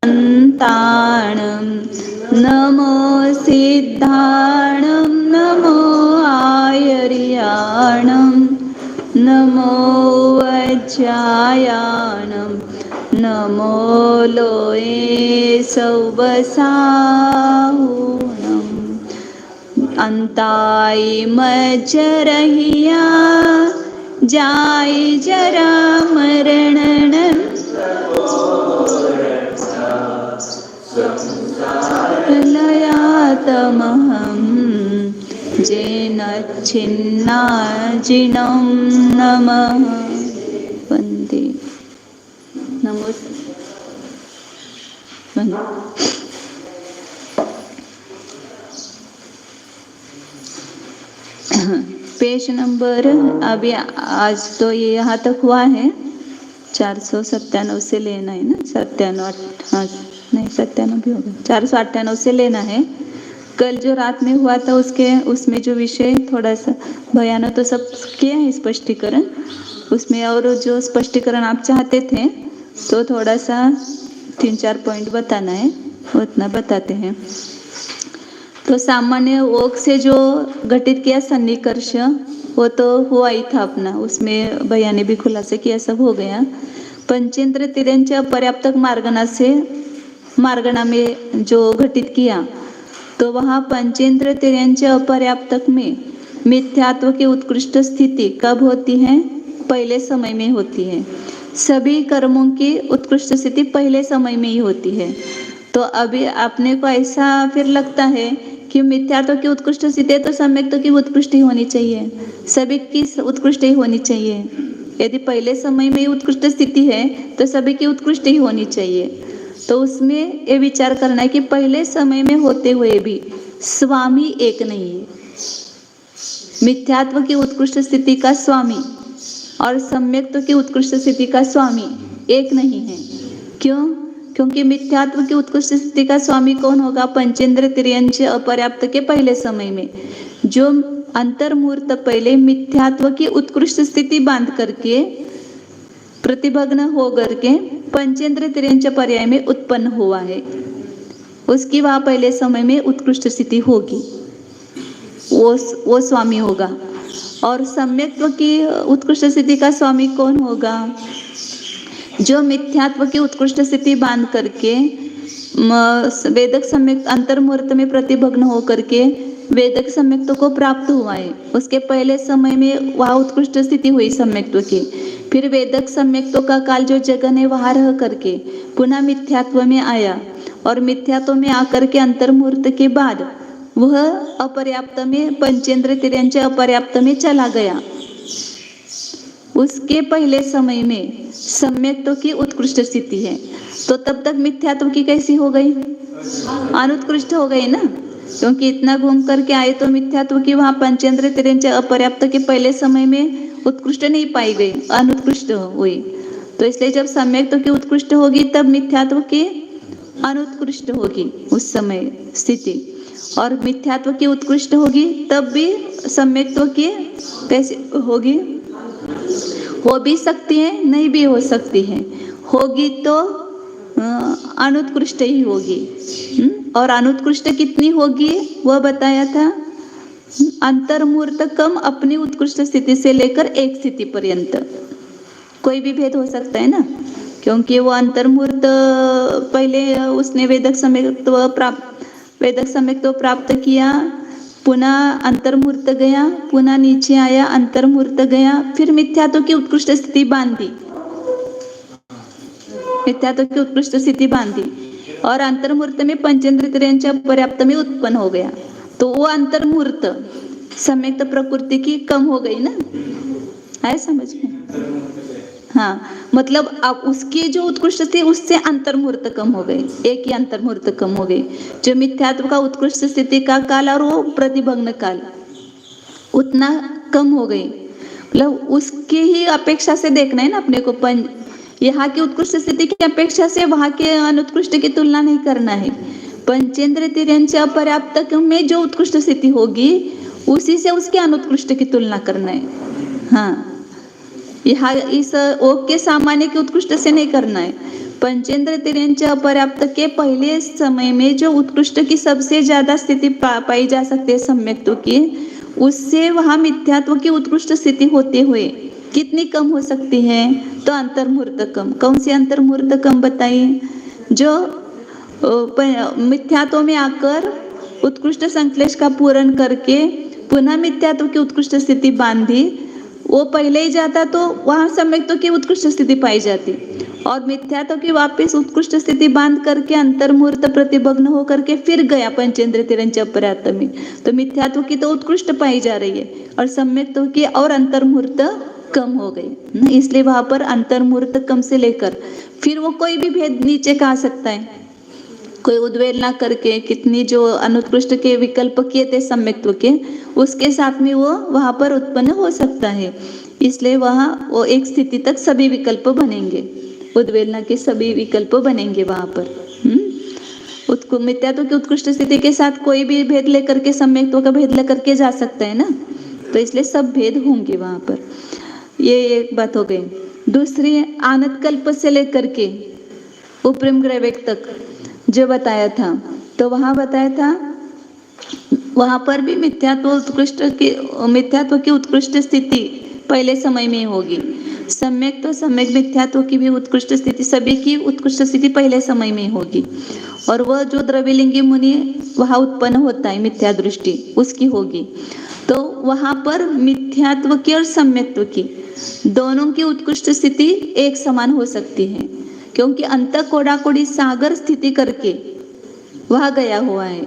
अनन्ताणं नमो सिद्धाणं नमो आयर्याणं नमो वज्रायाणं नमो लोये सौवसाहुणं अंताय मज्जरहिया जाय जरा मरणनं लयातमहं जेन छिन्नाजिनं नमः वन्दे नमो पेज नंबर अभी आज तो ये यहाँ तक हुआ है 497 से लेना है ना 97 हाँ नहीं 97 भी होगा 498 से लेना है। कल जो रात में हुआ था उसमें जो विषय थोड़ा सा भयानक तो सब किया है स्पष्टीकरण, उसमें और जो स्पष्टीकरण आप चाहते थे तो थोड़ा सा 3-4 पॉइंट बताना है, उतना बताते हैं। तो सामान्य ओक से जो घटित किया सन्निकर्ष वो तो हुआ ही था अपना, उसमें भैया ने भी खुलासा किया, सब हो गया। पंचेंद्र तिर्यांच्या पर्याप्त मार्गणा में जो घटित किया तो वहाँ पंचेंद्र तिर्यांच्या अपर्याप्तक में मिथ्यात्व की उत्कृष्ट स्थिति कब होती है? पहले समय में होती है। सभी कर्मों की उत्कृष्ट स्थिति पहले समय में ही होती है। तो अभी अपने को ऐसा फिर लगता है कि मिथ्यात्व की उत्कृष्ट स्थिति है तो सम्यक्त्व की उत्कृष्ट ही होनी चाहिए, सभी की उत्कृष्ट ही होनी चाहिए। यदि पहले समय में उत्कृष्ट स्थिति है तो सभी की उत्कृष्ट ही होनी चाहिए। तो उसमें ये विचार करना है कि पहले समय में होते हुए भी स्वामी एक नहीं है। मिथ्यात्व की उत्कृष्ट स्थिति का स्वामी और सम्यक्त्व की उत्कृष्ट स्थिति का स्वामी एक नहीं है। क्यों? क्योंकि मिथ्यात्व की उत्कृष्ट स्थिति का स्वामी कौन होगा? पंचेंद्र तिर्यंचे अपर्याप्त के पहले समय में जो अंतर्मुहूर्त पहले मिथ्यात्व की उत्कृष्ट स्थिति बांध करके प्रतिभग्न हो करके पंचेंद्र तिर्यंचे पर्याय में उत्पन्न हुआ है, उसकी वह पहले समय में उत्कृष्ट स्थिति होगी, वो स्वामी होगा। और सम्यक्त्व की उत्कृष्ट स्थिति का स्वामी कौन होगा? जो मिथ्यात्व की उत्कृष्ट स्थिति बांध करके वेदक सम्यक अंतर्मुहूर्त में प्रतिभग्न हो करके वेदक सम्यक्त्व को प्राप्त हुआ है, उसके पहले समय में वह उत्कृष्ट स्थिति हुई सम्यक्त्व की। फिर वेदक सम्यक्त्व का काल जो जगन है वहाँ रह करके पुनः मिथ्यात्व में आया और मिथ्यात्व में आकर के अंतर्मुहूर्त के बाद वह अपर्याप्त में पंचेंद्र तिर्यंचे अपर्याप्त में चला गया। उसके पहले समय में सम्यक्त्व की उत्कृष्ट स्थिति है, तो तब तक मिथ्यात्व की कैसी हो गई? अनुत्कृष्ट हो गई ना, क्योंकि इतना घूम करके आए तो मिथ्यात्व की वहाँ पंचेंद्र तिर्यंचे अपर्याप्त के पहले समय में उत्कृष्ट नहीं पाई गई, अनुत्कृष्ट हुई। तो इसलिए जब सम्यक्त्व की उत्कृष्ट होगी तब मिथ्यात्व की अनुत्कृष्ट होगी उस समय स्थिति, और मिथ्यात्व की उत्कृष्ट होगी तब भी सम्यक्त्व की कैसी होगी? हो भी सकती है, नहीं भी हो सकती है। होगी तो अनुत्कृष्ट ही होगी। और अनुत्कृष्ट कितनी होगी वह बताया था, अंतर्मुहूर्त कम अपनी उत्कृष्ट स्थिति से लेकर एक स्थिति पर्यंत कोई भी भेद हो सकता है ना, क्योंकि वो अंतर्मुहूर्त पहले उसने वेदक सम्यक्त्व प्राप्त किया, पुनः अंतर्मुहूर्त गया, पुनः नीचे आया, अंतर्मुहूर्त गया, फिर मिथ्यात्व की उत्कृष्ट स्थिति बांधी, मिथ्यात्व की उत्कृष्ट स्थिति बांधी और अंतर्मुहूर्त में पंचेंद्र तिर्यंचे पर्याप्त में उत्पन्न हो गया। तो वो अंतर्मुहूर्त सम्यक्त प्रकृति की कम हो गई ना, है समझ में? हाँ, मतलब अब उसकी जो उत्कृष्ट थी उससे अंतर्मुहूर्त कम हो गई, एक ही अंतर्मुहूर्त कम हो गई। जो मिथ्यात्व का उत्कृष्ट स्थिति का काल और वो प्रतिभग्न काल उतना कम हो गई, मतलब उसकी ही अपेक्षा से देखना है ना अपने को। यहाँ की उत्कृष्ट स्थिति की अपेक्षा से वहाँ के अनुत्कृष्ट की तुलना नहीं करना है। पंचेंद्र तिर्यंचे अपर्याप्त में जो उत्कृष्ट स्थिति होगी उसी से उसके अनुत्कृष्ट की तुलना करना है। हाँ, यहाँ इस ओक के सामान्य की उत्कृष्ट से नहीं करना है। पंचेंद्र तिर्यंच अपर्याप्त के पहले समय में जो उत्कृष्ट की सबसे ज्यादा स्थिति पाई जा सकती है सम्यक्त्व की, उससे वहां मिथ्यात्व की उत्कृष्ट स्थिति होते हुए कितनी कम हो सकती है? तो अंतर्मुहूर्त कम। कौन सी अंतर्मुहूर्त कम बताइए? जो मिथ्यात्व में आकर उत्कृष्ट संश्लेष का पूर्ण करके पुनः मिथ्यात्व की उत्कृष्ट स्थिति बांधी, वो पहले ही जाता तो वहां सम्यक्त्व की उत्कृष्ट स्थिति पाई जाती, और मिथ्यात्व की वापस उत्कृष्ट स्थिति बांध करके अंतर्मुहूर्त प्रतिभग्न होकर के फिर गया पंचेंद्र तिर्यंच अपर्याप्त में, तो मिथ्यात्व की तो उत्कृष्ट पाई जा रही है और सम्यक्त्व की और अंतर्मुहूर्त कम हो गई। इसलिए वहां पर अंतर्मुहूर्त कम से लेकर फिर वो कोई भी भेद नीचे का आ सकता है। कोई उद्वेलना करके कितनी जो अनुत्कृष्ट के विकल्प किए थे सम्यक्त्व के, उसके साथ में वो वहां पर उत्पन्न हो सकता है। इसलिए वहां वो एक स्थिति तक सभी विकल्प बनेंगे, उद्वेलना के सभी विकल्प बनेंगे वहां पर। मिथ्यात्व की उत्कृष्ट स्थिति के साथ कोई भी भेद लेकर के सम्यक्त्व का भेद लेकर के जा सकता है ना, तो इसलिए सब भेद होंगे वहां पर। ये एक बात हो गई। दूसरी, आनत कल्प से लेकर के उपरिम ग्रैविक तक जो बताया था, तो वहां बताया था वहां पर भी मिथ्यात्व की उत्कृष्ट स्थिति पहले समय में होगी। सम्यक मिथ्यात्व की भी उत्कृष्ट स्थिति, सभी की उत्कृष्ट स्थिति पहले समय में होगी, और वह जो द्रव्यलिंगी मुनि वहां उत्पन्न होता है मिथ्या दृष्टि, उसकी होगी। तो वहां पर मिथ्यात्व की और सम्यक्त्व की दोनों की उत्कृष्ट स्थिति एक समान हो सकती है, क्योंकि अंत कोडाकोड़ी सागर स्थिति करके वह गया हुआ है।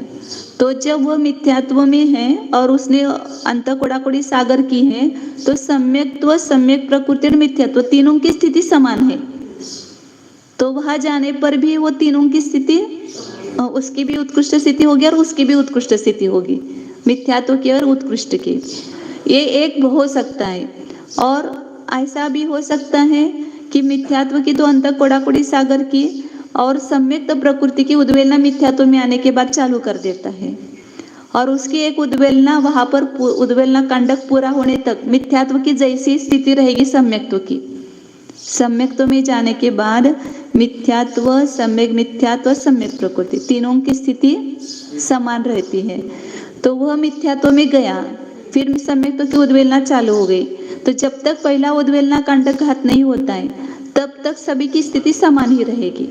तो जब वह मिथ्यात्व में है और उसने अंत कोडाकोड़ी सागर की है, तो सम्यक्त्व, सम्यक प्रकृति और मिथ्यात्व तीनों की स्थिति समान है। तो वहां जाने पर भी वो तीनों की स्थिति, उसकी भी उत्कृष्ट स्थिति होगी और उसकी भी उत्कृष्ट स्थिति होगी, मिथ्यात्व की और उत्कृष्ट की। ये एक हो सकता है। और ऐसा भी हो सकता है कि मिथ्यात्व की तो अंत कोडाकोड़ी सागर की और सम्यक्त प्रकृति की उद्वेलना मिथ्यात्व में आने के बाद चालू कर देता है, और उसकी एक उद्वेलना वहां पर उद्वेलना कांडक पूरा होने तक मिथ्यात्व की जैसी स्थिति रहेगी सम्यक्त्व की। सम्यक्त्व में जाने के बाद मिथ्यात्व, सम्यक प्रकृति तीनों की स्थिति समान रहती है। तो वह मिथ्यात्व में गया, फिर सम्यक्त्व की उद्वेलना चालू हो गई। तो जब तक पहला उद्वेलना कांडक घात नहीं होता है, तब तक सभी की स्थिति समान ही रहेगी।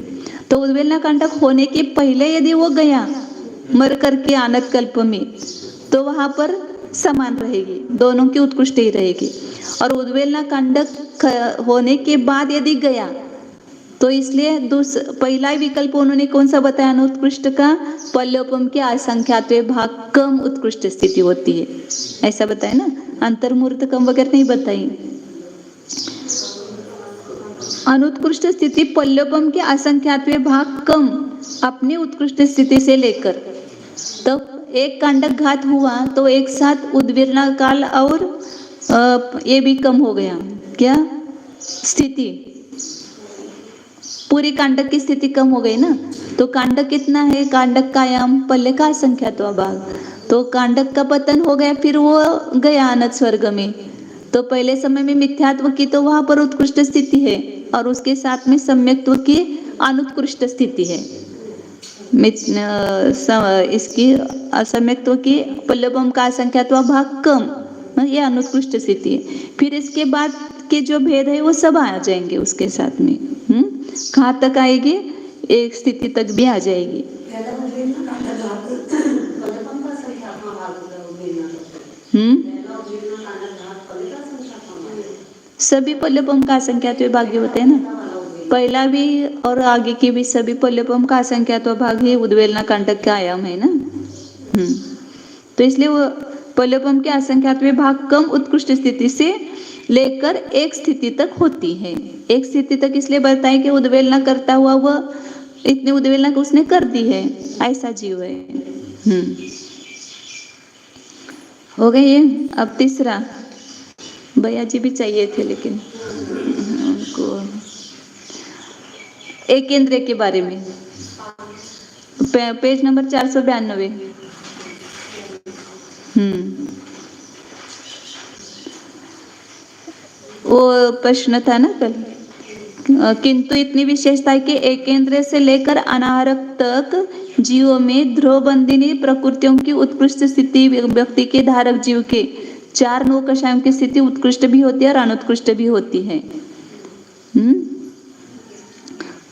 तो उद्वेलना कांडक होने के पहले यदि वो गया मर करके आनत कल्प में, तो वहां पर समान रहेगी, दोनों की उत्कृष्ट ही रहेगी। और उद्वेलना कांडक होने के बाद यदि गया, तो इसलिए पहला विकल्प उन्होंने कौन सा बताया अनुत्कृष्ट का? पल्योपम के असंख्यात्वे भाग कम उत्कृष्ट स्थिति होती है, ऐसा बताया ना। अंतर्मुहूर्त कम वगैरह नहीं बताई। अनुत्कृष्ट स्थिति पल्योपम के असंख्यात्वे भाग कम अपनी उत्कृष्ट स्थिति से लेकर, तो एक कांडक घात हुआ तो एक साथ उद्वेलना काल और ये भी कम हो गया। क्या स्थिति? पूरी कांडक की स्थिति कम हो गई ना। तो कांडक कितना है? कांडक कायम, पल्ले का असंख्यात्वा भाग। तो कांडक का पतन हो गया, फिर वो गया अनंत स्वर्ग में। तो पहले समय में मिथ्यात्व की तो वहां पर उत्कृष्ट स्थिति है, और उसके साथ में सम्यक्त्व की अनुत्कृष्ट स्थिति है। इसकी असम्यक्त्व की पल्लवम का असंख्यात्वा भाग कम, ये अनुत्कृष्ट स्थिति है। फिर इसके बाद के जो भेद है वो सब आ जाएंगे उसके साथ में। कहाँ तक आएगी? एक स्थिति तक भी आ जाएगी। सभी पल्लवम का असंख्यात्व भाग्य होते हैं ना, पहला भी और आगे की भी सभी पल्लवम का असंख्यात्व भाग ही उद्वेलना कांडक का आयाम है ना। तो इसलिए वो पल्लवम के असंख्यात्व भाग कम उत्कृष्ट स्थिति से लेकर एक स्थिति तक होती है। एक स्थिति तक इसलिए बताएं कि उद्वेलना करता हुआ वह इतनी उद्वेलना को उसने कर दी है, ऐसा जीव है। हो गई ये। अब तीसरा, भैया जी भी चाहिए थे लेकिन उनको एक इंद्रिय के बारे में, पेज नंबर 492। वो प्रश्न था ना कल किंतु इतनी विशेषता है कि एकेंद्रिय से लेकर अनाहरक तक जीवों में ध्रुवबंदिनी प्रकृतियों की उत्कृष्ट स्थिति व्यक्ति के धारक जीव के 4 नौकशाओं की स्थिति उत्कृष्ट भी होती है और अनुत्कृष्ट भी होती है।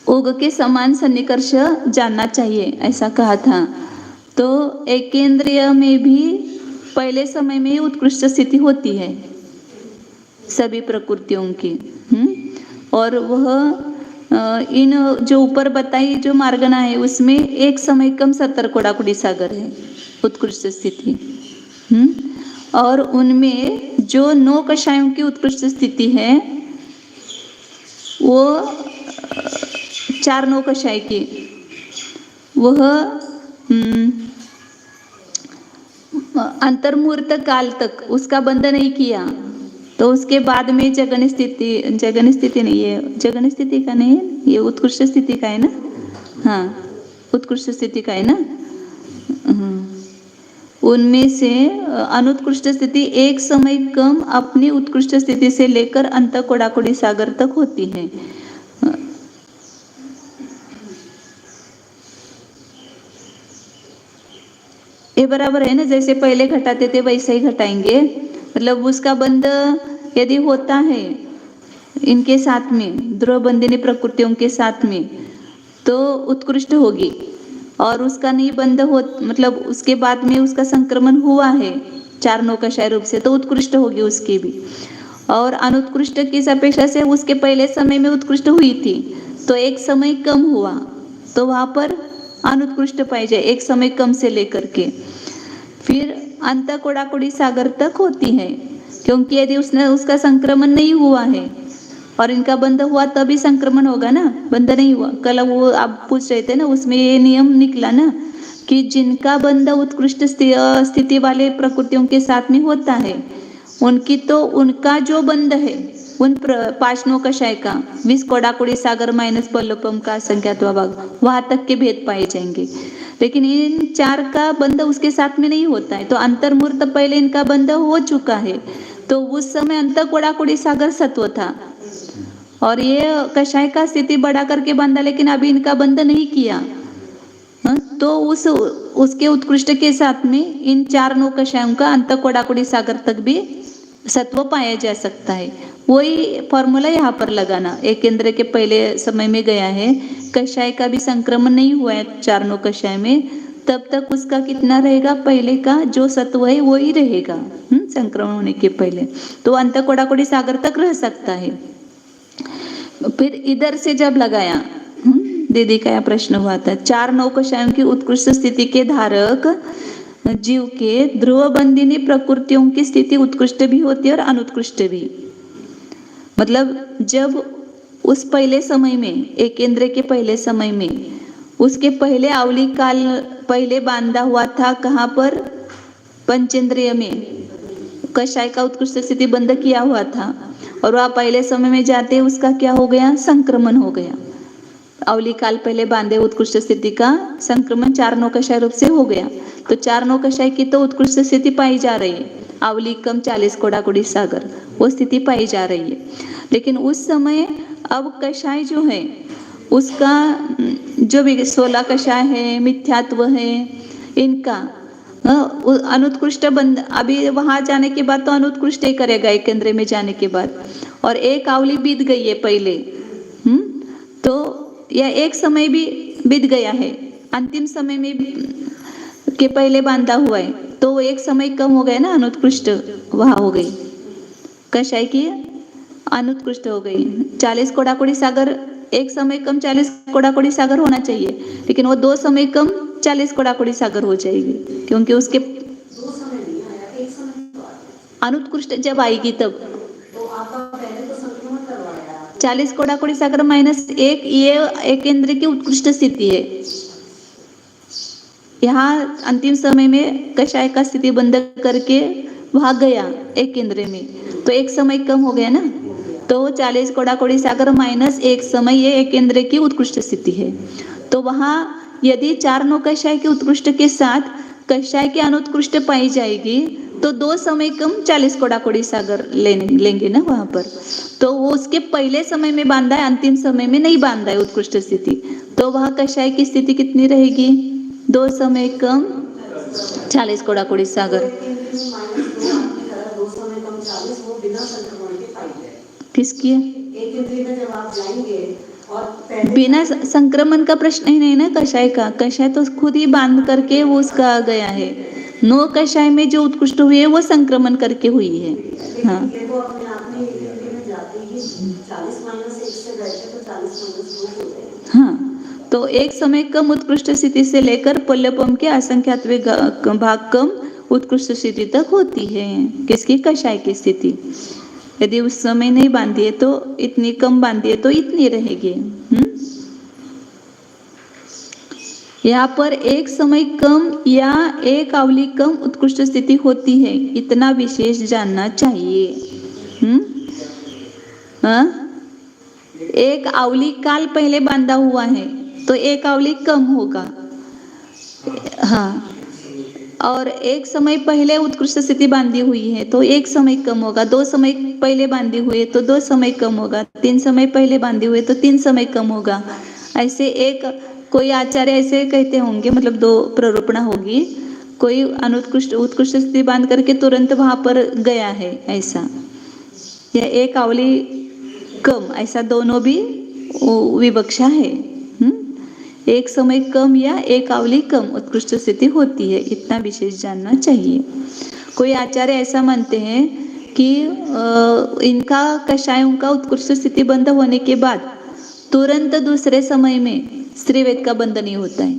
उग के समान सन्निकर्ष जानना चाहिए, ऐसा कहा था। तो एकेंद्रिय में भी पहले समय में उत्कृष्ट स्थिति होती है सभी प्रकृतियों की। और वह इन जो ऊपर बताई जो मार्गना है उसमें एक समय कम 70 कोडाकुडी सागर है उत्कृष्ट स्थिति। और उनमें जो 9 कषायों की उत्कृष्ट स्थिति है वो 4 9 कषाय की, वह अंतर्मुहूर्त काल तक उसका बंध नहीं किया। तो उसके बाद में जगन स्थिति नहीं है, जगन स्थिति का नहीं है, ये उत्कृष्ट स्थिति का है ना। हाँ, उत्कृष्ट स्थिति का है ना। उनमें से अनुत्कृष्ट स्थिति एक समय कम अपनी उत्कृष्ट स्थिति से लेकर अंत कोडाकुडी सागर तक होती है। ये बराबर है ना, जैसे पहले घटाते थे वैसे ही घटाएंगे। मतलब उसका बंध यदि होता है इनके साथ में, ध्रुवबंदिनी प्रकृतियों के साथ में, तो उत्कृष्ट होगी। और उसका नहीं बंध हो, मतलब उसके बाद में उसका संक्रमण हुआ है 4 नौकशाय रूप से, तो उत्कृष्ट होगी उसकी भी। और अनुत्कृष्ट की अपेक्षा से उसके पहले समय में उत्कृष्ट हुई थी, तो एक समय कम हुआ तो वहां पर अनुत्कृष्ट पाई जाए, एक समय कम से लेकर के फिर अंत कोडाकुडी सागर तक होती है। क्योंकि यदि उसका संक्रमण नहीं हुआ है और इनका बंध हुआ तभी संक्रमण होगा ना, बंध नहीं हुआ। कल वो आप पूछ रहे थे ना, उसमें ये नियम निकला ना कि जिनका बंध उत्कृष्ट स्थिति वाले प्रकृतियों के साथ में होता है उनकी, तो उनका जो बंध है उन 5 नौकशाय का 20 कोडाकुडी सागर माइनस पल्लवम का संख्यात्वा भाग, वहां तक के भेद पाए जाएंगे। लेकिन इन 4 का बंध उसके साथ में नहीं होता है। तो अंतर्मुहूर्त पहले इनका बंध हो चुका है, तो उस समय अंत कोडाकुडी सागर सत्व था और ये कषाय का स्थिति बढ़ा करके बांधा, लेकिन अभी इनका बंध नहीं किया। तो उसके उत्कृष्ट के साथ में इन 4 नौकशायों का अंत कोडाकुडी सागर तक भी सत्व पाया जा सकता है। वही फॉर्मूला यहाँ पर लगाना। एक केंद्र के पहले समय में गया है, कषाय का भी संक्रमण नहीं हुआ है 4 नौकशाय में, तब तक उसका कितना रहेगा, पहले का जो सत्व है वो ही रहेगा संक्रमण होने के पहले, तो अंत कोडाकुडी सागर तक रह सकता है। फिर इधर से जब लगाया, दीदी का यह प्रश्न हुआ था, 4 नौकशायों की उत्कृष्ट स्थिति के धारक जीव के ध्रुवबंदिनी प्रकृतियों की स्थिति उत्कृष्ट भी होती है और अनुत्कृष्ट भी। मतलब जब उस पहले समय में, एक केंद्र के पहले समय में, उसके पहले अवली काल पहले बांधा हुआ था, कहाँ पर, पंचेंद्रिय में कषाय का उत्कृष्ट स्थिति बंद किया हुआ था, और वह पहले समय में जाते उसका क्या हो गया, संक्रमण हो गया। अवली काल पहले बांधे उत्कृष्ट स्थिति का संक्रमण 4 नौकशाय रूप से हो गया। तो 4 नौकशाय की तो उत्कृष्ट स्थिति पाई जा रही है, अवली कम 40 कोडाकुडी सागर, वो स्थिति पाई जा रही है। लेकिन उस समय अब कषाय जो है उसका जो भी 16 कषाय है, मिथ्यात्व है, इनका अनुत्कृष्ट बंद, अभी वहां जाने के बाद तो अनुत्कृष्ट ही करेगा एक केंद्र में जाने के बाद। और एक अवली बीत गई है पहले, तो या एक समय भी बीत गया है, अंतिम समय में के पहले बांधा हुआ है, तो एक समय कम हो गया ना, अनुत्कृष्ट वहां हो गई, कषाय की अनुत्कृष्ट हो गई। 40 कोडाकुडी सागर, एक समय कम 40 कोडाकुडी सागर होना चाहिए, लेकिन वो 2 समय कम 40 कोडाकुडी सागर हो जाएगी, क्योंकि उसके अनुत्कृष्ट जब आएगी तब 40 कोडाकुडी सागर माइनस 1, ये एक केंद्र की उत्कृष्ट स्थिति है। यहाँ अंतिम समय में कषाय का स्थिति बंद करके वहां गया एक केंद्र में, तो एक समय कम हो गया ना, तो 40 कोडाकुडी सागर माइनस 1 समय ये एक केंद्र की उत्कृष्ट स्थिति है। तो वहां यदि 4 नौकशाय के उत्कृष्ट के साथ कषाय की अनुत्कृष्ट पाई जाएगी तो 2 समय कम 40 कोड़ाकोड़ी सागर लेंगे ना वहां पर, तो वो उसके पहले समय में बांधा है, अंतिम समय में नहीं बांधा है उत्कृष्ट स्थिति, तो वह कषाय की स्थिति कितनी रहेगी? 2 समय कम 40 कोड़ाकोड़ी सागर। किसकी है? बिना संक्रमण का प्रश्न ही नहीं ना कषाय का, कषाय तो खुद ही बांध करके वो उसका आ गया है। 9 कषाय में जो उत्कृष्ट हुई है वो संक्रमण करके हुई है। हाँ हाँ, तो एक समय कम उत्कृष्ट स्थिति से लेकर पल्लपम के असंख्यातवें भाग कम उत्कृष्ट स्थिति तक होती है। किसकी? कषाय की स्थिति। यदि उस समय नहीं बांधिए तो इतनी कम बांधिए तो इतनी रहेगी। यहाँ पर एक समय कम या एक अवधि कम उत्कृष्ट स्थिति होती है, इतना विशेष जानना चाहिए। एक अवधि काल पहले बांधा हुआ है तो एक अवधि कम होगा। हाँ, और एक समय पहले उत्कृष्ट स्थिति बांधी हुई है तो एक समय कम होगा। 2 समय पहले बांधी हुई है तो 2 समय कम होगा। 3 समय पहले बांधी हुई है तो 3 समय कम होगा। ऐसे एक कोई आचार्य ऐसे कहते होंगे, मतलब 2 प्ररूपणा होगी, कोई अनुत्कृष्ट उत्कृष्ट स्थिति बांध करके तुरंत वहां पर गया है ऐसा, या एक अवधि कम, ऐसा दोनों भी विवक्षा है। एक समय कम या एक अवधि कम उत्कृष्ट स्थिति होती है, इतना विशेष जानना चाहिए। कोई आचार्य ऐसा मानते हैं कि इनका कषायों का उत्कृष्ट स्थिति बंद होने के बाद तुरंत दूसरे समय में स्त्रीवेद का बंध नहीं होता है,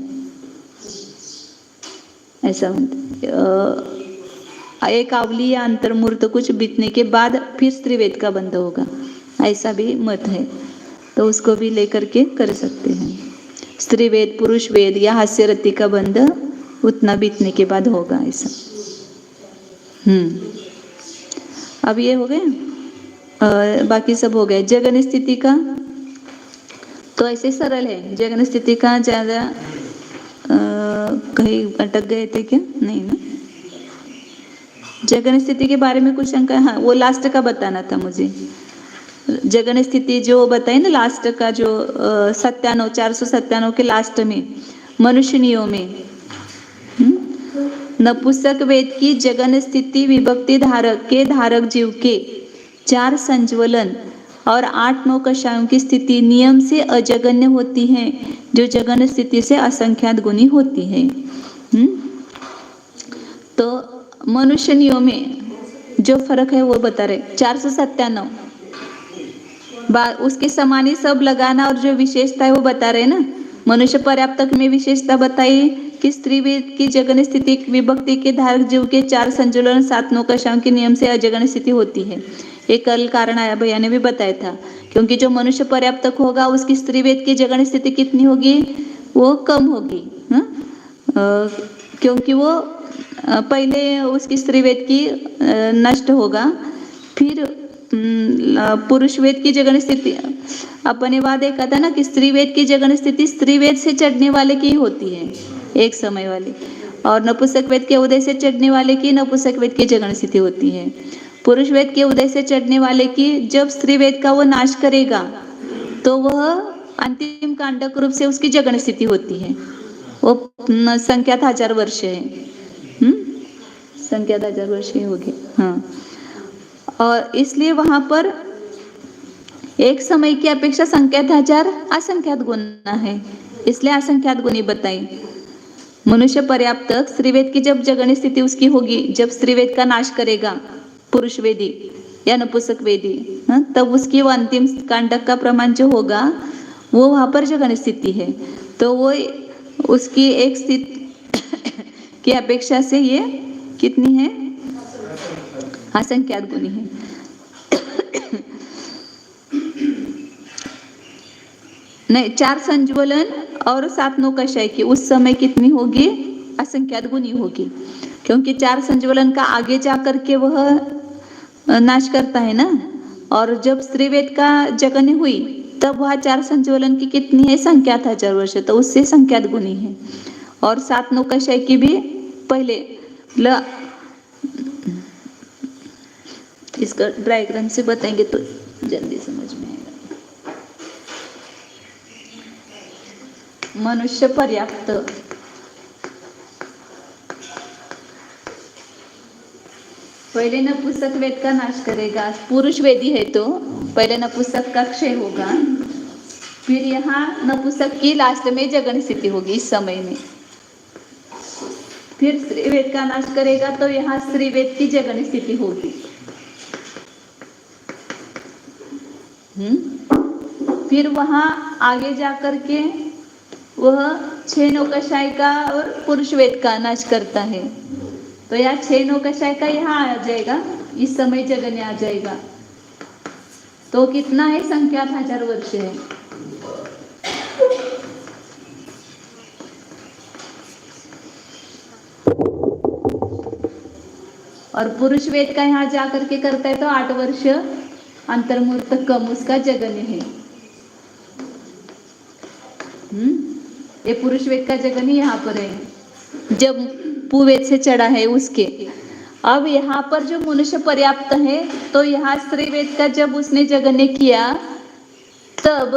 ऐसा मानते हैं। एक अवधि या अंतर्मुहूर्त कुछ बीतने के बाद फिर स्त्रीवेद का बंध होगा, ऐसा भी मत है, तो उसको भी लेकर के कर सकते हैं। स्त्री वेद, पुरुष वेद या हास्य रति का बंध उतना बीतने के बाद होगा ऐसा। अब ये हो गए, बाकी सब हो गए। जगन स्थिति का तो ऐसे सरल है। जगन स्थिति का ज्यादा कहीं अटक गए थे क्या? नहीं ना। जगन स्थिति के बारे में कुछ शंका? हाँ, वो लास्ट का बताना था मुझे। जगन स्थिति जो बताई ना लास्ट का, जो 497 के लास्ट में मनुष्यनियों में नपुंसक वेद की जगन स्थिति विभक्ति धारक के धारक जीव के 4 संज्वलन और 8-9 कषायों की स्थिति नियम से अजगन्य होती है, जो जगन स्थिति से असंख्यात गुनी होती है। तो मनुष्यनियों में जो फर्क है वो बता रहे। 497 उसके समान ही सब लगाना, और जो विशेषता है वो बता रहे ना। मनुष्य पर्याप्तक में विशेषता बताई कि स्त्री वेद की जगन स्थिति विभक्ति के धारक जीव के 4 संजुलन 7-9 कषायों के नियम से अजगन स्थिति होती है। एक कल कारण आया भैया ने भी बताया था, क्योंकि जो मनुष्य पर्याप्तक होगा उसकी स्त्री वेद की जगन स्थिति कितनी होगी? वो कम होगी। क्योंकि वो पहले उसकी स्त्री वेद की नष्ट होगा, फिर पुरुष वेद की जगन स्थिति अपने बाद देखा था ना कि स्त्री वेद की जगन स्थिति स्त्री वेद से चढ़ने वाले की होती है एक समय वाली, और नपुंसक वेद के उदय से चढ़ने वाले की नपुंसक वेद की जगन स्थिति होती है। पुरुष वेद के उदय से चढ़ने वाले की जब स्त्री वेद का वो नाश करेगा तो वह अंतिम कांडक रूप से उसकी जगन स्थिति होती है। वो संख्यात 1000 वर्ष है। संख्यात 1000 वर्ष ही होगी। हाँ, और इसलिए वहां पर एक समय की अपेक्षा संख्यात 1000 असंख्यात गुना है, इसलिए असंख्यात गुनी बताई। मनुष्य पर्याप्तक स्त्रीवेद की जब जगन स्थिति उसकी होगी, जब स्त्रीवेद का नाश करेगा पुरुष वेदी या नपुंसक वेदी, तब उसकी वो अंतिम कांडक का प्रमाण जो होगा वो वहां पर जगन स्थिति है। तो वो उसकी एक स्थिति की अपेक्षा से ये कितनी है? असंख्यात गुनी है। नहीं, 4 संज्वलन और 7-9 कषाय की उस समय कितनी होगी? असंख्यात गुनी होगी, क्योंकि 4 संज्वलन का आगे जा करके वह नाश करता है ना। और जब स्त्रीवेद का जगन हुई तब वह 4 संज्वलन की कितनी है? संख्यात 1000 वर्ष, तो उससे संख्यात गुनी है। और 7-9 कषाय की भी पहले इसका डायग्राम से बताएंगे तो जल्दी समझ में आएगा। मनुष्य पर्याप्त, पहले नपुंसक वेद का नाश करेगा। पुरुष वेदी है तो पहले नपुंसक का क्षय होगा, फिर यहाँ नपुंसक की लास्ट में जगन स्थिति होगी इस समय में। फिर स्त्री वेद का नाश करेगा तो यहाँ स्त्री वेद की जगन स्थिति होगी। फिर वहां आगे जाकर के वह 6 नौकशाई का और पुरुष वेद का नाश करता है। तो यहाँ 6 नौकशाई का यहाँ आ जाएगा, इस समय जगन्य आ जाएगा। तो कितना है, संख्यात 1000 वर्ष है। और पुरुष वेद का यहाँ जाकर के करता है तो 8 वर्ष अंतर्मुहूर्त कम उसका जगन्य है। ये पुरुष वेद का जगन्य यहाँ पर है जब पुवेद से चढ़ा है उसके। अब यहाँ पर जो मनुष्य पर्याप्त है तो यहाँ स्त्री वेद का जब उसने जगन्य किया तब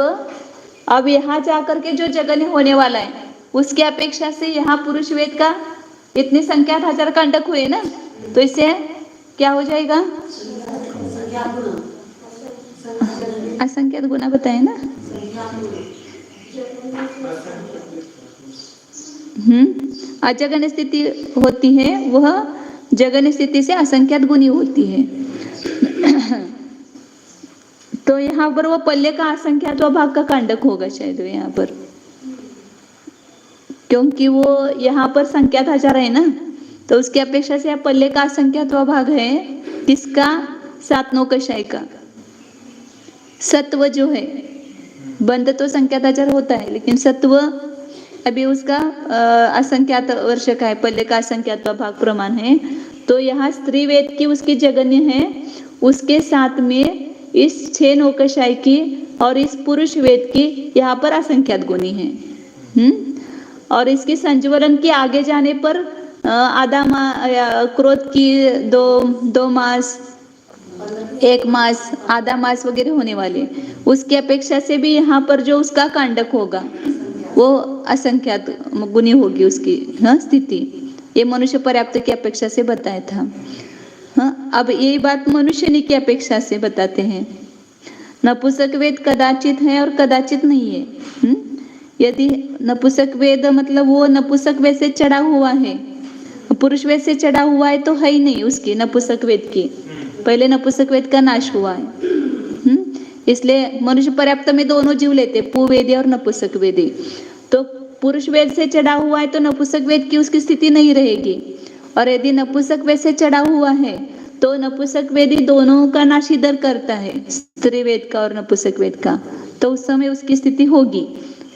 अब यहाँ जाकर के जो जगन्य होने वाला है उसकी अपेक्षा से यहाँ पुरुष वेद का इतनी संख्या 1000 कंडक हुए ना, तो इससे क्या हो जाएगा, असंख्यात गुना बताए ना। अजगन स्थिति होती है वह जगन स्थिति से असंख्यात गुनी होती है। तो यहाँ पर वो पल्ले का असंख्यात भाग का कांडक होगा शायद यहाँ पर, क्योंकि वो यहाँ पर संख्यात 1000 है ना, तो उसकी अपेक्षा से यहाँ पल्ले का असंख्यात भाग है किसका, 7 नौकशाई का। सत्व जो है, बंध तो संख्यात 1000 होता है लेकिन सत्व अभी उसका असंख्यात वर्ष का है, पल्ले का असंख्यात भाग प्रमाण है। तो यहाँ स्त्री वेद की उसकी जगन्य है, उसके साथ में इस 6 नौकशाई की और इस पुरुष वेद की यहाँ पर असंख्यात गुनी है। और इसकी संज्वलन के आगे जाने पर आधा क्रोध की 2 मास, 1 मास, आधा मास वगैरह होने वाले, उसकी अपेक्षा से भी यहाँ पर जो उसका कांडक होगा वो असंख्यात गुनी होगी उसकी स्थिति। ये मनुष्य पर्याप्त की अपेक्षा से बताया था। अब यही बात मनुष्यनी की अपेक्षा से बताते हैं। नपुंसक वेद कदाचित है और कदाचित नहीं है। यदि नपुंसक वेद मतलब वो नपुंसक वेद से चढ़ा हुआ है, पुरुष वेद से चढ़ा हुआ है तो है ही नहीं उसकी नपुंसक वेद की, पहले नपुंसक वेद का नाश हुआ है। इसलिए मनुष्य पर्याप्त में दोनों जीव लेते, पुवेदी और नपुंसक वेदी। तो पुरुष वेद से चढ़ा हुआ है तो नपुंसक वेद की उसकी स्थिति नहीं रहेगी, और यदि नपुंसक वेद से चढ़ा हुआ है तो नपुंसक वेदी दोनों का नाश इधर करता है, स्त्री वेद का और नपुंसक वेद का, तो उस समय उसकी स्थिति होगी।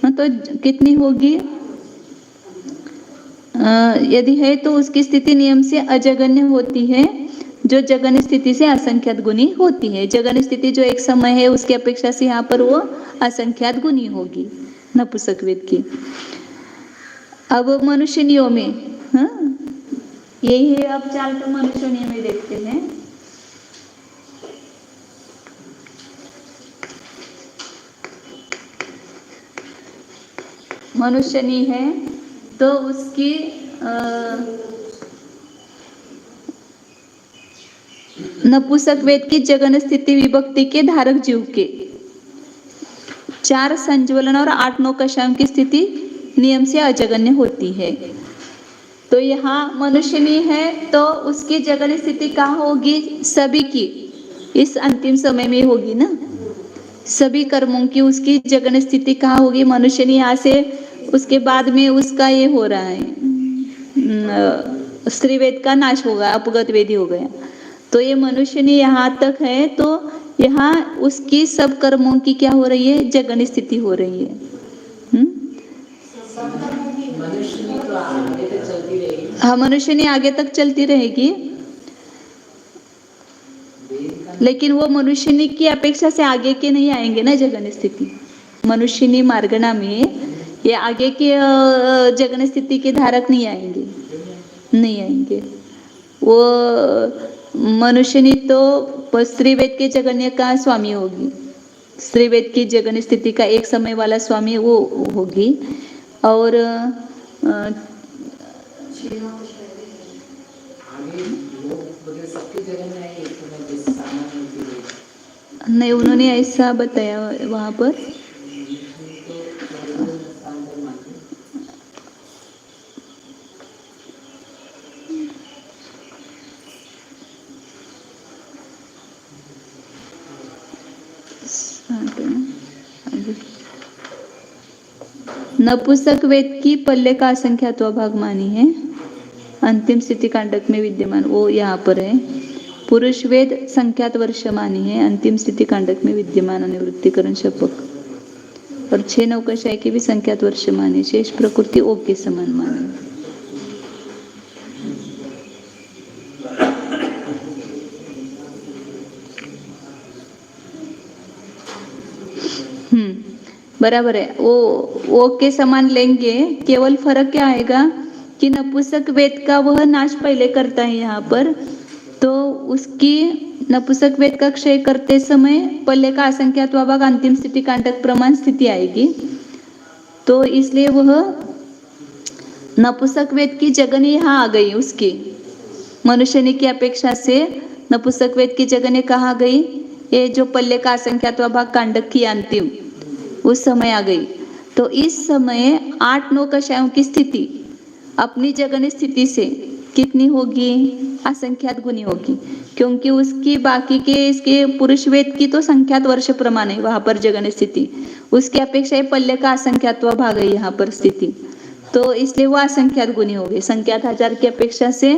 तो कितनी होगी, यदि है तो उसकी स्थिति नियम से अजगन्य होती है, जो जगन स्थिति से असंख्यात गुनी होती है। जगन स्थिति जो एक समय है उसकी अपेक्षा से यहाँ पर वो असंख्यात गुनी होगी नपुंसक वेद की। अब मनुष्यनियों में यही है। अब चाल तो मनुष्यनियों में देखते हैं। मनुष्यनी है तो उसकी नपुंसक वेद की जगन स्थिति विभक्ति के धारक जीव के 4 संज्वलन और 8 नौकशाओं की स्थिति नियम से अजगन्य होती है। तो यहाँ मनुष्यनी है तो उसकी जगन स्थिति कहाँ होगी, सभी की इस अंतिम समय में होगी ना, सभी कर्मों की उसकी जगन स्थिति कहाँ होगी, मनुष्यनी। यहाँ से उसके बाद में उसका ये हो रहा है, स्त्री वेद का नाश होगा, अपगत वेदी हो गया। तो ये मनुष्यनी यहाँ तक है तो यहाँ उसकी सब कर्मों की क्या हो रही है, जगन स्थिति हो रही है। हाँ, मनुष्यनी आगे तक चलती रहेगी, लेकिन वो मनुष्यनी की अपेक्षा से आगे के नहीं आएंगे ना जगन स्थिति। मनुष्यनी मार्गणा में ये आगे के जगन स्थिति के धारक नहीं आएंगे, नहीं आएंगे। वो मनुष्यनी तो स्त्री वेद के जगन्य का स्वामी होगी, स्त्री वेद की जगन्य स्थिति का एक समय वाला स्वामी वो होगी। और नहीं, उन्होंने ऐसा बताया वहाँ पर। नपुंसक वेद की पल्ले का असंख्यात्व भाग मानी है, अंतिम स्थिति कांडक में विद्यमान, वो यहाँ पर है। पुरुष वेद संख्यात वर्ष मानी है, अंतिम स्थिति कांडक में विद्यमान अनिवृत्तिकरण शपक। और 6 नौकशाही की भी संख्यात वर्ष मानी, शेष प्रकृति ओग के समान मानी। बराबर है, वो के समान लेंगे। केवल फर्क क्या आएगा कि नपुंसक वेद का वह नाश पहले करता है यहाँ पर, तो उसकी नपुंसक वेद का क्षय करते समय पल्ले का असंख्यात भाग अंतिम स्थिति कांडक प्रमाण स्थिति आएगी। तो इसलिए वह नपुंसक वेद की जगन यहाँ आ गई, उसकी मनुष्यनी की अपेक्षा से नपुंसक वेद की जगन कहाँ गई, ये जो पल्ले का असंख्यात भाग कांडक की अंतिम उस समय आ गई। तो इस समय 8 नौकशाओं की स्थिति अपनी जगन स्थिति से कितनी होगी, असंख्यात गुनी होगी, क्योंकि उसकी बाकी के इसके पुरुष वेद की तो संख्यात वर्ष प्रमाण है वहां पर जगन स्थिति, उसकी अपेक्षा पल्ले का असंख्यात्व भाग है यहाँ पर स्थिति, तो इसलिए वो असंख्यात गुनी हो गई। संख्यात हजार की अपेक्षा से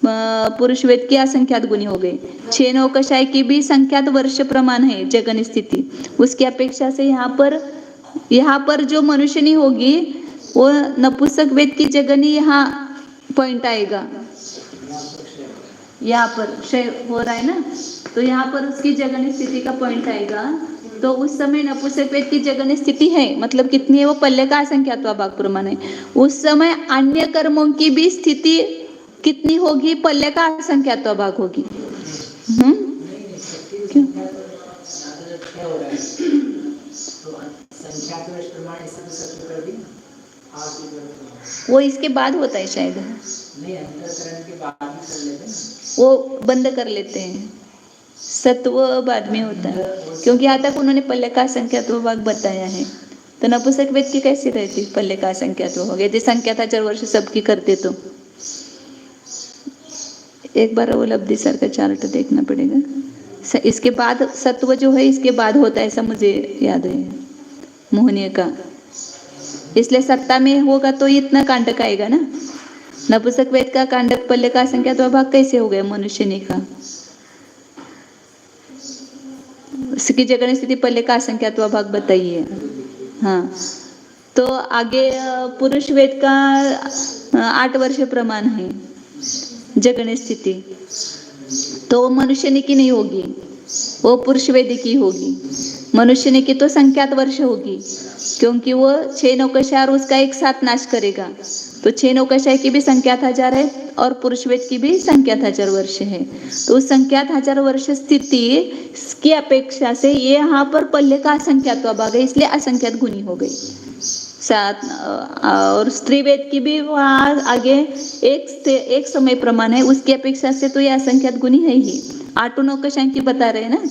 पुरुष वेद की असंख्यात गुनी हो गई। 6 नौकशाई की भी संख्यात वर्ष प्रमाण है जगन स्थिति, उसकी अपेक्षा से यहाँ पर जो मनुष्यनी होगी वो नपुंसक वेद की जगनी यहाँ पॉइंट आएगा, यहाँ पर क्षय हो रहा है ना, तो यहाँ पर उसकी जगन स्थिति का पॉइंट आएगा। तो उस समय नपुंसक वेद की जगन स्थिति है, मतलब कितनी है, वो पल्ले का असंख्यात्व भाग प्रमाण है। उस समय अन्य कर्मों की भी स्थिति कितनी होगी, पल्ले का असंख्यात्व भाग होगी। क्यों? वो इसके बाद होता है शायद, वो बंद कर लेते हैं, सत्व बाद में होता है, क्योंकि यहाँ तक उन्होंने पल्ले का असंख्यात्व भाग बताया है। तो नपुंसक वेद की कैसी रहती, पल्ले का असंख्यात्व हो गया, यदि संख्यात 1000 वर्ष सबकी करते तो। एक बार वो लब्धि सर का चार्ट देखना पड़ेगा, इसके बाद सत्व जो है इसके बाद होता है, ऐसा मुझे याद है मोहनीय का, इसलिए सत्ता में होगा तो इतना कांडक आएगा ना। नपुंसक वेद का कांडक पल्ले का असंख्यात भाग कैसे हो गया मनुष्यनी का, उसकी जगन स्थिति पल्ले का असंख्यात भाग बताइए। हाँ, तो आगे पुरुष वेद का 8 वर्ष प्रमाण है जगन स्थिति, तो मनुष्यनी की नहीं होगी, वो पुरुष वेदी की होगी। मनुष्यनी की तो संख्यात वर्ष होगी, क्योंकि वो 6 नौकशाय उसका एक साथ नाश करेगा, तो 6 नौकशाय की भी संख्यात 1000 है और पुरुष वेद की भी संख्यात 1000 वर्ष है। तो उस संख्यात 1000 वर्ष स्थिति की अपेक्षा से ये यहाँ पर पल्ले का असंख्यात भाग है, इसलिए असंख्यात गुनी हो गई। साथ और स्त्री वेद की भी वहाँ आगे एक समय प्रमाण है, उसकी अपेक्षा से तो ये असंख्यात गुनी है ही। 8 नौकशाएं की बता रहे हैं ना,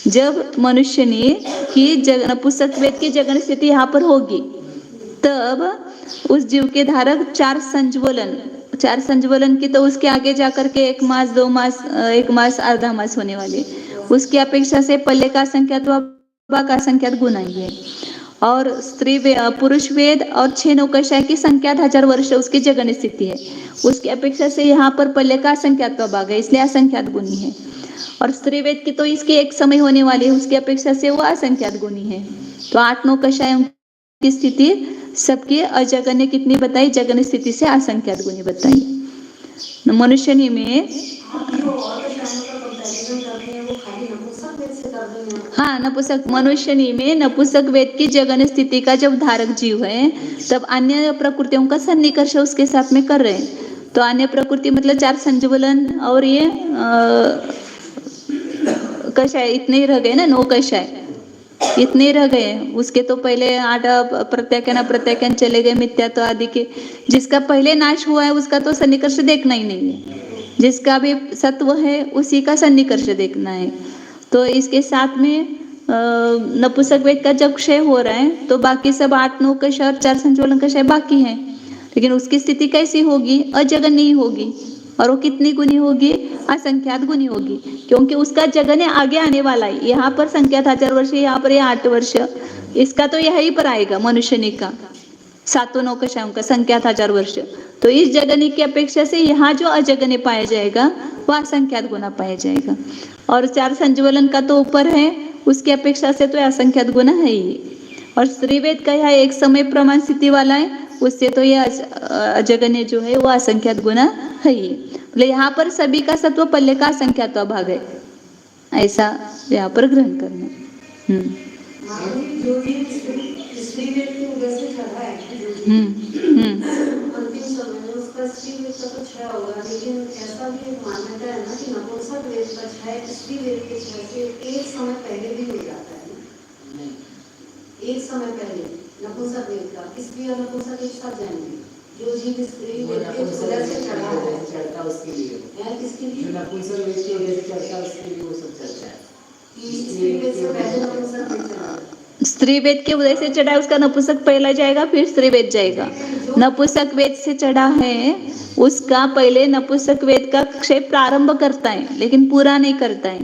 जब मनुष्यनी की नपुंसक वेद की जगन स्थिति यहाँ पर होगी, तब उस जीव के धारक 4 संज्वलन की, तो उसके आगे जाकर के 1 मास 2 मास 1 मास आधा मास होने वाले, उसकी अपेक्षा से पल्ले का असंख्यात भाग असंख्यात गुना ही है। और पुरुष वेद और 6 नौकशाय की संख्या 1000 वर्ष उसकी जगन स्थिति है, उसकी अपेक्षा से यहाँ पर पल्ले का असंख्यात भाग है, इसलिए असंख्यात गुनी है। और स्त्री वेद की तो इसकी एक समय होने वाली है, उसकी अपेक्षा से वो असंख्यात गुनी है। तो 8 नौकशायों की स्थिति सबकी अजगन्य कितनी बताई, जगन स्थिति से असंख्यात गुनी बताई। मनुष्यनी में हाँ, नपुंसक मनुष्यनी में नपुंसक वेद की जगन स्थिति का जब धारक जीव है, तब अन्य प्रकृतियों का सन्निकर्ष उसके साथ में कर रहे हैं, तो अन्य प्रकृति मतलब 4 संज्वलन और ये कषाय इतने ही रह गए ना, 9 कषाय इतने ही रह गए। उसके तो पहले 8 प्रत्याख्यान चले गए मिथ्यात्व आदि के। जिसका पहले नाश हुआ है उसका तो सन्निकर्ष देखना ही नहीं है, जिसका भी सत्व है उसी का सन्निकर्ष देखना है। तो इसके साथ में नपुंसक वेद का जब क्षय हो रहा है तो बाकी सब 8-9 कषाय और 4 संज्वलन कषाय बाकी है, लेकिन उसकी स्थिति कैसी होगी? अजगन्य होगी। और वो कितनी गुनी होगी? असंख्यात गुनी होगी, क्योंकि उसका जगन्य आगे आने वाला है। यहाँ पर संख्यात 1000 वर्ष, यहाँ पर 8 वर्ष, इसका तो यही पर आएगा मनुष्य का 7-9 कषायों का संख्यात 1000 वर्ष। तो इस जगन्य की अपेक्षा से यहाँ जो अजगन्य पाया जाएगा वह असंख्यात गुना पाया जाएगा। और 4 संज्वलन का तो ऊपर है, उसकी अपेक्षा से तो असंख्यात गुना है ही। और स्त्रीवेद का यह एक समय प्रमाण स्थिति वाला है, उससे तो यह अजगन्य जो है वह असंख्यात गुना है ही। मतलब यहाँ पर सभी का सत्व पल्ले का असंख्यात भाग है, ऐसा यहाँ पर ग्रहण करना। अंतिम समय में उसका स्त्रीवेद का तो क्षय होगा, लेकिन ऐसा भी एक मान्यता है ना कि नपुंसक वेद का क्षय स्त्रीवेद के क्षय से एक समय पहले भी हो जाता है ना। एक समय पहले नपुंसक वेद का, स्त्री और नपुंसक एक साथ जाएंगे। जो जीव स्त्री वेद के वजह से चढ़ा है, चढ़ता उसके लिए है, किसके लिए? जो नपुंसक वेद की वजह से चढ़ता उसके लिए वो सब चलता है कि स्त्री वेद से पहले नपुंसक वेद चढ़ा है। स्त्री वेद के उदय से चढ़ा है उसका नपुंसक पहला जाएगा, फिर स्त्री वेद जाएगा। नपुंसक वेद से चढ़ा है उसका पहले नपुंसक वेद का क्षय प्रारंभ करता है, लेकिन पूरा नहीं करता है,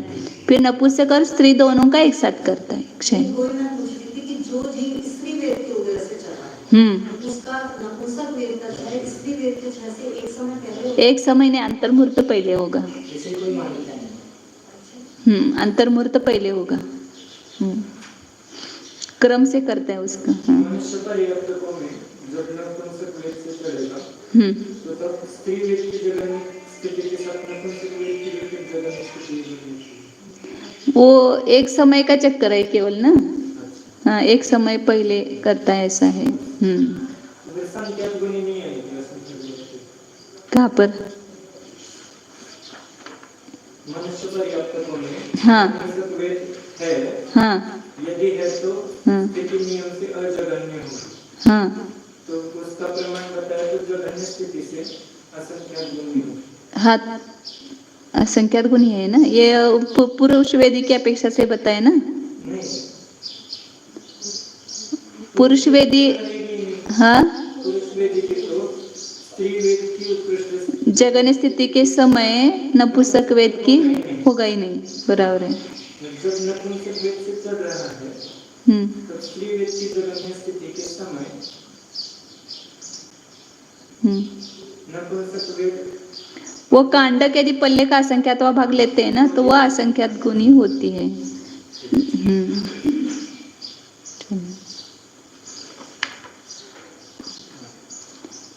फिर नपुंसक और स्त्री दोनों का एक साथ करता है क्षय। जो जीव स्त्री वेद के उदय से चढ़ा है उसका नपुंसक वेद का क्षय स्त्री वेद के क्षय से एक समय पहले, एक समय ने अंतर्मुहूर्त पहले होगा। कोई मान्यता नहीं। अंतर्मुहूर्त पहले होगा, क्रम से करता है उसका। मनुष्य पर्याप्तकों में जब नपुंसक वेद से चलेगा तो तब स्त्री वेद की जगह स्थिति के साथ नपुंसक वेद की जगह स्थिति, वो एक समय का चक्कर है केवल ना। हाँ, एक समय पहले करता है, ऐसा है। संख्यात गुनी नहीं आएगी कहाँ पर? मनुष्य पर्याप्तकों में हाँ नपुंसक वेद है, हाँ यदि है तो स्थिति नियम से अजगन्य हो। हाँ, तो उसका प्रमाण बताया तो जगन्य स्थिति से असंख्यात गुनी हो। हाँ, असंख्यात गुनी है ना, ये पुरुष वेदी की अपेक्षा से बताए ना। पुरुष वेदी, हाँ, पुरुष वेदी की तो स्त्री वेद की उत्कृष्ट जगन्य स्थिति के समय नपुंसक वेद की होगा ही नहीं, बराबर है। जब नपुंसक वेद से चल रहा है तब स्त्री वेद की जगन्य स्थिति के समय नपुंसक वेद, वो कांडक यदि पल्ले का असंख्यात भाग लेते हैं ना तो वह असंख्यात गुनी होती है।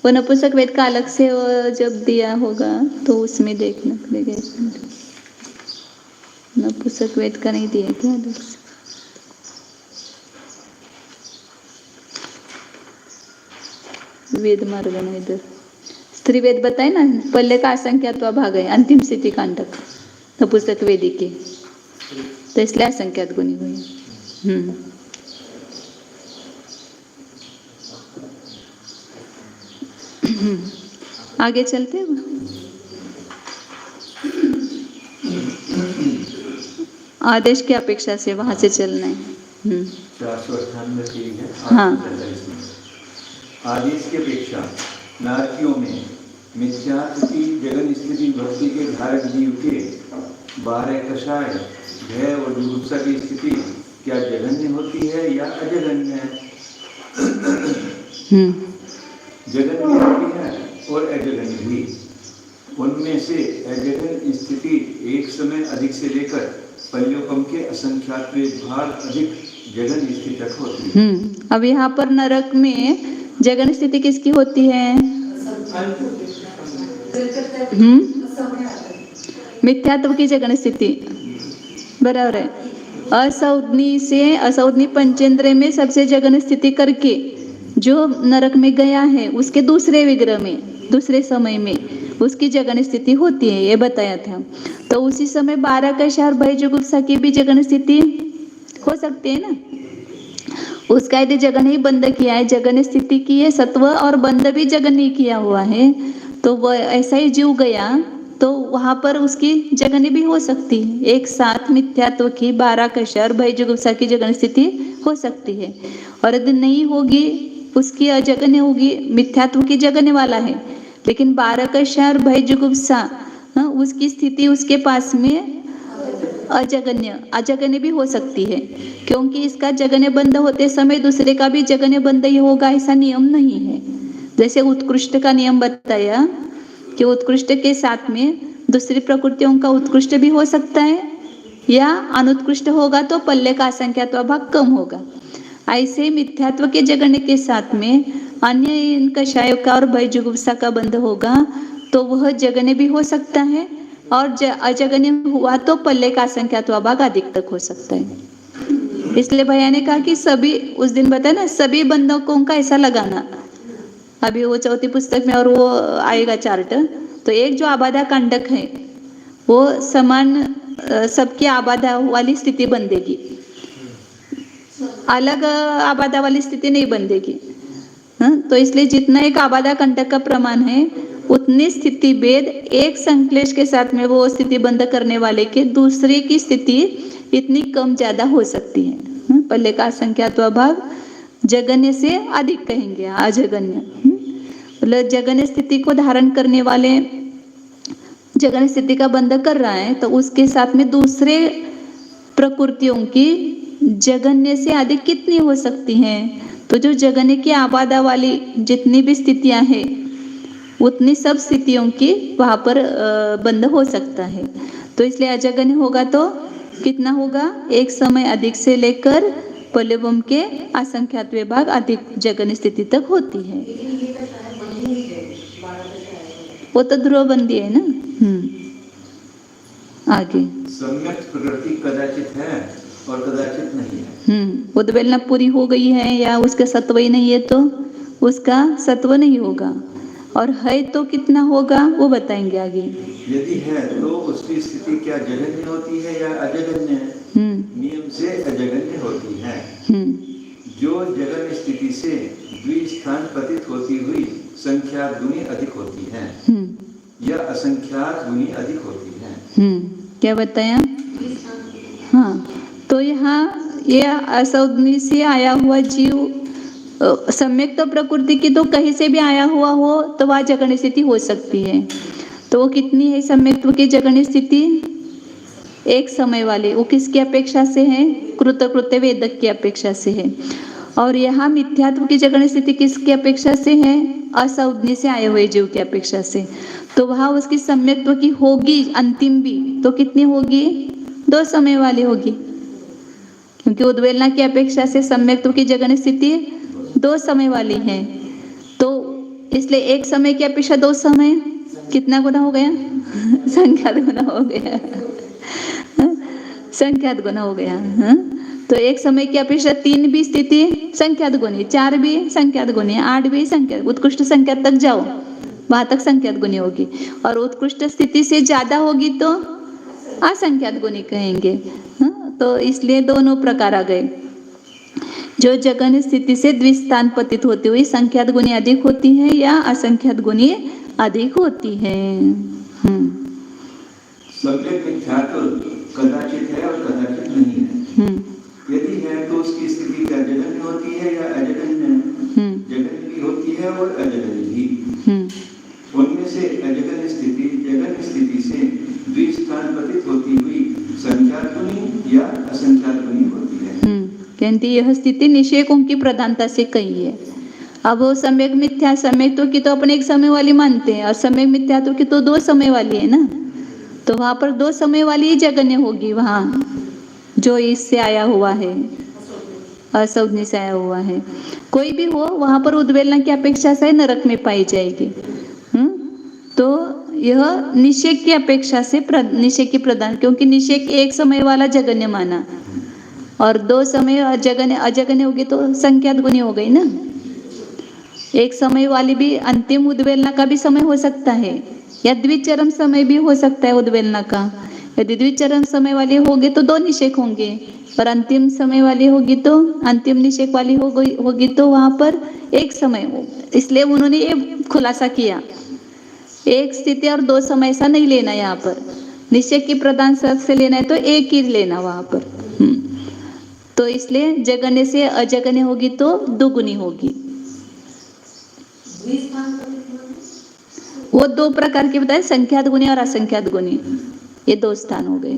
वो नपुंसक वेद का अलग से जब दिया होगा तो उसमें देखना पड़ेगा। नपुंसक वेद का नहीं दिया क्या अलग से? वेद मार्ग में इधर स्त्री वेद बताए ना, पहले का असंख्यात भाग है अंतिम स्थिति कांडक नपुंसक वेदी के, तो इसलिए असंख्यात गुनी हुई। आगे चलते हैं, आदेश की अपेक्षा से वहां से चलना है। 498 है। हाँ, आदेश की अपेक्षा नारकियों में मिथ्यात्व की जगन स्थिति भक्ति के धारक जीव के 12 कषाय भय और जुगुप्सा की स्थिति क्या जघन्य होती है या अजगन्य है? जघन्य होती है और अजगन्य भी। उनमें से अजगन स्थिति एक समय अधिक से लेकर पल्योकम के असंख्यात भाग अधिक जगन स्थिति तक होती है। अब यहाँ पर नरक में जगन स्थिति किसकी होती है? मिथ्यात्व की जगन स्थिति, बराबर है। असौधनी से असौधनी पंचेंद्र में सबसे जगन स्थिति करके जो नरक में गया है उसके दूसरे विग्रह में दूसरे समय में उसकी जगन स्थिति होती है, ये बताया था। तो उसी समय 12 का शहर भय जुगुप्सा की भी जगन स्थिति हो सकती है ना। उसका यदि जगन ही बंद किया है, जगन स्थिति की है सत्व और बंद भी जगन नहीं किया हुआ है, तो वह ऐसा ही जीव गया तो वहां पर उसकी जगन भी हो सकती है। एक साथ मिथ्यात्व की 12 का शहर भय जुगुप्सा की जगन स्थिति हो सकती है। और यदि नहीं होगी, उसकी अजगन्य होगी, मिथ्यात्व की जगने वाला है, लेकिन 12 का शहर भय जुगुप्सा उसकी स्थिति उसके पास में अजगन्य भी हो सकती है, क्योंकि इसका जगन्य बंद होते समय दूसरे का भी जगन्य बंद ही होगा, ऐसा नियम नहीं है। जैसे उत्कृष्ट का नियम बताया कि उत्कृष्ट के साथ में दूसरी प्रकृतियों का उत्कृष्ट भी हो सकता है, या अनुत्कृष्ट होगा तो पल्ले का असंख्यात्व भाग कम होगा। ऐसे मिथ्यात्व के जगन्य के साथ में अन्य इन कषायों का और भय जुगुप्सा का बंध होगा तो वह जगन्य भी हो सकता है, और अजगन्य हुआ तो पल्ले का असंख्यात्व भाग अधिक तक हो सकता है। इसलिए भैया ने कहा कि सभी, उस दिन बताया ना, सभी बंधकों का ऐसा लगाना। अभी वो चौथी पुस्तक में और वो आएगा चार्ट, तो एक जो आबादा कांडक है वो समान सबकी आबादा वाली स्थिति बंधेगी, अलग आबादा वाली स्थिति नहीं बंधेगी। तो इसलिए जितना एक आबादा कंटक का प्रमाण है उतनी स्थिति भेद एक संक्लेश के साथ में वो स्थिति बंद करने वाले के दूसरे की स्थिति इतनी कम ज्यादा हो सकती है। पहले का असंख्यात्व भाग जगन्य से अधिक कहेंगे, अजगन्य। मतलब जगन्य स्थिति को धारण करने वाले जगन्य स्थिति का बंध कर रहा है, तो उसके साथ में दूसरे प्रकृतियों की जगन्य से अधिक कितनी हो सकती हैं? तो जो जगन्य की आबादा वाली जितनी भी स्थितियां हैं उतनी सब स्थितियों की वहां पर बंद हो सकता है। तो इसलिए अजगन्य होगा तो कितना होगा? एक समय अधिक से लेकर पल्लवम के असंख्यात्व भाग अधिक जगन्य स्थिति तक होती है। वो तो ध्रुवबंदी है ना। आगे सम्यक प्रकृति कदाचित है और कदाचित नहीं है। उद्वेलना पूरी हो गई है या उसका सत्व ही नहीं है तो उसका सत्व नहीं होगा, और है तो कितना होगा वो बताएंगे आगे। यदि है तो उसकी स्थिति क्या जगन्य होती है या अजगन्य है? नियम से अजगन्य होती है। जो जगन्य स्थिति से द्विस्थान पतित होती हुई संख्यात गुनी अधिक होती है या असंख्यात गुनी अधिक होती है। क्या बताया? हाँ, तो यहाँ यह असंज्ञ से आया हुआ जीव सम्यक तो प्रकृति की तो कहीं से भी आया हुआ हो तो वह जगन्य स्थिति हो सकती है। तो वो कितनी है सम्यक्त्व की जगन्य स्थिति? एक समय वाले। वो किसकी अपेक्षा से है? कृतकृत्य वेदक की अपेक्षा से है। और यहाँ मिथ्यात्व की जगन्य स्थिति किसकी अपेक्षा से है? असंज्ञ से आए हुए जीव की अपेक्षा से। तो वहाँ उसकी सम्यक्त्व की होगी अंतिम भी, तो कितनी होगी? 2 समय वाली होगी, क्योंकि उद्वेलना की अपेक्षा से सम्यक्त्व की जगन्य स्थिति 2 समय वाली है। तो इसलिए एक समय की अपेक्षा 2 समय कितना गुना हो गया? संख्यात गुना हो गया। संख्यात गुना हो गया। तो एक समय की अपेक्षा 3 भी स्थिति संख्यात गुनी, 4 भी संख्यात गुनी, 8 भी संख्यात, उत्कृष्ट संख्यात तक जाओ वहां तक संख्यात गुनी होगी, और उत्कृष्ट स्थिति से ज्यादा होगी तो असंख्यात गुनी कहेंगे। तो इसलिए दोनों प्रकार आ गए। जो जगन्य स्थिति से द्विस्थान पतित होती हुई संख्यात गुनी अधिक होती है या असंख्यात गुनी अधिक होती है। सम्यक मिथ्यात्व कदाचित है और कदाचित नहीं है। यदि है तो उसकी स्थिति क्या जगन्य होती है या अजगन्य? जगन्य भी होती है और अजगन्य भी। उनमें से अजगन्य स्थिति जगन्य स्थिति से द्विस्थान पतित होती हुई संख्यात गुनी या असंख्यात गुनी होती है। कहती यह स्थिति निषेकों की प्रधानता से कही है। अब वो सम्यक मिथ्या सम्यक्त्व की तो अपने एक समय वाली मानते हैं, और सम्यक मिथ्यात्व की तो 2 समय वाली है ना। तो वहां पर 2 समय वाली ही जगन्य होगी, वहां जो इससे आया हुआ है, असंज्ञ से आया हुआ है। कोई भी हो वहां पर उद्वेलना की अपेक्षा से नरक में पाई जाएगी। तो यह निषेक की अपेक्षा से निषेक की प्रधान, क्योंकि निषेक एक समय वाला जगन्य माना, और 2 समय अजगन्य होगी तो संख्यात गुनी हो गई ना। एक समय वाली भी अंतिम उद्वेलना का भी समय हो सकता है, या द्विचरम समय भी हो सकता है उद्वेलना का। यदि द्विचरम समय वाली होगी तो 2 निषेक होंगे, और अंतिम समय वाली होगी तो अंतिम निषेक वाली होगी तो वहां पर एक समय हो। इसलिए उन्होंने ये खुलासा किया, एक स्थिति और 2 समय ऐसा नहीं लेना, यहाँ पर निषेक की प्रधान से लेना है तो एक ही लेना वहां पर। तो इसलिए जगन्य से अजगन्य होगी तो दुगुनी होगी। वो 2 प्रकार के बताए, संख्यात गुणी और असंख्यात गुणी, ये 2 स्थान हो गए।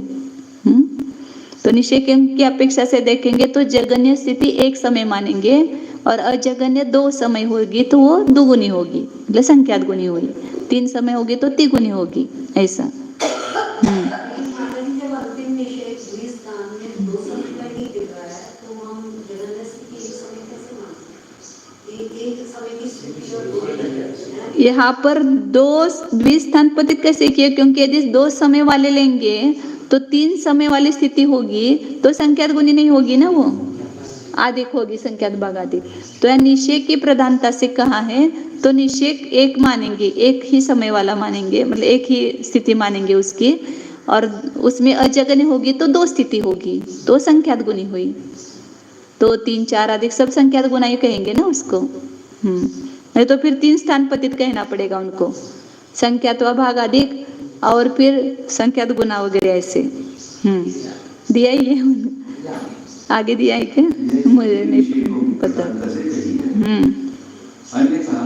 तो निषेक की अपेक्षा से देखेंगे तो जगन्य स्थिति एक समय मानेंगे, और अजगन्य 2 समय होगी तो वो दुगुनी होगी, मतलब संख्यात गुणी होगी। 3 समय होगी तो तिगुनी होगी, ऐसा। यहाँ पर 2 द्विस्थान पतित कैसे किए, क्योंकि यदि 2 समय वाले लेंगे तो 3 समय वाली स्थिति होगी तो संख्यात गुणी नहीं होगी ना, वो अधिक होगी, संख्यात भाग अधिक। तो यह निषेक की प्रधानता से कहा है, तो निषेक एक मानेंगे, एक ही समय वाला मानेंगे, मतलब एक ही स्थिति मानेंगे उसकी, और उसमें अजगन्य होगी तो 2 स्थिति होगी तो संख्यात गुणी हुई। 2, 3, 4 अधिक सब संख्यात गुना ही कहेंगे ना उसको। नहीं तो फिर 3 स्थान पतित कहना पड़ेगा उनको, संख्यात व भाग अधिक और फिर संख्यात गुना वगैरह ऐसे। दिया ही है, आगे दिया है क्या, मुझे नहीं पता। अन्यथा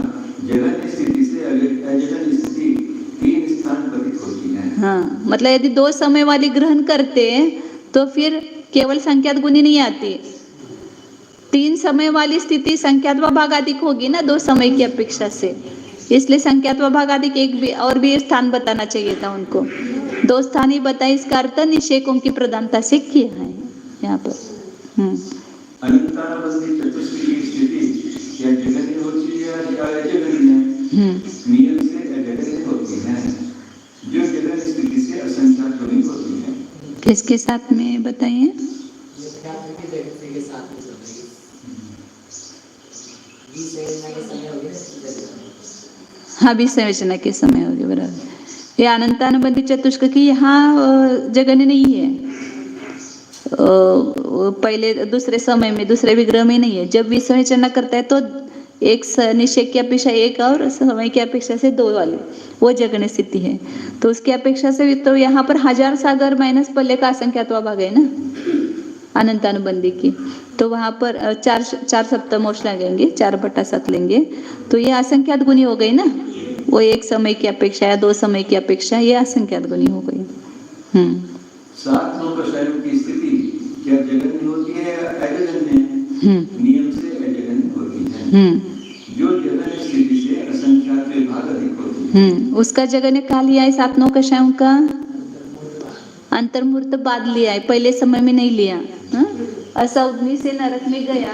जगन्य स्थिति से अजगन्य स्थिति 3 स्थान पतित होती है। हाँ, मतलब यदि 2 समय वाली ग्रहण करते तो फिर केवल संख्यात गुणी नहीं आती, 3 समय वाली स्थिति संख्यात व भागाधिक होगी ना 2 समय की अपेक्षा से, इसलिए संख्यात व भागाधिक एक भी और भी स्थान बताना चाहिए था उनको। 2 स्थान ही बताए, इसका अर्थ निषेकों की प्रधानता से किया है यहाँ पर। अनंतानुबंधी चतुष्टय की स्थिति क्या जगन्य होती है या अजगन्य? नियम से अजगन्य होती है, जो जगन्य स्थिति से असंख्यात गुणी होती है। किसके साथ में बताइए? हाँ, विसर्जना के समय होगी, बराबर। ये अनंतानुबंधी चतुष्क की यहाँ जगन्य नहीं है, पहले दूसरे समय में दूसरे विग्रह में नहीं है। जब विसर्जना करता है तो एक निषेक की अपेक्षा एक और समय की अपेक्षा से 2 वाले, वो जगन्य स्थिति है। तो उसकी अपेक्षा से तो यहाँ पर 1000 सागर माइनस पल्ले का असंख्यात्वा भाग है ना अनंतानुबंधी की, तो वहां पर 4 सप्तमोष लगेंगे, 4/7 लेंगे, तो ये असंख्यात गुणी हो गई ना, वो एक समय की अपेक्षा या 2 समय की अपेक्षा ये असंख्यात गुणी हो गई। 7 नौकशायों की स्थिति क्या जगन्य होती है या अजगन्य? नियम से अजगन्य होती है, जो जगन्य स्थिति से असंख्यात भाग अधिक होती है। उसका जगन्य काल लिया है 7 नौकशायों का, अंतर्मुहूर्त बाद लिया है, पहले समय में नहीं लिया। असौग्नि से नरक में गया,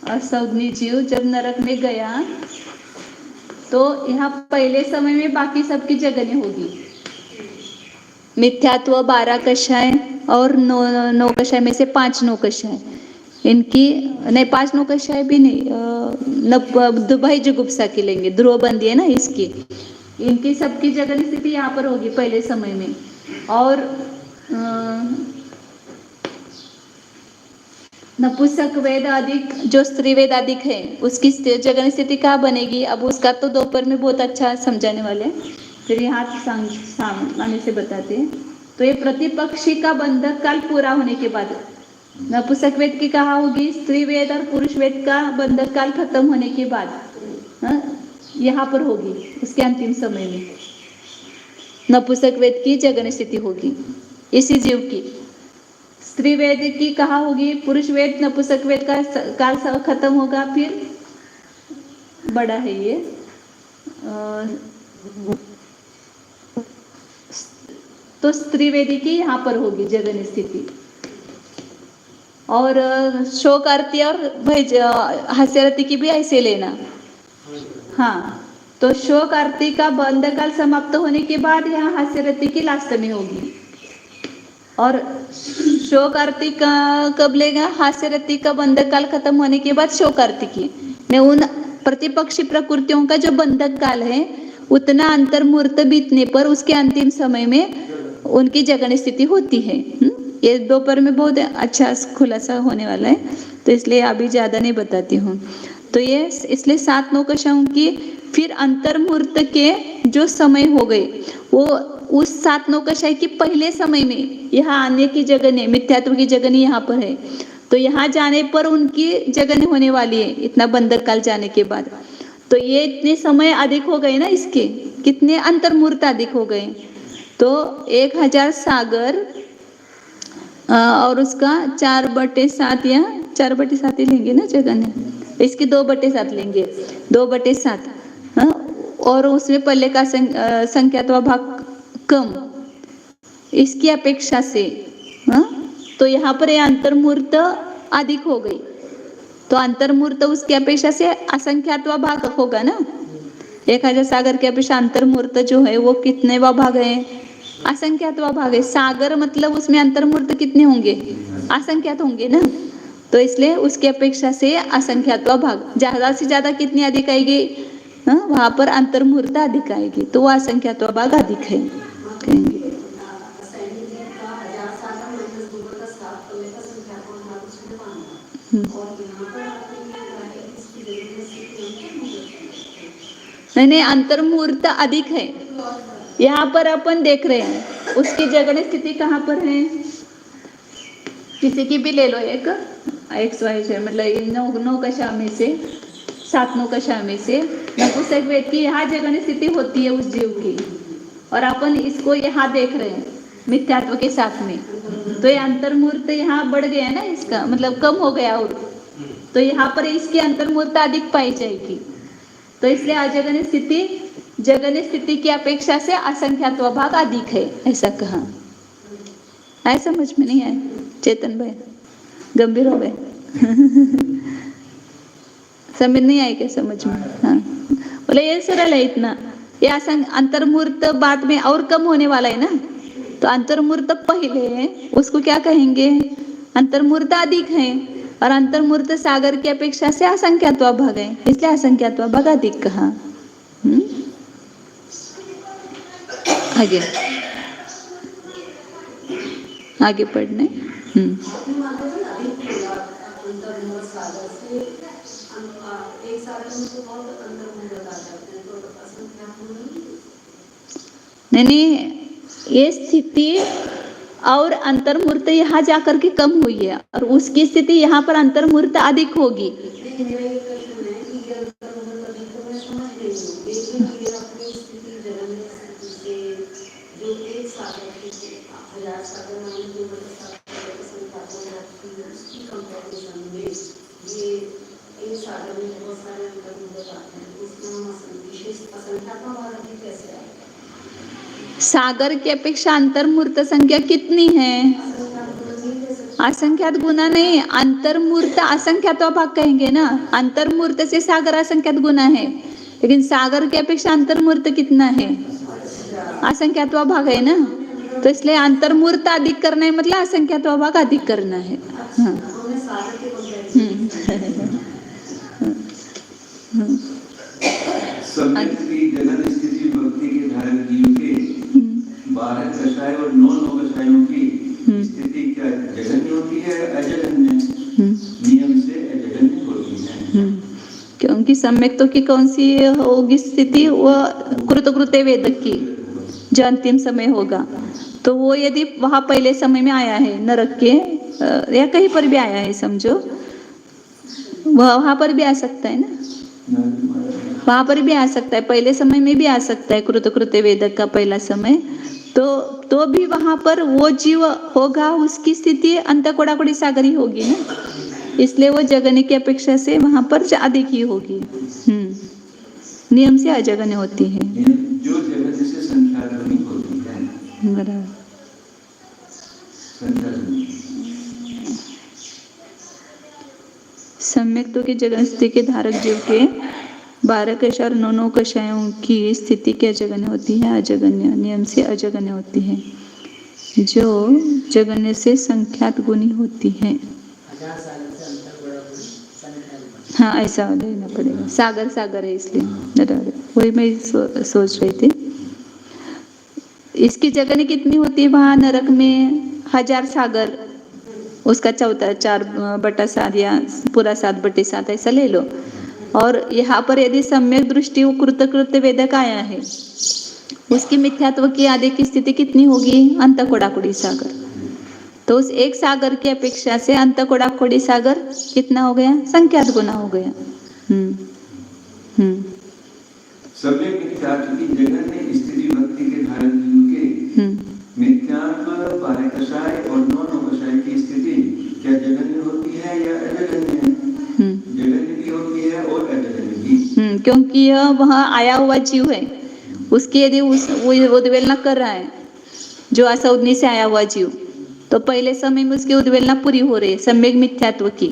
असौग्नि जीव जब नरक में गया तो यहाँ पहले समय में बाकी सबकी जगन्य होगी। मिथ्यात्व 12 कषाय और 9 कषाय में से 5 नौकषाय, इनकी नहीं 5 नौकषाय भी नहीं, दुबई जुगुप्सा की लेंगे, ध्रुवबंदी है ना इसकी, इनकी सबकी जगन्य स्थिति यहाँ पर होगी पहले समय में। और नपुंसक वेद अधिक जो स्त्री वेद अधिक है उसकी जगन्य स्थिति कहाँ बनेगी? अब उसका तो दोपहर में बहुत अच्छा समझाने वाले, फिर यहाँ सामने से बताते हैं। तो ये प्रतिपक्षी का बंधक काल पूरा होने के बाद नपुंसक वेद की कहाँ होगी? स्त्री वेद और पुरुष वेद का बंधक काल खत्म होने के बाद यहाँ पर होगी, उसके अंतिम समय में नपुंसक वेद की जगन्य स्थिति होगी इसी जीव की। स्त्री वेद की कहाँ होगी? पुरुष वेद नपुंसक वेद का काल खत्म होगा, फिर बड़ा है ये तो स्त्रीवेदी की यहाँ पर होगी जगन स्थिति। और शोक आरती और हास्यरती की भी ऐसे लेना। हाँ, तो शोक आरती का बंद काल समाप्त होने के बाद यहाँ हास्यरती की लास्ट में होगी। और शोक आरती का कब लेगा? हास्यरती का बंधक काल खत्म होने के बाद शोक आरती की। ने उन प्रतिपक्षी प्रकृतियों का जो बंधक काल है उतना अंतर्मुहूर्त बीतने पर उसके अंतिम समय में उनकी जगन स्थिति होती है। ये दोपहर में बहुत अच्छा खुलासा होने वाला है, तो इसलिए अभी ज़्यादा नहीं बताती हूँ। तो ये इसलिए 7 नौकशाओं की फिर अंतर्मुहूर्त के जो समय हो गए वो उस 7 नौकशाई की पहले समय में यहाँ आने की जगन, मिथ्यात्व की जगन यहाँ पर है। तो यहाँ जाने पर उनकी जगन होने वाली है इतना बंधक काल जाने के बाद। तो ये इतने समय अधिक हो गए ना, इसके कितने अंतर्मुहूर्त अधिक हो गए। तो 1000 सागर और उसका 4/7 या 4/7 ही लेंगे ना जगन है, इसकी 2/7 लेंगे, 2/7। और उसमें पहले का संख्यात्वा भाग कम इसकी अपेक्षा से। तो यहाँ पर ये अंतर्मुहूर्त अधिक हो गई, तो अंतर्मुहूर्त उसकी अपेक्षा से असंख्यात्वा भाग होगा ना। 1000 सागर की अपेक्षा अंतर्मुहूर्त जो है वो कितने भाग है? असंख्यात्वा भाग है। सागर मतलब उसमें अंतर्मुहूर्त कितने होंगे? असंख्यात होंगे ना। तो इसलिए उसकी अपेक्षा से असंख्यात्वा भाग ज्यादा से ज्यादा कितनी अधिक आएगी? वहां पर अंतर्मुहूर्त अधिक आएगी, तो वो असंख्यात्वा भाग अधिक है कहेंगे। नहीं, अंतर्मुहूर्त अधिक है। यहाँ पर अपन देख रहे हैं उसकी जगन स्थिति कहाँ पर है। किसी की भी ले लो एक XYZ, मतलब 9 कक्षा में से 7 नौकशा में से नपुंसक वेद की यहाँ जगन स्थिति होती है उस जीव की, और अपन इसको यहाँ देख रहे हैं मिथ्यात्व के साथ में। तो ये अंतर्मुहूर्त यहाँ बढ़ गया ना, इसका मतलब कम हो गया, और तो यहाँ पर इसकी अंतर्मुहूर्त अधिक पाई जाएगी। तो इसलिए अजगन स्थिति जगन स्थिति की अपेक्षा से असंख्यात्व भाग अधिक है, ऐसा कहा। आए समझ में नहीं आए? चेतन भाई गंभीर हो गए? समझ नहीं आई क्या? समझ में? हाँ, बोले ये सरल है इतना। ये अंतर्मुहूर्त बाद में और कम होने वाला है ना, तो अंतर्मुहूर्त पहले है उसको क्या कहेंगे? अंतर्मुहूर्त अधिक है, और अंतर्मुहूर्त सागर की अपेक्षा से असंख्यात्व भाग है, इसलिए असंख्यात्व भाग अधिक कहा। आगे आगे पढ़ने। नहीं, ये स्थिति और अंतर्मुहूर्त यहाँ जाकर के कम हुई है, और उसकी स्थिति यहाँ पर अंतर्मुहूर्त अधिक होगी। सागर की अपेक्षा अंतर्मुहूर्त संख्या कितनी है? असंख्यात गुना नहीं, अंतर्मुहूर्त असंख्यात्व भाग कहेंगे ना। अंतर्मुहूर्त से सागर असंख्यात गुना है, लेकिन सागर की अपेक्षा अंतर्मुहूर्त कितना है? असंख्यात्व भाग है ना। तो इसलिए अंतर्मुहूर्त अधिक करना है मतलब असंख्यात्व भाग अधिक करना है। हाँ। की जगन स्थिति भक्ति के धारण जीव के 12 कषाय और 9 नौकषायों की स्थिति क्या जगन्य होती है? अजगन्य नियम से अजगन्य होती है। क्योंकि सम्यक तो की कौन सी होगी स्थिति? वो कृतकृत्य वेदक की जो अंतिम समय होगा, तो वो यदि वहां पहले समय में आया है नरक के या कहीं पर भी आया है समझो, वहां पर भी आ सकता है ना, वहां पर भी आ सकता है, पहले समय में भी आ सकता है कृतकृत्य वेदक का पहला समय। तो भी वहां पर वो जीव होगा, उसकी स्थिति अंत कोड़ाकोड़ी सागरी होगी ना, इसलिए वो जगन्य की अपेक्षा से वहां पर अधिक ही होगी। नियम से अजगन्य होती है। जो जगन्य से संख्या नहीं होती है। बराबर। संख्या सम्यक तो की जगन स्थिति के धारक जीव के 12 कषाय और 9 कषायों की स्थिति क्या जगन्य होती है? अजगन्य, नियम से अजगन्य होती है, जो जगन्य से संख्यात गुनी होती है। हाँ, ऐसा लेना पड़ेगा, सागर सागर है इसलिए बराबर, वही मैं सोच रही थी। इसकी जगन्य कितनी होती है? वहां नरक में 1000 सागर, उसका चौथा 4/7 या पूरा 7/7 ऐसा ले लो। और यहाँ पर यदि सम्यक दृष्टि कृत वेदक आया है, उसकी मिथ्यात्व की आदि की स्थिति कितनी होगी? अंत कोड़ाकोड़ी सागर। तो उस एक सागर की अपेक्षा से अंत कोड़ाकोड़ी सागर कितना हो गया? संख्यात गुना हो गया। सम्यक मिथ्यात्व की जगन्य स्थिति भक्ति के धारण जीव के मिथ्यात्व 12 कषाय और 9 कषाय की स्थिति क्या जगन्य होती है या अजगन्य है? जगन्य भी होती है और अजगन्य भी। क्योंकि यह वहाँ आया हुआ जीव है, उसकी यदि वो उद्वेलना कर रहा है, जो असौदनी से आया हुआ जीव, तो पहले समय में उसकी उद्वेलना पूरी हो रही है सम्यक मिथ्यात्व की।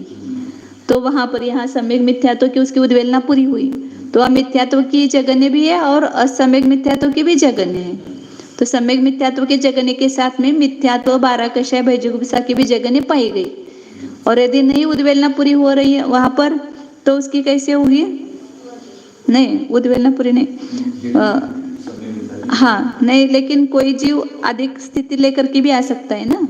तो वहां पर यहाँ सम्यक मिथ्यात्व की उसकी उद्वेलना पूरी हुई, तो वह मिथ्यात्व की जगन्य भी है और असम्यक मिथ्यात्व की भी जगन्य है। तो सम्यक मिथ्यात्व के जगन्य के साथ में मिथ्यात्व 12 कषाय भयजुगुप्सा की भी जगन्य पाई गई। और यदि नहीं उद्वेलना पूरी हो रही है वहां पर, तो उसकी कैसे होगी? नहीं, उद्वेलना पूरी नहीं, हाँ नहीं, लेकिन कोई जीव अधिक स्थिति लेकर के भी आ सकता है ना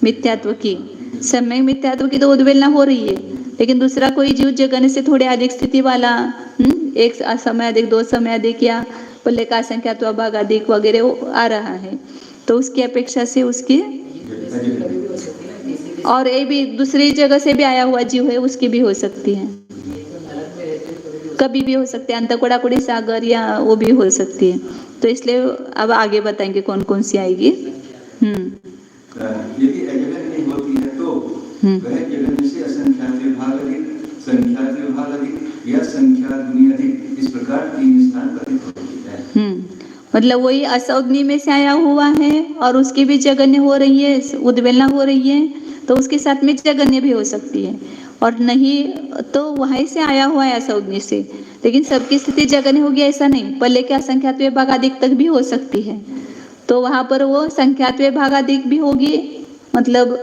मिथ्यात्व की। सम्यक मिथ्यात्व की तो उद्वेलना हो रही है, लेकिन दूसरा कोई जीव जगन्य से थोड़े अधिक स्थिति वाला, एक समय अधिक, 2 समय अधिक, या पल्ले का संख्यात्व भाग अधिक वगैरह आ रहा है, तो उसकी अपेक्षा से उसकी, और ये भी दूसरी जगह से भी आया हुआ जीव है, उसकी भी हो सकती है, कभी भी हो सकते हैं, अंतकोड़ाकोड़ी सागर या वो भी हो सकती है। तो इसलिए अब आगे बताएंगे कौन कौन सी आएगी। यदि अजगन्य होती है तो वह जगन्य से असंख्यात विभाग अधिक, संख्यात विभाग अधिक या संख्यात गुनी अधिक, इस प्रकार 3 स्थान पर होती है। मतलब वही असौदनी में से आया हुआ है और उसकी भी जगन्य हो रही है, उद्वेलना हो रही है, तो उसके साथ में जगन्य भी हो सकती है। और नहीं तो वहीं से आया हुआ है असौदनी से, लेकिन सबकी स्थिति जगन्य होगी ऐसा नहीं, पल्ले के असंख्यात विभाग अधिक तक भी हो सकती है। तो वहां पर वो संख्यात विभाग अधिक भी होगी, मतलब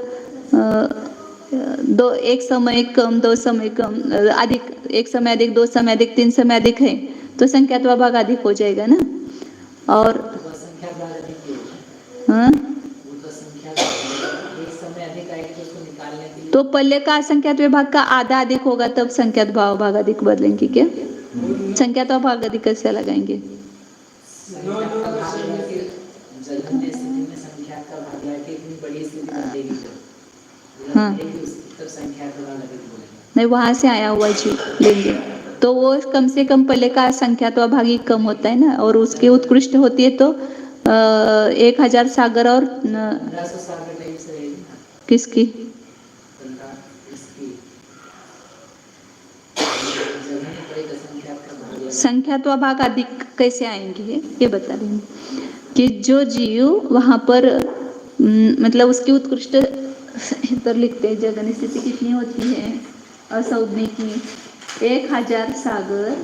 एक समय कम, 2 समय कम, अधिक, 1 समय अधिक, 2 समय अधिक, 3 समय अधिक है, तो संख्यात विभाग अधिक हो जाएगा ना। और हाँ, तो पल्ले का असंख्यात विभाग का आधा अधिक होगा, तब संख्यात भाग अधिक बदलेंगे क्या? संख्यात भाग अधिक कैसे लगाएंगे? हाँ, नहीं, वहां से आया हुआ जीव लेंगे तो वो कम से कम पल्ले का संख्यात भाग ही कम होता है ना, और उसकी उत्कृष्ट होती है तो 1000 सागर और किसकी संख्यात्व भाग अधिक कैसे आएंगे ये बता रही हूँ कि जो जीव वहां पर मतलब उसकी उत्कृष्ट पर लिखते हैं जगन्य स्थिति कितनी होती है असौदनी की 1000 सागर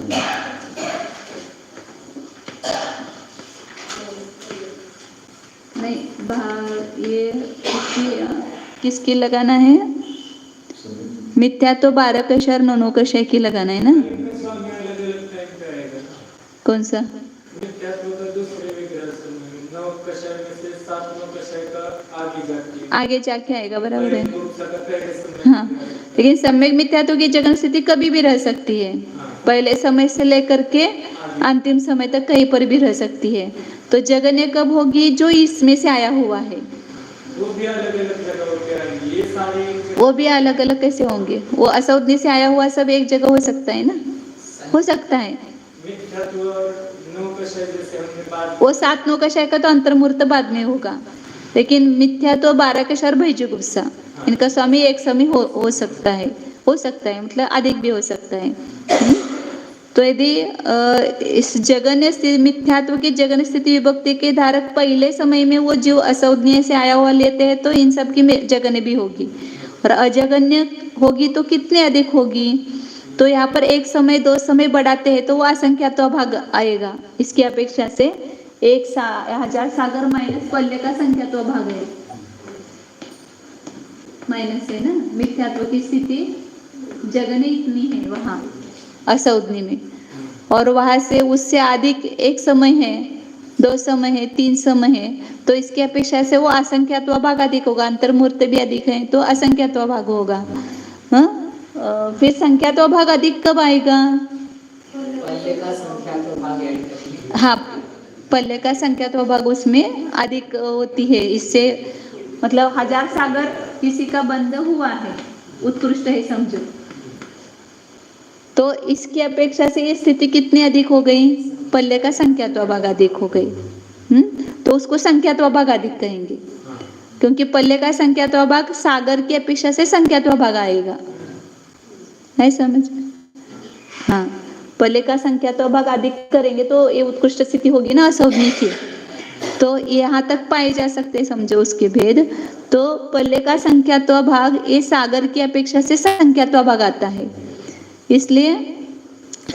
नहीं, ये किसकी लगाना है? मिथ्या तो 12 कषाय 9 कषाय की लगाना है ना। कौन सा? आगे जाके आएगा, बराबर है। हाँ, लेकिन सम्यक मिथ्यात्व की जगन स्थिति कभी भी रह सकती है, पहले समय से लेकर के अंतिम समय तक कहीं पर भी रह सकती है। तो जगन्य कब होगी? जो इसमें से आया हुआ है। वो भी अलग अलग कैसे होंगे? वो असौदनी से आया हुआ सब एक जगह हो सकता है ना, हो सकता है। वो 7-9 कषाय का तो अंतर्मूर्त बाद में होगा, लेकिन मिथ्या तो 12 कषाय और भयजुगुप्सा इनका स्वामी एक समय हो सकता है, मतलब अधिक भी हो सकता है। तो यदि इस जगन्य स्थिति मिथ्यात्व की जगन्य स्थिति विभक्ति के धारक पहले समय में वो जीव असंज्ञेय से आया हुआ लेते हैं तो इन सब की जगन्य भी होगी, और अजगन्य होगी तो कितने अधिक होगी। तो यहाँ पर एक समय दो समय बढ़ाते हैं तो वो असंख्यात्व भाग आएगा। इसकी अपेक्षा से 1000 सागर माइनस पल्ले का संख्यात्व भाग है, माइनस है ना। मिथ्यात्व की स्थिति जगन्य इतनी है वहां असंज्ञेय में, और वहां से उससे अधिक एक समय है, 2 समय है, 3 समय है, तो इसकी अपेक्षा से वो असंख्यात्व भाग अधिक होगा। अंतर्मुहूर्त भी अधिक है तो असंख्यात्व भाग होगा। फिर संख्यात्व भाग अधिक कब आएगा? पल्ले का संख्यात्व भाग ऐड करेंगे। हाँ, पल्ले का संख्यात्व भाग उसमें अधिक होती है। इससे मतलब 1000 सागर किसी का बंद हुआ है, उत्कृष्ट है समझो, तो इसकी अपेक्षा से ये स्थिति कितनी अधिक हो गई? पल्ले का संख्यात्व भाग अधिक हो गई। तो उसको संख्यात्व भाग अधिक कहेंगे, क्योंकि पल्ले का संख्यात्व भाग सागर की अपेक्षा से संख्यात्व भाग आएगा, है समझ? हाँ, पल्ले का संख्यात्व भाग अधिक करेंगे तो ये उत्कृष्ट स्थिति होगी ना असंज्ञेय की। तो यहाँ तक पाए जा सकते हैं, समझो उसके भेद। तो पल्ले का संख्यात्व भाग ये सागर की अपेक्षा से संख्यात्व भाग आता है, इसलिए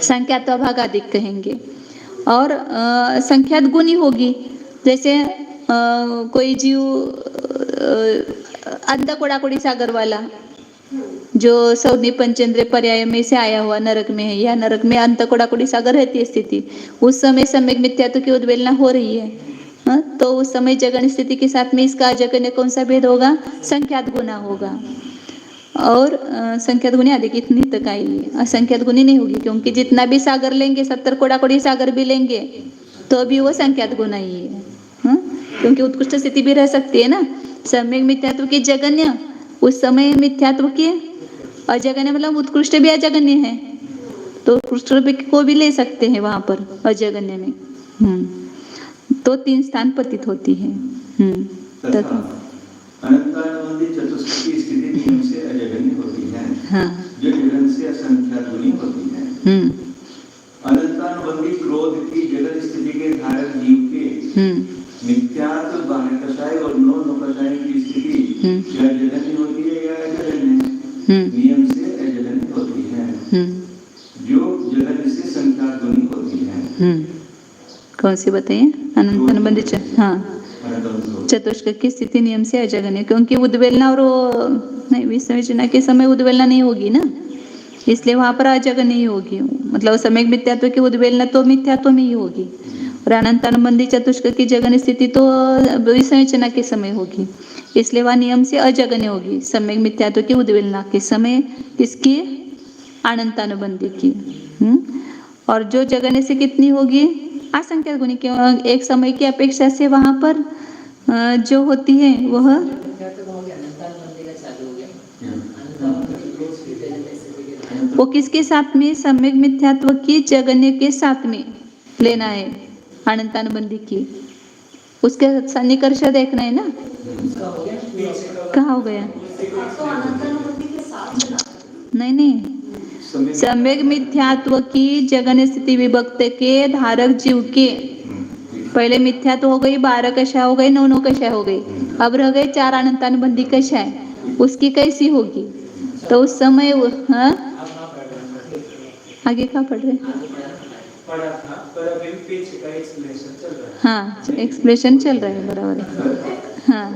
संख्यात्व भाग अधिक कहेंगे। और संख्यात गुणी होगी, जैसे कोई जीव अंध कोड़ाकोड़ी सागर वाला जो सौदी पंचेंद्र पर्याय में से आया हुआ नरक में है, या नरक में अंत कोड़ाकोड़ी सागर रहती है स्थिति, उस समय सम्यक मिथ्यात्व की उद्वेलना हो रही है। तो उस समय जगन स्थिति के साथ में इसका अजगन्य कौन सा भेद होगा? संख्यात गुना होगा। और संख्यात गुणी अधिक इतनी तक आएगी, असंख्यात गुणी नहीं होगी, क्योंकि जितना भी सागर लेंगे 70 कोड़ाकोड़ी सागर भी लेंगे तो भी वो संख्यात गुना ही है। क्योंकि उत्कृष्ट स्थिति भी रह सकती है ना। सम्यक मिथ्यात्व की जगन्य, उस समय मिथ्यात्व की अजगन्य, मतलब उत्कृष्ट भी अजगन्य है, तो उत्कृष्ट को भी ले सकते हैं वहां पर अजगन्य में। तो 3 स्थान पतित होती है। तथा अनंतानुबंधी चतुष्पदी स्थिति नियम से अजगन्य होती है, हाँ, जो जगन से असंख्यात गुणी होती है। अनंतानुबंधी क्रोध की जगन स्थिति के धारक जीव के मिथ्यात्व बाह्यकषाय और नौकषाय की स्थिति या जगन्य होती है या अजगन्य, नियम से अजगन्य होती है, जो जगन से संख्यात गुणी होती है। कौन सी बताइए? अनंतानुबंधी हाँ, चतुष्क की स्थिति नियम से अजगन्य, क्योंकि उद्वेलना और नहीं विसर्जना के समय उद्वेलना नहीं होगी ना, इसलिए वहां पर अजगन्य ही होगी। मतलब सम्यक मिथ्यात्व की उद्वेलना तो मिथ्यात्व में ही होगी, और अनंतानुबंधी चतुष्क की जगन स्थिति तो विसर्जना के समय होगी, इसलिए वह नियम से अजगन्य होगी। सम्यक मिथ्यात्व की उद्वेलना के समय किसकी? अनंतानुबंधी की। और जो जगन्य से कितनी होगी? असंख्यात गुणी, क्यों? एक समय की अपेक्षा से वहां पर जो होती है वह वो किसके साथ में? सम्यक मिथ्यात्व की जगन्य के साथ में लेना है अनंतानुबंधी की, उसके सन्निकर्ष देखना है ना। कहाँ हो गया? नहीं, सम्यक मिथ्यात्व की जगन्य स्थिति विभक्त के धारक जीव के पहले मिथ्यात्व हो गई, 12 कषाय हो गई, 9 कषाय हो गई, अब रह गए 4 अनंतानुबंधी कषाय, उसकी कैसी होगी? तो उस समय आगे क्या पढ़ रहे? पढ़ा था, पर अभी पीछे का एक्सप्लेनेशन चल रहा है। हाँ, एक्सप्लेनेशन चल रहा है, बराबर है। हाँ,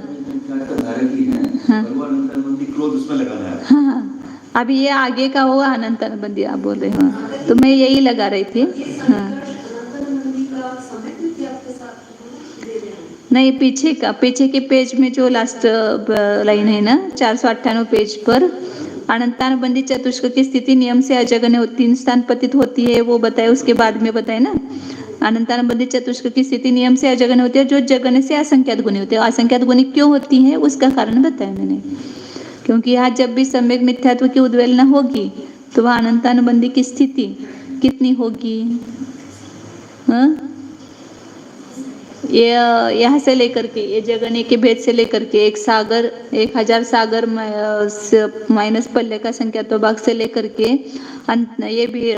क्रोध उसमें लगाना है। हाँ, अभी ये आगे का होगा अनंतानुबंधी आप बोल रहे हो, तो मैं यही लगा रही थी। हाँ, नहीं, पीछे के पेज में जो लास्ट लाइन है ना, 498 पेज पर अनंतानुबंधी चतुष्क की स्थिति नियम से अजगन्य 3 स्थान पतित होती है, वो बताए, उसके बाद में बताए ना। अनंतानुबंधी चतुष्क की स्थिति नियम से अजगन्य होती है, जो जगन्य से असंख्यात गुणी होते हैं। असंख्यात गुणी क्यों होती है उसका कारण बताया मैंने, क्योंकि यहाँ जब भी सम्यक मिथ्यात्व की उद्वेलना होगी तो वह अनंतानुबंधी की स्थिति कितनी होगी? ये यहाँ से लेकर के, ये जगन्य के भेद से लेकर के 1000 सागर माइनस पल्ले का संख्यात्व भाग से लेकर के ये भी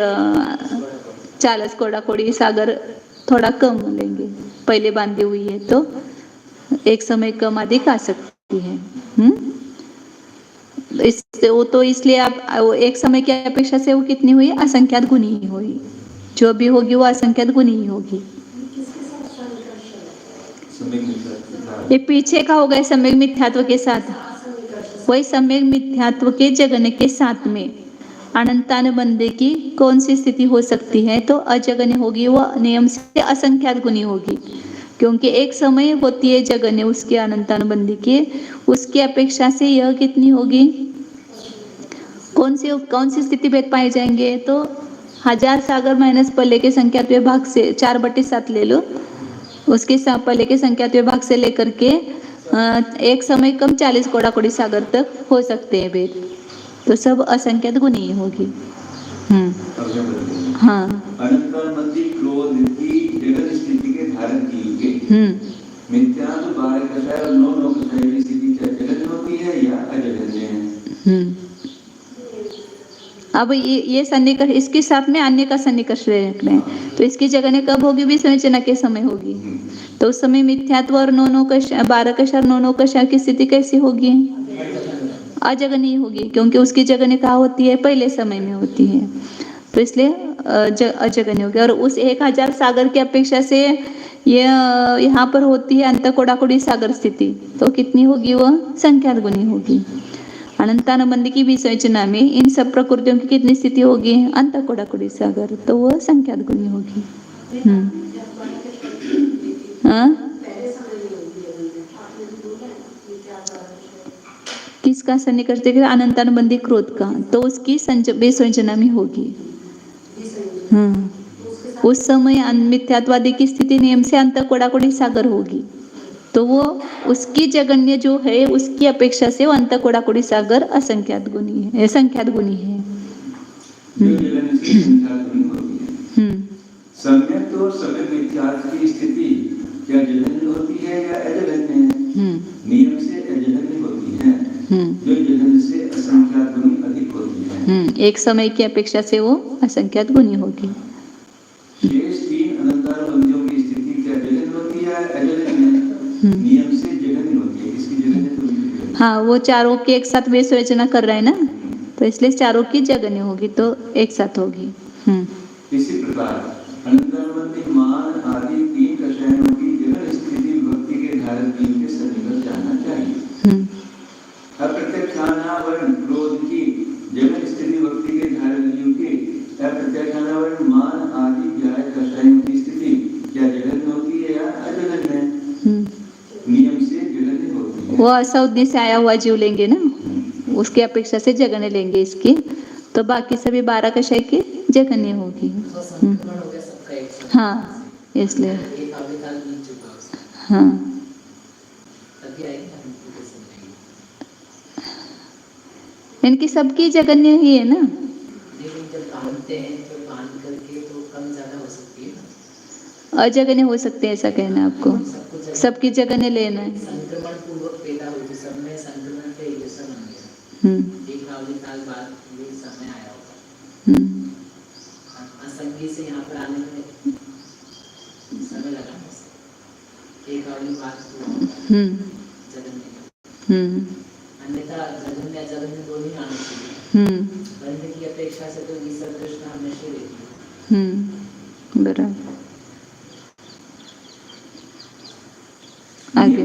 40 कोड़ा-कोड़ी सागर थोड़ा कम लेंगे, पहले बांधी हुई है तो एक समय कम अधिक आ सकती है। इससे वो तो इसलिए आप वो एक समय की अपेक्षा से वो कितनी हुई, असंख्यात गुनी ही हुई, जो भी होगी वो असंख्यात गुनी ही होगी। किसके साथ सन्निकर्ष है? सम्यक मिथ्यात्व। ये पीछे का हो गया सम्यक मिथ्यात्व के साथ, सन्निकर्ष वही सम्यक मिथ्यात्व के जगने के साथ में अनंतानुबंधी की कौन सी स्थिति हो सकती है, तो अजगन्य होगी, वो नियम से असंख्यात गुनी होगी, क्योंकि एक समय होती है जगन्य उसके अनंतानुबंधी की, उसकी अपेक्षा से यह कितनी होगी, कौन सी स्थिति भेद पाए जाएंगे, तो 1000 सागर माइनस पल्ले के संख्यात्मक भाग से 4/7 ले लो, उसके पल्ले के संख्यात्मक भाग से लेकर के एक समय कम 40 कोड़ा-कोड़ी सागर तक हो सकते हैं भेद, तो सब असंख्यात गुनी ही होगी। हाँ अनंतानुबंधी क्रोध की जगन स्थिति के धारण की मिथ्यात्व 12 कषाय और 9 कषाय की स्थिति क्या जगन होती है या अजगन्य है? अब ये सन्निकर्ष, इसके साथ में अन्य का सन्निकर्ष रखना है, तो इसकी जगह कब होगी, विसर्जना के समय होगी, तो उस समय मिथ्यात्व और 12 कषाय 9 कषाय की स्थिति कैसी होगी, अजगनी होगी, क्योंकि उसकी जगह कहाँ होती है, पहले समय में होती है, तो इसलिए अजगनी होगी। और उस 1000 सागर की अपेक्षा से ये यहाँ पर होती है अंत कोड़ा-कोड़ी सागर स्थिति, तो कितनी होगी, वह संख्यात गुनी होगी। अनंतानुबंधी की विसर्जना में इन सब प्रकृतियों की कितनी स्थिति होगी, अंत कोड़ा-कोड़ी सागर, तो वह संख्यात गुनी होगी। हाँ किसका सन्निकर्ष देखेगा, अनंतानुबंधी क्रोध का, तो उसकी विसर्जना में होगी। उस समय मिथ्यात्वादी की स्थिति नियम से अंत कोड़ा-कोड़ी सागर होगी, तो वो उसकी जगन्य जो है उसकी अपेक्षा से वो अंत कोड़ा-कोड़ी सागर असंख्यात गुनी है, संख्यात गुनी है। सम्यक और सम्यक मिथ्यात्व की स्थिति क्या जगन्य होती है या अजगन्य है? नियम से अजगन्य होती है, जो जगन से असंख्यात गुनी अधिक होती है। एक समय की अपेक्षा से वो असंख्यात गुनी होगी। शेष 3 अनंतानुबंधियों की स्थिति क्या जगन्य होती है अजगन्य? नियम से जगन्य होती है, इसकी जगन्य तो हाँ वो चारों के एक साथ विसर्जना कर रहे हैं ना, तो इसलिए चारों की जगन्य होगी, तो एक साथ होगी। इसी प्रकार अनंतानुबंधी मान आदि 3 कषायों की जगन स्थिति भक्ति के धारण के सन्निकर्ष जानना चाहिए। अप्रत्यक्षानावरण क्रोध की जगन स्थिति भक्ति के धारण के अप्रत्यक्षानावरण मान आदि 11 कषायों की स्थिति क्या जगन्य होती है या अजगन्य है? नियम से जगन्य होती है। वो असौज्ञ से आया हुआ जीव लेंगे ना, उसकी अपेक्षा से जगन्य लेंगे इसकी, तो बाकी सभी 12 कषाय की जगन्य होगी। हाँ इसलिए हाँ इनकी सबकी जगन्य ही है ना, अजगन्य हो सकते हैं, ऐसा कहना है आपको, सबकी जगन्य लेना है। संक्रमण पूर्वक पैदा हुई, सब में संक्रमण से एक जैसा बन गया, एक काफी साल बाद ये समय आया होगा, असंगी से यहाँ पर आने में समय लगा, एक काफी बात जगन्य, अन्यथा जगन्य अजगन्य दोनों ही आने चाहिए, बंद की अपेक्षा से तो विसर्जन हमेशा रहती है। बराबर। आगे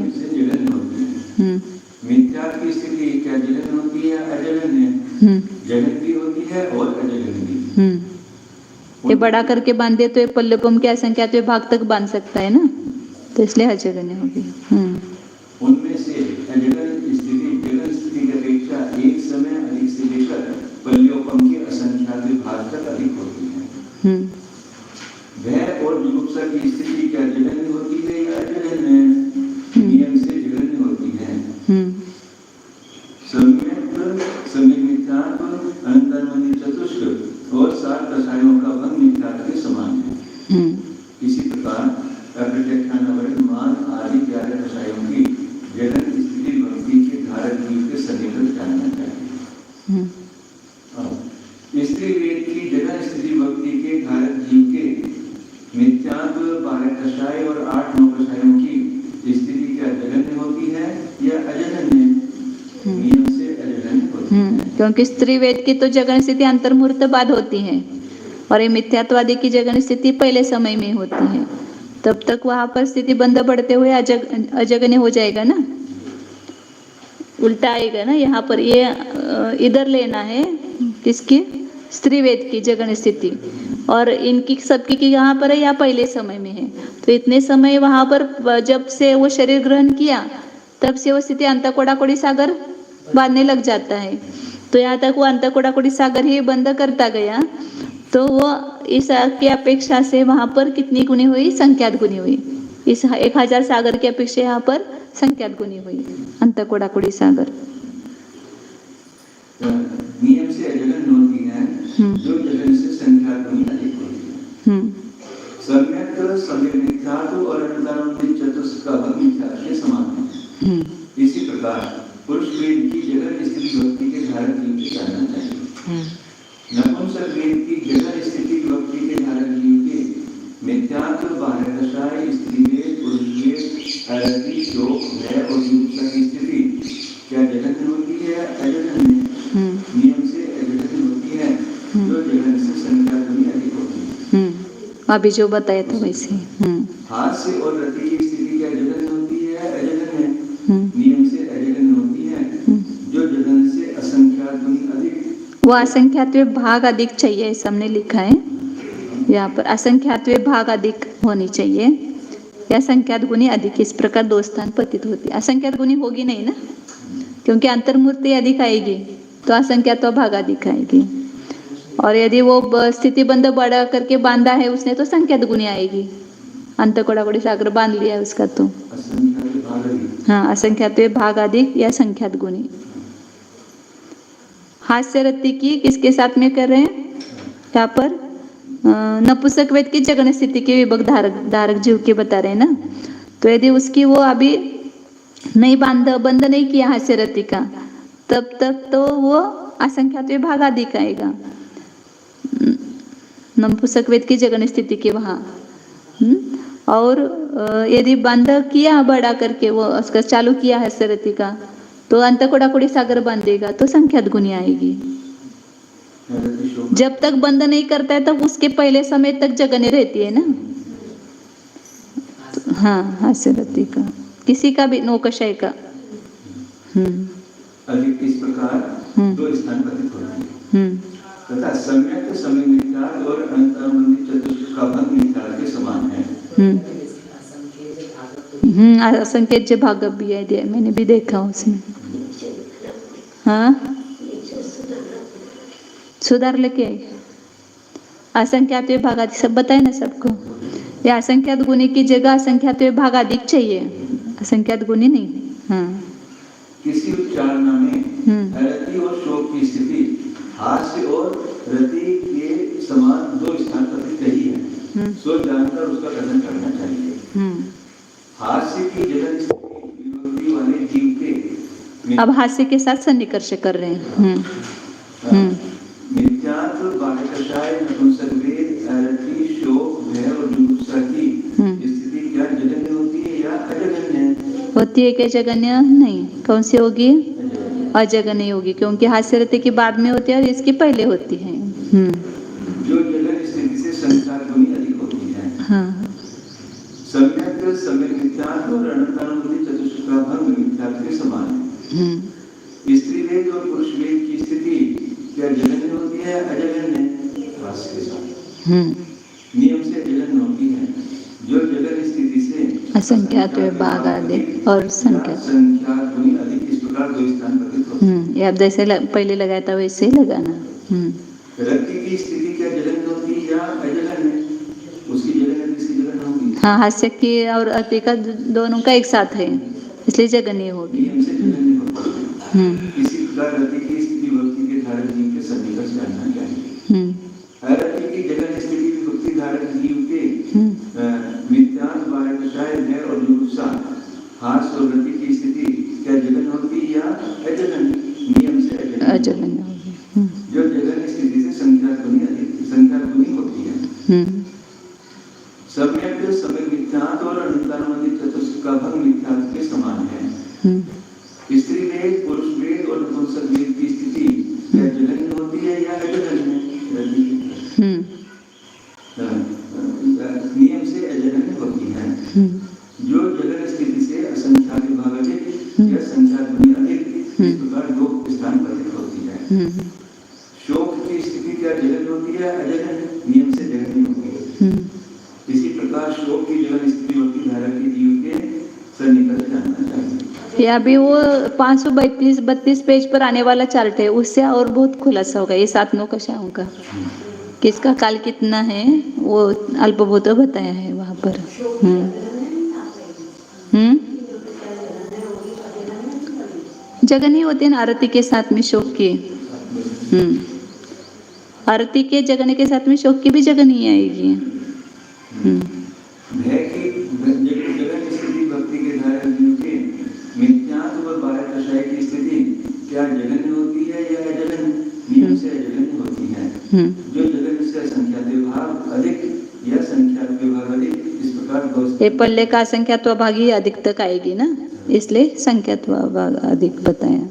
मिथ्यात्व की स्थिति क्या जगन होती है अजगन्य? जगन भी होती है और अजगन्य भी। ये बड़ा करके बांधे तो ये पल्लवम के असंख्यात भाग तक बांध सकता है ना, तो इसलिए अजगन्य होगी। उनमें से अजगन स्थिति जगन स्थिति की अपेक्षा एक समय अधिक से लेकर पल्योपम के असंख्यात भाग तक अधिक होती है। भय और जुगुप्सा की स्थिति क्या जगन्य होती है या अजगन्य? नियम से जगन्य होती है। सम्यक मिथ्यात्व अनंतानुबंधी चतुष्क और 7 कषायों का भंग मिथ्यात्व के समान है। इसी प्रकार अप्रत्यक्षानावरण मान आदि 11 कषायों की जगन स्थिति भक्ति के धारक के सन्निकर्ष जानना चाहिए। स्त्री वेद की जगन स्थिति भक्ति के धारक जीव के क्योंकि स्त्री वेद की तो जगन स्थिति अंतर्मुहूर्त बाद होती है और ये मिथ्यात्वादी की जगन स्थिति पहले समय में होती है। तब तक वहां पर स्थिति बंद बढ़ते हुए अजगन्य हो जाएगा ना, उल्टा आएगा ना। यहाँ पर ये इधर लेना है किसकी, स्त्री वेद की जगन स्थिति, और इनकी सबकी की यहाँ पर है या पहले समय में है। तो इतने समय वहां पर जब से वो शरीर ग्रहण किया तब से वो स्थिति अंतःकोडाकोडी सागर बांधने लग जाता है। तो यहाँ तक वो अंतःकोडाकोडी सागर ही बंद करता गया, तो वो इस की अपेक्षा से वहां पर कितनी गुनी हुई, संख्यात गुनी हुई। इस 1000 सागर की अपेक्षा यहाँ पर संख्यात गुनी हुई अंतःकोडाकोडी सागर। नियम से अजगन होती है जो जगन से संख्यात गुनी अधिक होती है। सम्यक सम्यक मिथ्यात्व और अनंतानुमति चतुष्क का भग मिथ्यात्व के समान है। इसी प्रकार पुरुष वेद की जगन स्थिति भक्ति के धारक जीव की जानना चाहिए। नपुंसक वेद की जगन स्थिति भक्ति के धारक जीव के मिथ्यात्व बाह्यदशाएं स्त्री वेद पुरुष वेद अरति शोक भय और युक्ता की स्थिति क्या जगन होती है अजगन में? नियम से अजगन होती है जो जगन से संख्या गुनी अधिक होती है। अभी जो बताया था वैसे। हास्य और रति की स्थिति क्या जगन होती है अजगन में? नियम से अजगन होती है जो जगन से असंख्यात गुनी अधिक। वो असंख्यात भाग अधिक चाहिए, ऐसा हमने लिखा है यहाँ पर। असंख्यात भाग अधिक होनी चाहिए या संख्यात गुनी अधिक, इस प्रकार दो स्थान पतित होती है। असंख्यात गुनी होगी नहीं ना, क्योंकि अंतर्मूर्ति अधिक आएगी तो असंख्यात भाग अधिक आएगी। और यदि वो स्थिति बंद बड़ा करके बांधा है उसने तो संख्यात गुनी आएगी। अंतःकोडाकोडी सागर बांध लिया है उसका तो हाँ, असंख्यात भाग अधिक या संख्यात गुनी। हास्य रति की किसके साथ में कर रहे हैं यहाँ पर? नपुंसक वेद की जगन स्थिति के विभक्त धारक जीव के बता रहे हैं ना। तो यदि उसकी वो अभी नहीं बंद नहीं किया हास्य रति का, तब तक तो वो असंख्यात भाग अधिक आएगा नपुंसक वेद की जगन स्थिति के वहाँ। और यदि बंद किया बड़ा करके वो उसका चालू किया हास्य रति का, तो अंतःकोडाकोडी सागर बांधेगा तो संख्यात गुनी आएगी। जब तक बंद नहीं करता है तब उसके पहले समय तक जगने रहती है ना। तो, हाँ, हास्य रति का किसी का भी नौकशाई का। अधिक इस प्रकार दो स्थान पतित होते हैं तथा सम्यक सम्यक मिथ्यात्व और अनंतानुमति चतुष्क का भग मिथ्यात्व के समान है। असंख्य भाग भी है, मैंने भी देखा उसमें। हाँ, सुधार लेके आई। असंख्यात भाग अधिक सब बताए ना सबको। या असंख्यात गुनी की जगह असंख्यात भाग अधिक चाहिए, असंख्यात गुनी नहीं। हाँ, किसी उच्चारणा में रति और शोक की स्थिति हास्य और रति के समान दो स्थान पतित ही है, सो जानकर उसका कथन करना चाहिए। हास्य की जगन स्थिति विभक्ति वाले जीव के अब हास्य के साथ सन्निकर्ष कर रहे हैं। मिथ्यात्व बाह्यदशाएं नपुंसक वेद अरति शोक भय और जुगुप्सा की स्थिति क्या जगन्य होती है या अजगन्य होती है? क्या जगन्य नहीं, कौन सी होगी? अजगन्य होगी, क्योंकि हास्य रति की बाद में होती है और इसकी पहले होती है। जो जगन स्थिति से संख्यात गुनी अधिक होती है। हाँ, सम्यक सम्यक मिथ्यात्व और अनंतानुमति चतुष्क का भग मिथ्यात्व के समान है। स्त्री वेद और पुरुष वेद की स्थिति क्या जगन्य होती है अजगन्य? हास्य के साथ नियम से जगन्य होती है जो जगन स्थिति से असंख्यात भाग अधिक और संख्यात गुनी अधिक, इस प्रकार दो स्थान पतित होते हैं। ये आप जैसे पहले लगाया था वैसे ही लगाना। रति की स्थिति क्या जगन्य होती है या अजगन्य? उसकी जगन्य इसकी जगन्य होगी। हाँ, हास्य की और अति का दोनों का एक साथ है, इसलिए जगन्य होगी। नियम से जगन्य होती है। इसी प्रकार रति की स्थिति भक्ति के धारक जीव के सन्निकर्ष जानना चाहिए। रति की जगन स्थिति विभक्ति धारक जीव के मिथ्यात्व बाह्यदशाएं भय और जुगुप्सा हास्य और रति की स्थिति क्या जगन होती है या अजगन? नियम से अजगन होगी जो जगन स्थिति से संख्यात गुनी होती है। सम्यक सम्यक मिथ्यात्व और अनंतानुमति चतुष्क का भग मिथ्यात्व के समान है। स्त्री वेद पुरुष वेद और नपुंसक वेद की स्थिति शोक की स्थिति क्या जगन होती है? अजगन नियम से जगन होती है। इसी प्रकार शोक की जगन स्थिति भक्ति धारा के जीव के सन्निकट जानना चाहिए। या भी वो 532 पेज पर आने वाला चार्ट है, उससे और बहुत खुलासा होगा ये सातनों कक्षाओं का, किसका काल कितना है वो अल्पभूत बताया है वहां पर। जगन ही होते हैं आरती के साथ में शोक की। आरती के जगने के साथ में शोक की भी जगन ही आएगी। भय की जगन स्थिति भक्ति के धारा जीव के मिथ्यात्व व बाह्य की स्थिति क्या जगन होती है या अजगन नियम से अजगन होती है? जो जगन से असंख्यात विभाग अधिक या संख्यात विभाग अधिक, इस प्रकार ये पल्ले का असंख्यात्व भाग ही अधिक तक आएगी ना, इसलिए संख्यात्व भाग अधिक बताया।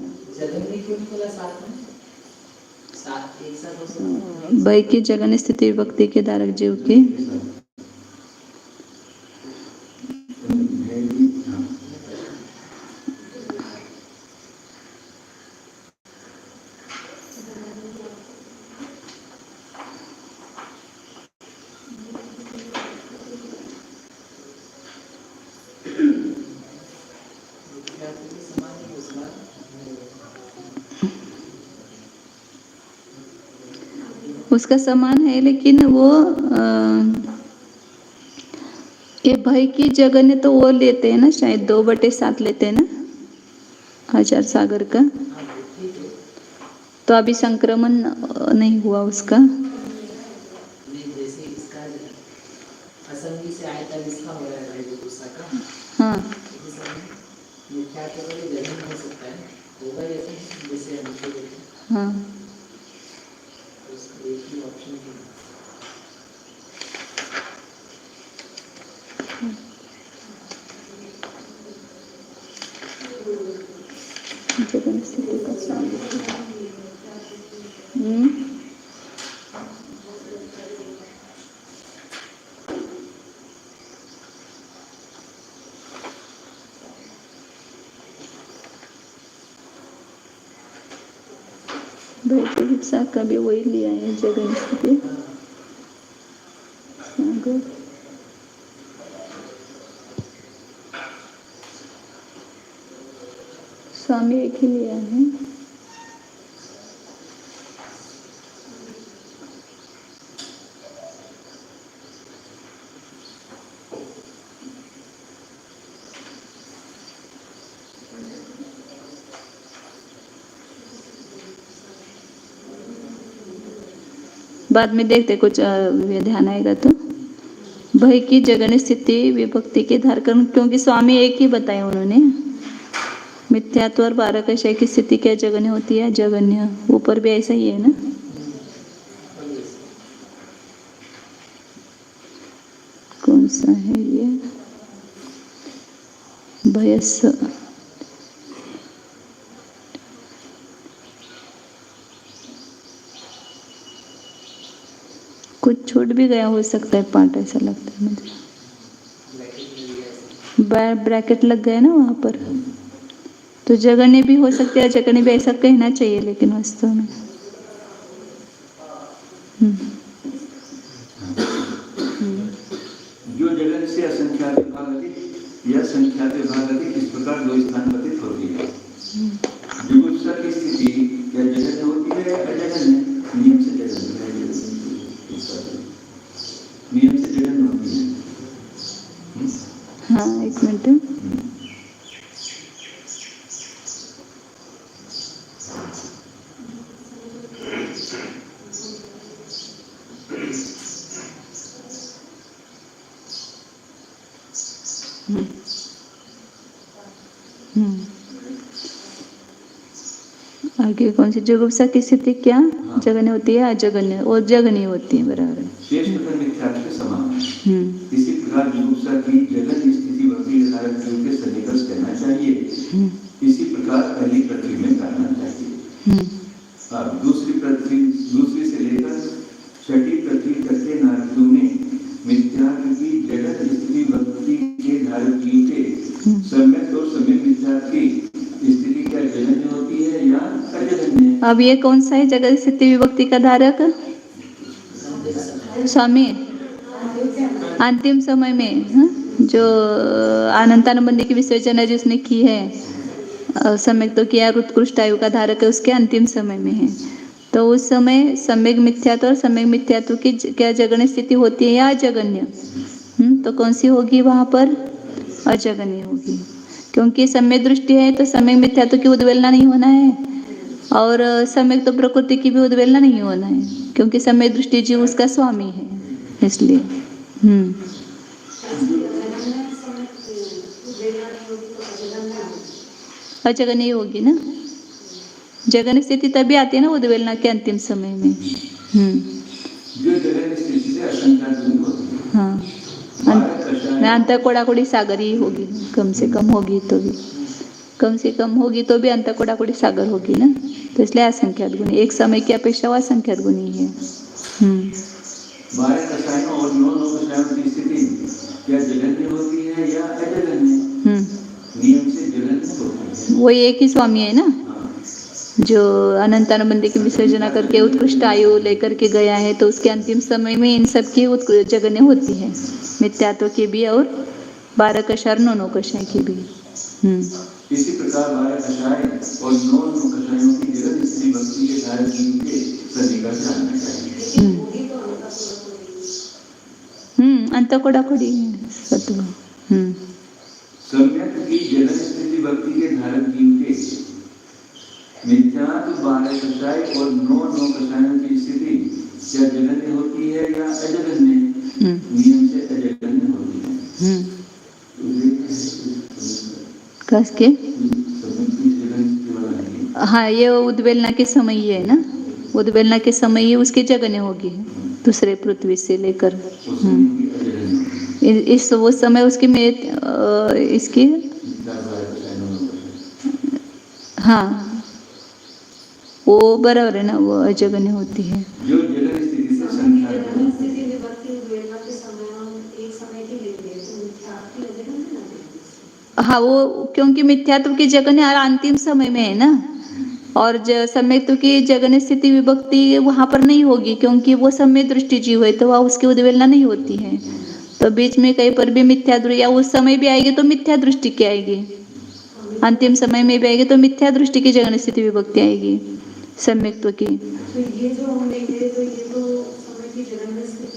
भय की जगन स्थिति भक्ति के धारक जीव की उसका समान है, लेकिन वो ये भय की जगन तो वो लेते हैं ना, शायद 2/7 लेते हैं ना आचार सागर का, तो अभी संक्रमण नहीं हुआ उसका। हाँ हाँ जगन स्थिति का सामना। भय का भी वही लिया है जगन स्थिति सागर। स्वामी एक ही लिया है। बाद में देखते कुछ ध्यान आएगा तो। भय की जगन स्थिति विभक्ति के धारकर्म, क्योंकि स्वामी एक ही बताया उन्होंने। मिथ्यात्व और 12 कक्षाएं की स्थिति क्या जगन्य होती है? जगन्य। ऊपर भी ऐसा ही है ना। कौन सा है ये? भयस कुछ छूट भी गया हो सकता है पार्ट, ऐसा लगता है मुझे। ब्रैकेट लग गया ना वहां पर, तो जगन्य भी हो सकती है, जगन्य भी ऐसा कहना चाहिए, लेकिन वास्तव में जो जगन से असंख्यात विभाग अधिक या संख्यात विभाग अधिक, इस प्रकार 2 स्थान व्यतीत होती है। जुगुप्सा की स्थिति क्या जगन होती है? अजगन नियम से जगन, नियम से जगन होती है। हाँ, एक मिनट। आगे कौन सी? जुगुप्सा की स्थिति क्या जगन्य होती है? अजगन्य और जगन्य होती है, बराबर। इसी प्रकार जुगुप्सा की जगन स्थिति भक्ति धारक जीव के सन्निकट कहना चाहिए। इसी प्रकार पहली पृथ्वी में करना चाहिए। अब दूसरी से लेकर छठी पृथ्वी तक के नारदों में मिथ्यात्व की जगत स्थिति भक्ति के धारक जीव के सम्यक और सम्यक मिथ्यात्व की स्थिति क्या जगन्य होती है या अजगन्य? अब ये कौन सा है जगत स्थिति विभक्ति का धारक? स्वामी अंतिम समय में जो अनंतानुबंधी की विसर्जन जिसने की है, सम्यक तो किया, उत्कृष्ट आयु का धारक है, उसके अंतिम समय में है। तो उस समय सम्यक मिथ्यात्व और सम्यक मिथ्यात्व की क्या जगन्य स्थिति होती है या अजगन्य? तो कौन सी होगी वहां पर? अजगन्य होगी, क्योंकि सम्यक दृष्टि है तो सम्यक मिथ्यात्व की उद्वेलना नहीं होना है, और सम्यक तो प्रकृति की भी उद्वेलना नहीं होना है, क्योंकि सम्यक दृष्टि जीव उसका स्वामी है, इसलिए अजगन्य होगी ना। जगन्य स्थिति तभी आती है ना उद्वेलना के अंतिम समय में। जो जगन्य स्थिति से असंख्यात गुण होती है। हाँ, अंत कोड़ाकोड़ी सागर ही होगी, कम से कम होगी तो भी, कम से कम होगी तो भी अंत कोड़ाकोड़ी सागर होगी ना। तो इसलिए असंख्यात गुणी, एक समय की अपेक्षा वो असंख्यात गुणी है। 12 रसायनों और 9 रसायनों की स्थिति क्या जगन्य होती है या अजगन्य? नियम से जगन्य होती है। वो एक ही स्वामी है ना, जो अनंतानुबंधी की विसर्जना करके उत्कृष्ट आयु लेकर के गया है, तो उसके अंतिम समय में इन सब की जगन्य होती है, मिथ्यात्व की भी और 12 कषाय 9 कषाय की भी। इसी प्रकार 12 कषाय और 9 कषायों की जगत स्त्री भक्ति के धारक जीव के सन्निकट जानना चाहिए। अंत कोड़ाकोड़ी सत्व। सम्यक की जगत स्थिति भक्ति के धारक जीव के मिथ्यात्व 12 कषाय और 9 कषायों की स्थिति क्या जगन्य होती है या अजगन्य? नियम से अजगन्य होती है। कस के? हाँ, ये उद्वेलना के समय ही है ना, उद्वेलना के समय ही उसकी जगन्य होगी, दूसरे पृथ्वी से लेकर इस वो समय उसकी इसकी हाँ वो बराबर है ना, वो अजगन्य होती है। जो जगन्य स्थिति से संख्यात हाँ, वो क्योंकि मिथ्यात्व की जगन्य अंतिम समय में है ना, और सम्यक्त्व की जगन्य स्थिति विभक्ति वहां पर नहीं होगी, क्योंकि वो सम्यक दृष्टि जीव है, तो वह उसकी उद्वेलना नहीं होती है। तो बीच में कहीं पर भी मिथ्या दृष्टि, या उस समय भी आएगी तो मिथ्या दृष्टि की आएगी, अंतिम समय में भी आएगी तो मिथ्या दृष्टि की जगन्य स्थिति विभक्ति आएगी सम्यक्त्व की।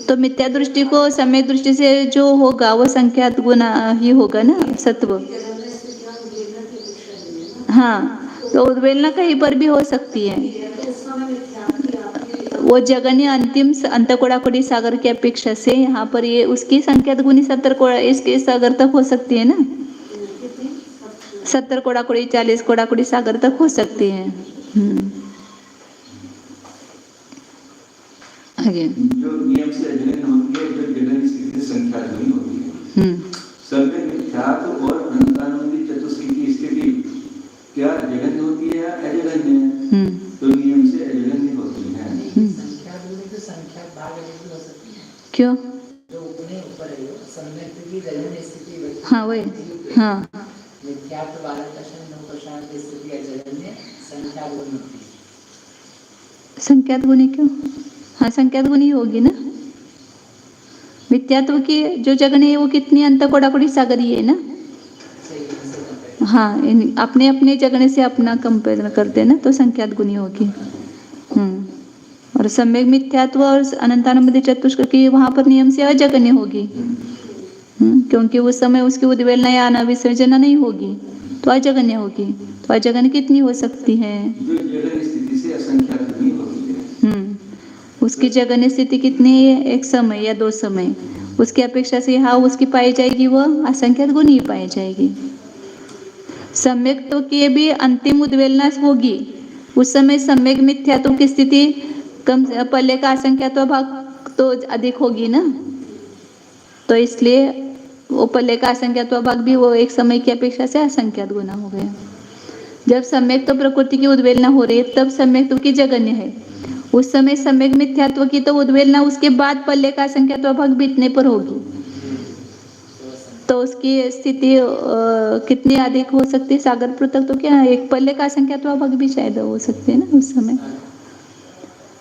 तो मिथ्या दृष्टि को सम्यक दृष्टि से जो होगा वो संख्यात गुण ही होगा ना, सत्व। हाँ, तो उद्वेलना कहीं पर भी हो सकती है, वो जगन्य अंतिम अंत कोड़ाकोड़ी सागर की अपेक्षा से यहाँ पर ये उसकी संख्यात गुणी 70 कोड़ा इसके सागर तक हो सकती है ना, 70 कोड़ाकोड़ी 40 कोड़ाकोड़ी सागर तक हो सकती है। आगे जो नियम से अजगन्य होती है, जो जगन्य स्थिति से संख्यात गुणी होती है। सम्यक मिथ्यात्व और अनंतानुबंधी चतुष्की की स्थिति क्या जगन्य होती है या अजगन्य? तो नियम से अजगन्य होती है। संख्यात गुणी तो संख्यात भाग भी हो सकती है। क्यों? जो उतने ऊपर है, सम्यक की जगन्य स्थिति। हाँ वही, हाँ मिथ्यात्व 12 कषाय 9 कषाय की स्थिति अजगन्य संख्यात गुणी होती है। संख्यात गुणी क्यों? हाँ, संख्यात गुणी होगी ना। मिथ्यात्व की जो जगन्य है वो कितनी अंत कोड़ाकोड़ी सागरी है ना। हाँ, अपने अपने जगन्य से अपना कंपेयर करते हैं ना, तो संख्यात गुणी होगी। और सम्यक मिथ्यात्व और अनंतानुबंधी चतुष्क की वहां पर नियम से अजगन्य होगी, क्योंकि उस समय उसकी उद्वेलना या अनाविसर्जना नहीं होगी, तो अजगन्य होगी। तो अजगन्य कितनी हो सकती है? उसकी जगन्य स्थिति कितनी है? एक समय या 2 समय, उसकी अपेक्षा से यहाँ उसकी पाई जाएगी वह असंख्यात गुणी ही पाई जाएगी। सम्यक तो की भी अंतिम उद्वेलना होगी, उस समय सम्यक मिथ्यात्व की स्थिति कम, पहले का असंख्यात्व भाग तो अधिक होगी ना, तो इसलिए वो पहले का असंख्यात्व भाग भी वो एक समय की अपेक्षा से असंख्यात गुना हो गया। जब सम्यक तो प्रकृति की उद्वेलना हो रही है तब सम्यक तो की जगन्य है, उस समय सम्यक मिथ्यात्व की तो उद्वेलना उसके बाद पल्ले का असंख्यात्व भाग बीतने पर होगी, तो उसकी स्थिति कितनी अधिक हो सकती है? सागर पृथक तो क्या एक पल्ले का असंख्यात्व भाग भी शायद हो सकते हैं ना उस समय।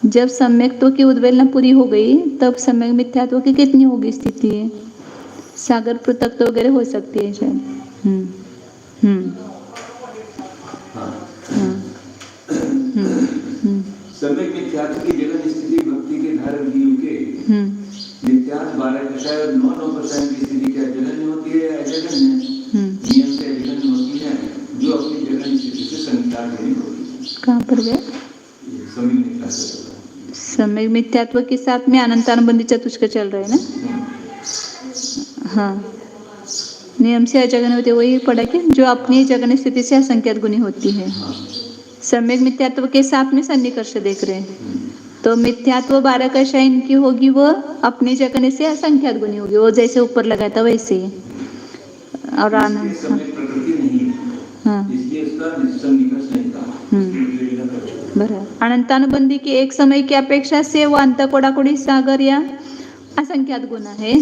जब सम्यक्त्व की उद्वेलना पूरी हो गई तब सम्यक मिथ्यात्व की कितनी होगी स्थिति है? सागर पृथक तो वगैरह हो सकती है शायद। सम्यक मिथ्यात्व की जगन स्थिति भक्ति के धारक जीव के नित्यात्व 12 और 9% की स्थिति क्या जगन्य होती है? अजगन्य नियम से अजगन्य होती है, जो अपनी जगन स्थिति से संख्या नहीं होती। कहाँ पर गए? सम्यक मिथ्यात्व। सम्यक मिथ्यात्व के साथ में अनंतानुबंधी चतुष्क चल रहे हैं ना। हाँ, नियम से अजगन होते वही पढ़ा कि जो अपनी जगन स्थिति से असंख्यात गुनी होती है। सम्यक मिथ्यात्व के साथ में सन्निकर्ष देख रहे हैं, तो मिथ्यात्व 12 कक्षा इनकी होगी, वो अपनी जगन से असंख्यात गुनी होगी, वो जैसे ऊपर लगाया था वैसे ही। और आनंद प्रकृति नहीं है, हाँ इसलिए इसका सन्निकर्ष नहीं था। बराबर। अनंतानुबंधी की एक समय की अपेक्षा से वो अंत कोडाकोड़ी सागर या असंख्यात गुना है,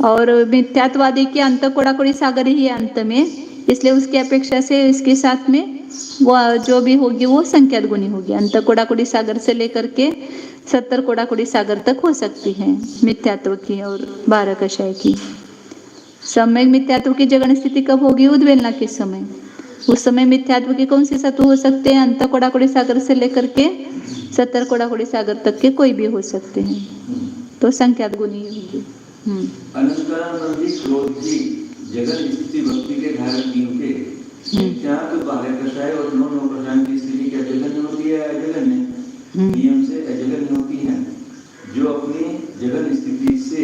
और मिथ्यात्वादी की अंत कोडाकोड़ी सागर ही है अंत में, इसलिए उसकी अपेक्षा से इसके साथ में वो जो भी होगी वो संख्यात गुनी होगी। अंत कोडाकोड़ी सागर से लेकर के 70 कोडाकोड़ी सागर तक हो सकती है मिथ्यात्व की और 12 कषाय की। सम्यक मिथ्यात्व की जगन स्थिति कब होगी? उद्वेलना के समय। उस समय मिथ्यात्व के कौन से सत्व हो सकते हैं? अंत कोडाकोड़ी सागर से लेकर के 70 कोडाकोड़ी सागर तक के कोई भी हो सकते हैं, तो संख्यात गुनी होगी। अनंतानुबंधी क्रोध की जगन स्थिति भक्ति के धारक जीव के नित्यात्व 12 कषाय और 9% की स्थिति क्या जगन्य होती है? अजगन्य नियम से अजगन्य होती है, जो अपनी जगन स्थिति से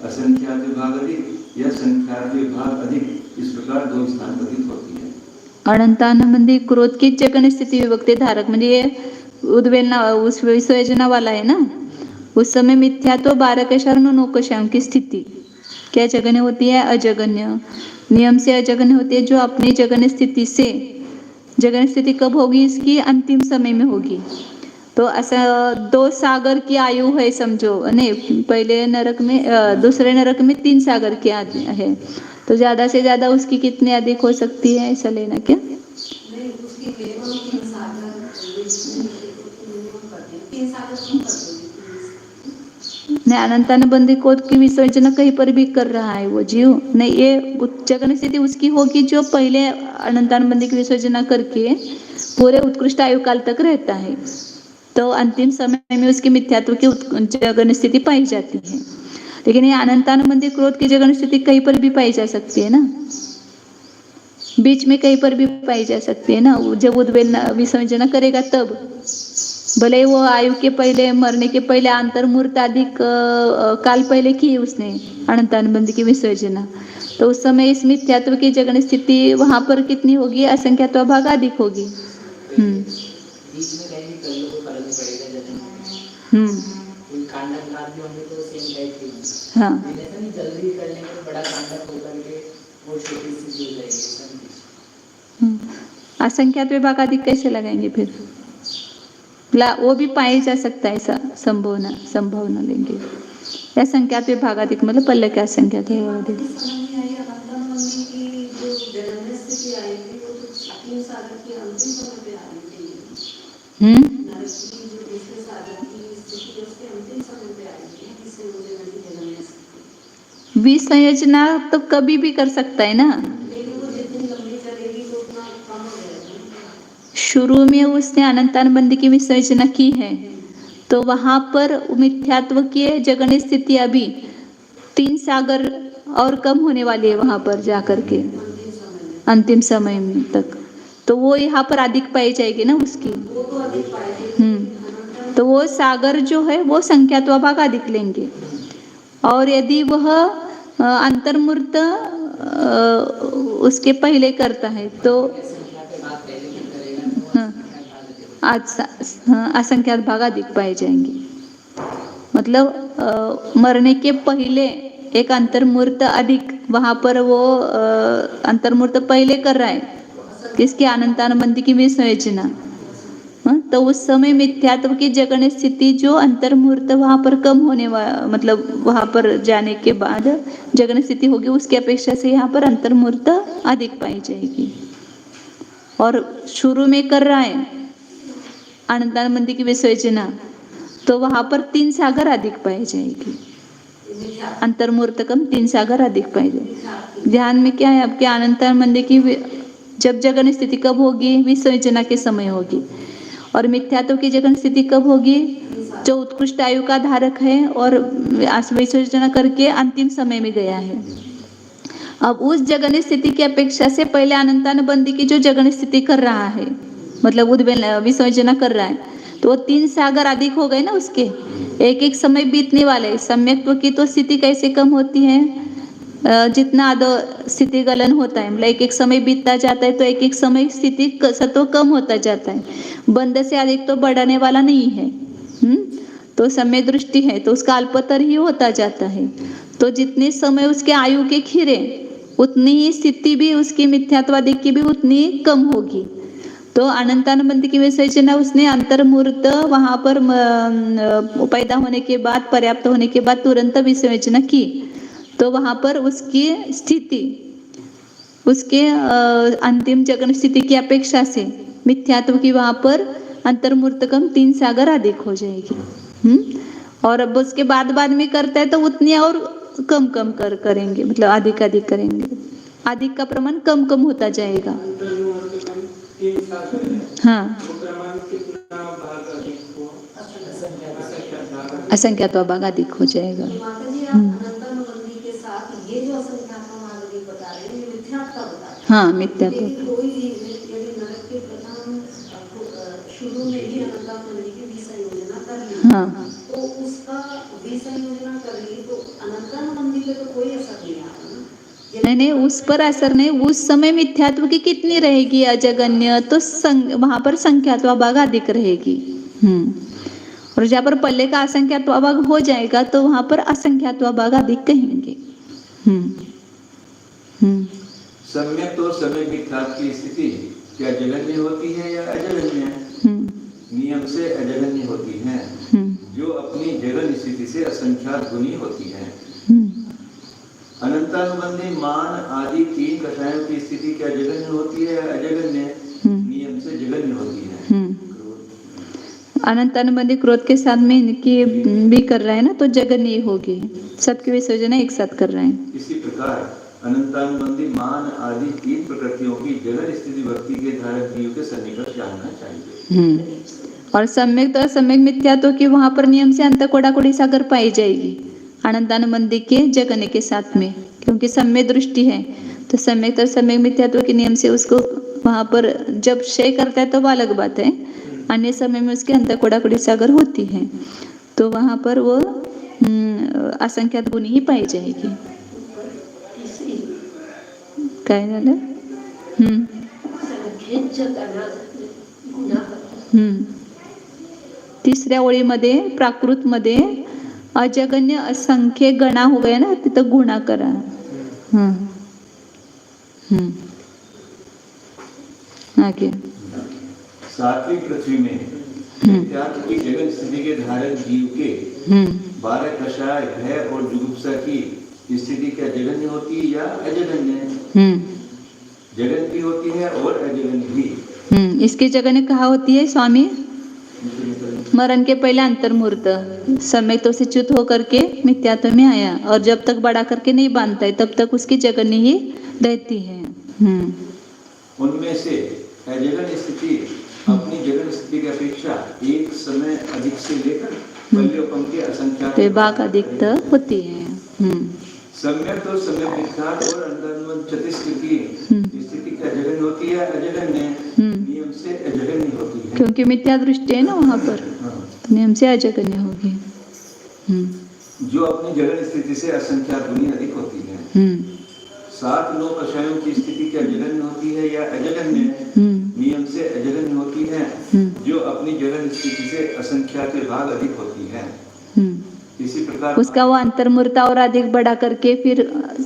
असंख्यात भाग अधिक या संख्यात भाग अधिक, इस प्रकार 2 स्थान प्रतीत होती है। अनंतानुबंधी क्रोध की जगन स्थिति विभक्ति धारक म्हणजे ये उद्वेलना उस विसर्जना वाला है ना, उस समय मिथ्यात्व 12 कषाय और 9 कषायों की स्थिति क्या जगन्य होती है? अजगन्य नियम से अजगन्य होती है, जो अपनी जगन स्थिति से, जगन स्थिति कब होगी? इसकी अंतिम समय में होगी। तो ऐसा 2 सागर की आयु है समझो, नहीं पहले नरक में दूसरे नरक में 3 सागर की है, तो ज्यादा से ज्यादा उसकी कितनी अधिक हो सकती है ऐसा लेना क्या? नहीं, उसकी केवल 3 सागर करते हैं, 3 सागर कम कर दोगे। नहीं, अनंतानुबंधी क्रोध की विसर्जन कहीं पर भी कर रहा है वो जीव नहीं, ये जगन स्थिति उसकी होगी जो पहले अनंतानुबंधी की विसर्जना करके पूरे उत्कृष्ट आयु काल तक रहता है, तो अंतिम समय में उसकी मिथ्यात्व की जगन स्थिति पाई जाती है। लेकिन ये अनंतानुबंधी क्रोध की जगन स्थिति कहीं पर भी पाई जा सकती है ना, बीच में कहीं पर भी पाई जा सकती है ना। जब उद्वेलना विसर्जना करेगा तब भले वो आयु के पहले, मरने के पहले अंतर्मूर्त अधिक काल पहले की उसने अनंतानुबंधी की विसर्जना, तो उस समय इस मिथ्यात्व की जगन स्थिति वहां पर कितनी होगी? असंख्यात्व भाग अधिक होगी। बीच में कहीं भी कल को फर्क पड़ेगा जब कोई कांडक रात भी होंगे तो सेम टाइप की। हाँ, ऐसा नहीं जल्दी करने के बड़ा कांडक होकर के वो छोटी सी जुड़ जाएगी। असंख्यात विभाग अधिक कैसे लगाएंगे फिर? वो भी पाया जा सकता है, ऐसा संभावना लेंगे। या संख्यात विभाग अधिक मतलब पल्ले क्या संख्यात है अधिक। समझ में आई अनंतानुबंधी की जो जगन्य स्थिति आएगी वो तो 3 सागर की अंतिम समय पे आनी चाहिए। नरक की जो दूसरे सागर की स्थिति उसके अंतिम समय पे आएगी, इससे वो जगन्य स्थिति। विसंयोजना तो कभी भी कर सकता है ना, लेकिन वो जितनी लंबी चलेगी तो उतना कम हो जाएगा। शुरू में उसने अनंतानुबंधी की विसर्जना की है, तो वहां पर मिथ्यात्व की जगन स्थिति अभी 3 सागर और कम होने वाली है वहां पर जाकर के अंतिम समय में तक, तो वो यहाँ पर अधिक पाई जाएगी ना उसकी। वो तो अधिक पाएगी। तो वो सागर जो है वो संख्यात्व भाग अधिक लेंगे, और यदि वह अंतर्मूर्त उसके पहले करता है तो असंख्यात भाग अधिक पाए जाएंगे। मतलब मरने के पहले एक अंतर्मूर्त अधिक वहां पर वो अंतर्मूर्त पहले कर रहा है किसकी? अनंतानुबंधी की विसर्जना, तो उस समय मिथ्यात्व की जगन स्थिति जो अंतर्मुहूर्त वहां पर कम होने मतलब वहां पर जाने के बाद जगन स्थिति होगी, उसकी अपेक्षा से यहाँ पर अंतर्मुहूर्त अधिक पाई जाएगी। और शुरू में कर रहा है आनंदानंदी की विसर्जना, तो वहां पर 3 सागर अधिक पाई जाएगी। अंतर्मुहूर्त कम 3 सागर अधिक पाई जाएगी। ध्यान में क्या है आपके आनंदानंदी की जब जगन स्थिति कब होगी? विसर्जना के समय होगी। और मिथ्यात्व की जगन स्थिति कब होगी? जो उत्कृष्ट आयु का धारक है और विसर्जना करके अंतिम समय में गया है। अब उस जगन स्थिति की अपेक्षा से पहले अनंतानुबंधी की जो जगन स्थिति कर रहा है, मतलब विसर्जना कर रहा है, तो वो 3 सागर अधिक हो गए ना उसके। एक एक समय बीतने वाले। सम्यक्त्व की तो स्थिति कैसे कम होती है? जितना आदो स्थिति गलन होता है, मतलब एक एक समय बीतता जाता है तो एक एक समय स्थिति सत्व कम होता जाता है। बंद से अधिक तो बढ़ने वाला नहीं है। तो समय दृष्टि है तो उसका अल्पतर ही होता जाता है। तो जितने समय उसके आयु के खीरे, उतनी ही स्थिति भी उसकी मिथ्यात्वादी की भी उतनी कम होगी। तो अनंतानुबंधी की विसर्जना उसने अंतर्मुहूर्त वहां पर पैदा होने के बाद, पर्याप्त होने के बाद तुरंत विसर्जना की, तो वहां पर उसकी स्थिति उसके अंतिम जगन स्थिति की अपेक्षा से मिथ्यात्व की वहां पर अंतर्मुहूर्त कम 3 सागर अधिक हो जाएगी। और अब उसके बाद में करता है तो उतनी और कम करेंगे, मतलब अधिक करेंगे। अधिक का प्रमाण कम होता जाएगा। हाँ, असंख्यात्व भाग अधिक हो जाएगा। माता जी, आप अनंतानुबंधी के साथ ये जो असंख्यात्व भाग अधिक बता रहे हैं, ये मिथ्यात्व बता रहे हैं। हाँ, मिथ्यात्व। लेकिन कोई यदि नरक के प्रथम शुरू में ही अनंतानुबंधी की विसंयोजना कर ली, हाँ, तो उसका विसंयोजना कर ली तो अनंतानुबंधी पे तो कोई असर नहीं आता ना। नहीं, उस पर असर नहीं। उस समय मिथ्यात्व की कितनी रहेगी अजगन्य, तो वहां पर संख्यात्व भाग अधिक रहेगी। और जहाँ पर पल्ले का असंख्यात्व भाग हो जाएगा तो वहां पर असंख्यात्व भाग अधिक कहेंगे। सम्यक तो समय मिथ्यात्व की स्थिति क्या जगन्य होती है या अजगन्य? नियम से अजगन्य होती है, जो अपनी जगन स्थिति से असंख्यात गुनी होती है। अनंतानुबंधी मान आदि 3 कषायों की स्थिति क्या जगन्य होती है या अजगन्य? नियम से जगन्य होती है। अनंतानुबंधी क्रोध के साथ में इनकी भी कर रहा है ना, तो जगन्य होगी। सबकी विसर्जना एक साथ कर रहे हैं। इसी प्रकार अनंतानुबंधी मान आदि 3 प्रकृतियों की जगन स्थिति भक्ति के धारक जीव के सन्निकट जानना चाहिए। और सम्यक तो असम्यक मिथ्यात्व की वहां पर नियम से अंत कोड़ा सागर पाई जाएगी आनंदानुबंधी के जगने के साथ में, क्योंकि सम्यक दृष्टि है। तो सम्यक तो सम्यक मिथ्यात्व के नियम से उसको वहां पर जब क्षय करता है तो वो अलग बात है, अन्य समय में उसके अंत कोड़ा सागर होती है, तो वहां पर वो असंख्यात गुणी ही पाई जाएगी। काय झालं? तिसऱ्या ओळीमध्ये प्राकृत मध्ये अजगन्य असंख्य गणा हो गया ना, तिथं गुणा करा। आगे सात्विक पृथ्वी में मिथ्यात्व की जगन स्थिति के धारक जीव के 12 कषाय भय और जुगुप्सा की स्थिति क्या जगन्य होती है या अजगन्य? जगन भी होती है और अजगन्य भी। इसकी जगन्य कहाँ होती है स्वामी? मरण के पहले अंतर्मुहूर्त समय तो से च्युत होकर के मिथ्यात्व में आया, और जब तक बड़ा करके नहीं बांधता है तब तक उसकी जगन्य ही रहती है। उनमें से अजगन स्थिति अपनी जगन स्थिति की अपेक्षा एक समय अधिक से लेकर पल्योपम के असंख्यात भाग अधिक होती है। सम्यक तो सम्यक मिथ्यात्व और अंतर्मुहूर्त चतुष्कृति स्थिति क्या जगन्य होती है अजगन्य? नियम से अजगन्य होती है, क्योंकि मिथ्या दृष्टि है ना वहां पर, तो नियम से अजगन्य होगी। जो अपनी जगन स्थिति से असंख्यात गुनी अधिक होती है। 7-9 कषायों की स्थिति क्या जगन्य होती है या अजगन्य? नियम से अजगन्य होती है, जो अपनी जगन स्थिति से असंख्यात भाग अधिक होती है। इसी प्रकार उसका वो अंतर्मुहूर्त और अधिक बड़ा करके फिर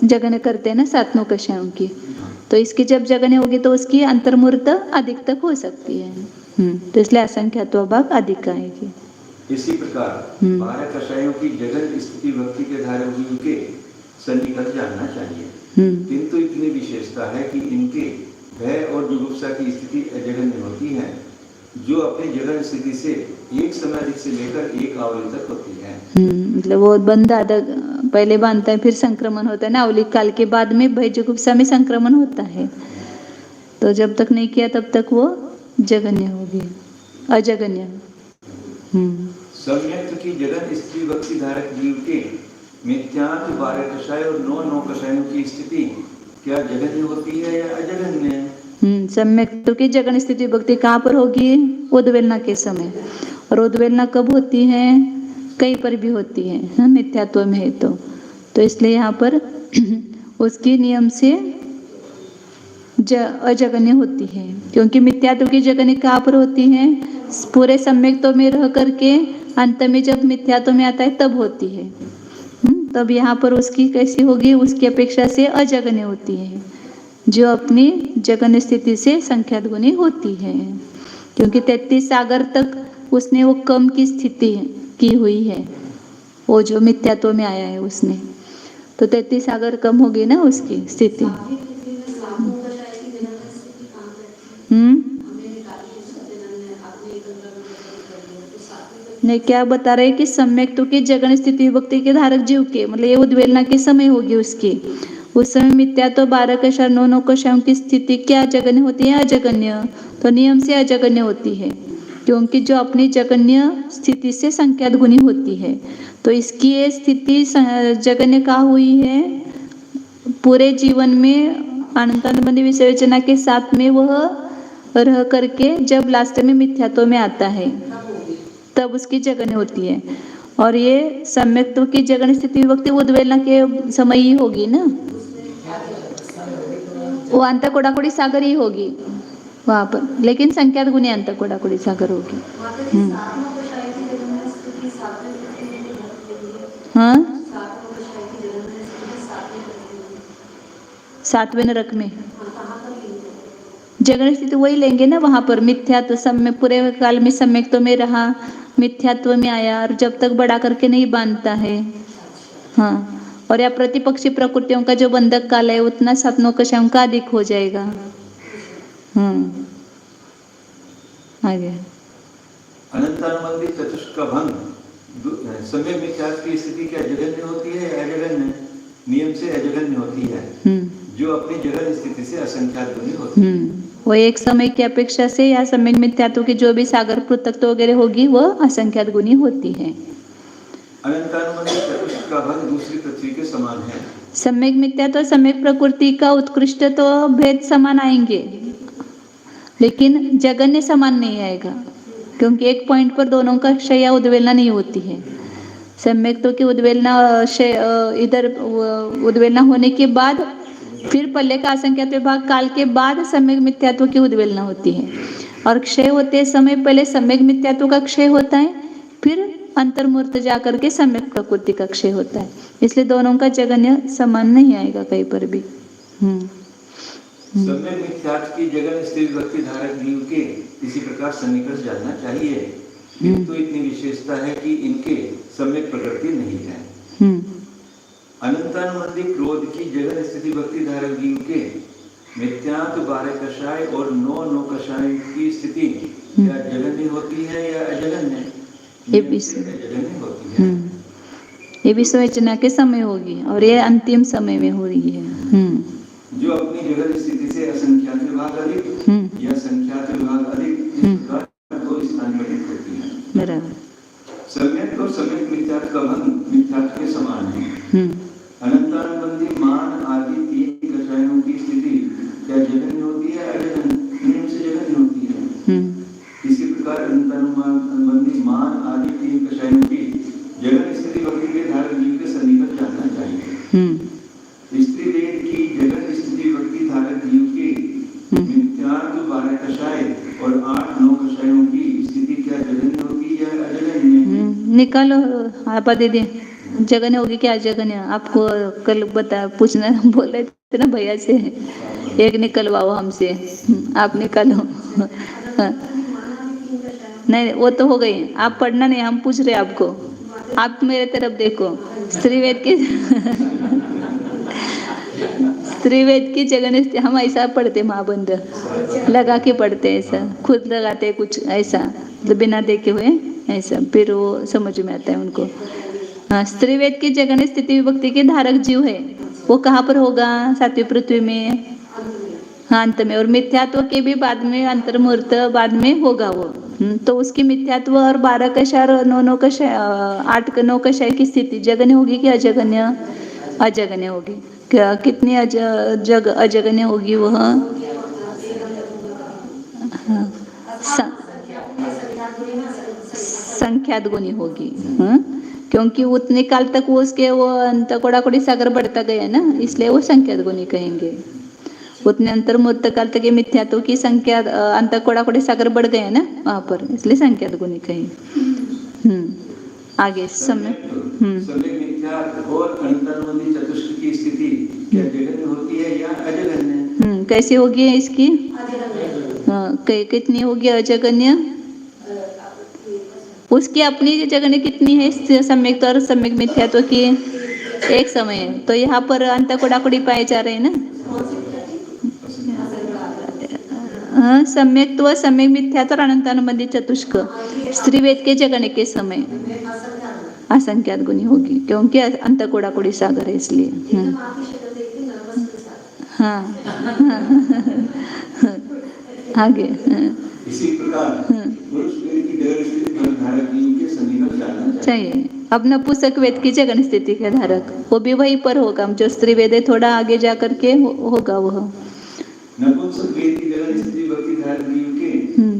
जगन करते हैं ना 7-9 कषायों की, तो इसकी जब जगन होगी तो उसकी अंतर्मुहूर्त अधिक तक हो सकती है। तो इसलिए असंख्यात्व भाग अधिक आएगी। इसी प्रकार 12 कषायों की जगन स्थिति भक्ति के धारक जीव के सन्निकट जानना चाहिए, किंतु इतनी विशेषता है कि इनके भय और जुगुप्सा की स्थिति अजगन्य होती है, जो अपनी जगन स्थिति से एक समाधि से लेकर एक आवली तक होती है। मतलब वो बंद आधा पहले बांधता है, फिर संक्रमण होता है ना, आवली काल के बाद में भय जुगुप्सा में संक्रमण होता है। तो जब तक नहीं किया तब तक वो जगन्य होगी, अजगन्य। सम्यक्त की जगन स्थिति भक्ति धारक जीव के मिथ्यात्व 12 कषाय और 9 कषायों की स्थिति क्या जगन्य होती है या अजगन्य? सम्यक्त की जगन स्थिति भक्ति कहाँ पर होगी? उद्वेलना के समय। और उद्वेलना कब होती है? कहीं पर भी होती है, मिथ्यात्व में है तो इसलिए यहाँ पर उसकी नियम से अजगन्य होती है, क्योंकि मिथ्यात्व की जगन्य कहाँ पर होती है? पूरे सम्यक्त्व में रह करके अंत में जब मिथ्यात्व में आता है तब होती है। तब यहाँ पर उसकी कैसी होगी? उसकी अपेक्षा से अजगन्य होती है, जो अपनी जगन स्थिति से संख्यात गुणी होती है, क्योंकि 33 सागर तक उसने वो कम की स्थिति की हुई है, वो जो मिथ्यात्व में आया है उसने, तो 33 सागर कम होगी ना उसकी स्थिति। नहीं, क्या बता रहे कि सम्यक्त्व की जगन स्थिति भक्ति के धारक जीव के, मतलब ये उद्वेलना के समय होगी उसकी, उस समय मिथ्यात्व 12 कषाय 9 कषायों की स्थिति क्या जगन्य होती है? अजगन्य। तो नियम से अजगन्य होती है, क्योंकि जो अपनी जगन्य स्थिति से संख्यात गुणी होती है, तो इसकी ये स्थिति जगन्य का हुई है पूरे जीवन में अनंतानुबंधी विषयोचना के साथ में वह रह करके जब लास्ट में मिथ्यात्व में आता है तब उसकी जगन होती है। और ये सम्यक्त्व की जगन स्थिति विभक्ति उद्वेलना के समय ही होगी ना, वो अंत कोडाकोड़ी सागर ही होगी वहां पर, लेकिन संख्यात गुणी अंत कोडाकोड़ी सागर होगी। हाँ, 7वें नरक में जगन स्थिति वही लेंगे ना, वहां पर मिथ्यात्व समय पूरे काल में सम्यक्त्व में रहा, मिथ्यात्व में आया, और जब तक बड़ा करके नहीं बांधता है। हाँ, और या प्रतिपक्षी प्रकृतियों का जो बंधक काल है उतना 7 कषायों का अधिक हो जाएगा। आगे अनंतानुबंधी चतुष्क का भंग समय मिथ्यात्व की स्थिति क्या जगन्य होती है या अजगन्य? नियम से अजगन्य होती है, जो अपनी जगन स्थिति से असंख्यात गुणी होती है। वो एक समय की अपेक्षा से या सम्यक मिथ्यात्व की जो भी सागर पृथक्त्व वगैरह होगी वो असंख्यात गुणी होती है। अनंतानुबंधी चतुष्क का भंग दूसरी पृथ्वी के समान है। सम्यक मिथ्यात्व सम्यक प्रकृति का उत्कृष्ट तो भेद समान आएंगे, लेकिन जगन्य समान नहीं आएगा, क्योंकि एक पॉइंट पर दोनों का क्षय या उद्वेलना नहीं होती है। सम्यक्त्व की उद्वेलना इधर उद्वेलना होने के बाद फिर पल्ले का असंख्यात विभाग काल के बाद सम्यक मिथ्यात्व की उद्वेलना होती है, और क्षय होते समय पहले सम्यक मिथ्यात्व का क्षय होता है, फिर अंतर्मूर्त जाकर के सम्यक प्रकृति का क्षय होता है। इसलिए दोनों का जगन्य समान नहीं आएगा कहीं पर भी। सम्यक मिथ्यात्व की जगन स्थिति भक्ति धारक जीव के इसी प्रकार सन्निकर्ष जानना चाहिए, किंतु इतनी विशेषता है कि इनके सम्यक प्रकृति नहीं है। अनंतानुबंधी क्रोध की जगन स्थिति भक्ति धारक जीव के मिथ्यात्व 12 कषाय और 9 कषाय की स्थिति क्या जगन्य होती है या अजगन्य? ये विषय अजगन्य होती है। ये विषयोचना के समय होगी, और ये अंतिम समय में हो रही है। जो अपनी जगन स्थिति से असंख्यात विभाग अधिक या संख्यात विभाग अधिक दो स्थान में होती है। बराबर। सम्यक और सम्यक मिथ्यात्व का भंग मिथ्यात्व के समान है। अनंतानुबंधी मान आदि 3 कषायों की स्थिति क्या जगन्य होती है अजगन्य? नियम से जगन्य होती है। इसी प्रकार अनंतानुबंधी मान आदि 3 कषायों की जगन स्थिति भक्ति के धारक जीव के सन्निकट जानना चाहिए। स्त्री वेद की जगन स्थिति भक्ति धारक जीव की मिथ्यात्व 12 कषाय और 8-9 कषायों की स्थिति क्या जगन्य होती है या अजगन्य? निकालो आप दीदी, जगन्य होगी क्या अजगन्य? आपको कल पूछना बोल रहे थे ना भैया से, एक निकलवाओ हमसे, आप निकालो। नहीं वो तो हो गई, आप पढ़ना नहीं, हम पूछ रहे हैं आपको, आप मेरे तरफ देखो। स्त्रीवेद की स्त्रीवेद की जगह हम ऐसा पढ़ते, महाबंध लगा के पढ़ते हैं, ऐसा खुद लगाते हैं कुछ ऐसा, मतलब बिना देखे हुए ऐसा, फिर वो समझ में आता है उनको। हाँ, स्त्रीवेद की जगह स्थिति विभक्ति के धारक जीव है, वो कहाँ पर होगा? सातवीं पृथ्वी में, हाँ अंत में। और मिथ्यात्व के भी बाद में, अंतर्मुहूर्त बाद में होगा वो। तो उसकी मिथ्यात्व और 12 कषाय और 9 कषाय 8 9 कषाय की स्थिति जगन्य होगी कि अजगन्य? अजगन्य होगी। क्या कितनी अजगन्य होगी वह? हाँ, संख्यात गुनी होगी। हाँ, क्योंकि उतने काल तक वो उसके वो अंत कोड़ाकोड़ी सागर बढ़ता गया ना, इसलिए वो संख्यात गुनी कहेंगे। उतने अंतर्मुहूर्त काल तक मिथ्यात्व की संख्या अंत कोड़ाकोड़ी सागर बढ़ गया ना वहां पर, इसलिए संख्यात गुनी कहेंगे। आगे समय मिथ्यात्व और अंतर्मुहूर्त चतुष्क की स्थिति क्या जगन्य होती है या अजगन्य? कैसे होगी इसकी? कितनी होगी अजगन्य? उसकी अपनी जगन्य कितनी है सम्यक और सम्यक मिथ्यात्व की? एक समय है। तो यहाँ पर अंत कोड़ाकोड़ी पाए जा रहे हैं ना। हाँ, सम्यक्त्व सम्यक मिथ्यात्व और अनंतानुबंधी चतुष्क स्त्रीवेद के जगन्य के समय असंख्यात गुनी होगी, क्योंकि अंत कोड़ाकोड़ी सागर है इसलिए। हाँ आगे। इसी प्रकार पुरुष वेद की जगह स्थिति के धारक के समीकरण जानना चाहिए। अब नपुंसक वेद की जगन स्थिति के धारक वो भी वहीं पर होगा, जो स्त्री वेद है थोड़ा आगे जा करके होगा वह। नपुंसक वेद की जगह स्थिति भक्ति धारक के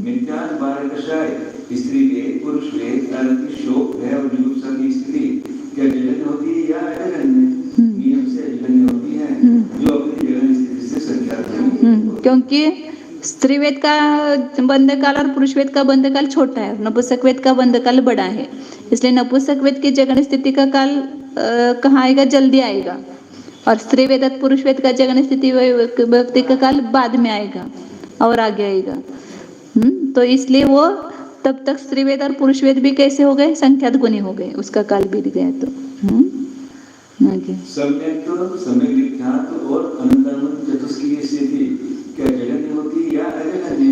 मिथ्यात्व 12 कषाय स्त्री वेद पुरुष वेद आरती शोक भय और जुगुप्सा की स्थिति क्या जगन्य होती है या अजगन्य? नियम से अजगन्य होती है, जो अपनी जगह स्थिति से संख्यात है। क्योंकि स्त्रीवेद का बंधकाल और पुरुष वेद का बंधकाल छोटा है, नपुंसक वेद का बंधकाल बड़ा है, इसलिए नपुंसक वेद की जगन स्थिति का काल कहाँ आएगा? जल्दी आएगा। और स्त्री वेद पुरुष वेद का जगन स्थिति व्यक्ति का काल बाद में आएगा और आगे आएगा। तो इसलिए वो तब तक स्त्री वेद और पुरुष वेद भी कैसे हो गए? संख्यात गुनी हो गए, उसका काल बीत गया। तो आगे सम्यक्त्व सम्यक मिथ्यात्व और अनंतानुबंधी चतुष्क की स्थिति क्या जगन्य होती है या अजगन्य?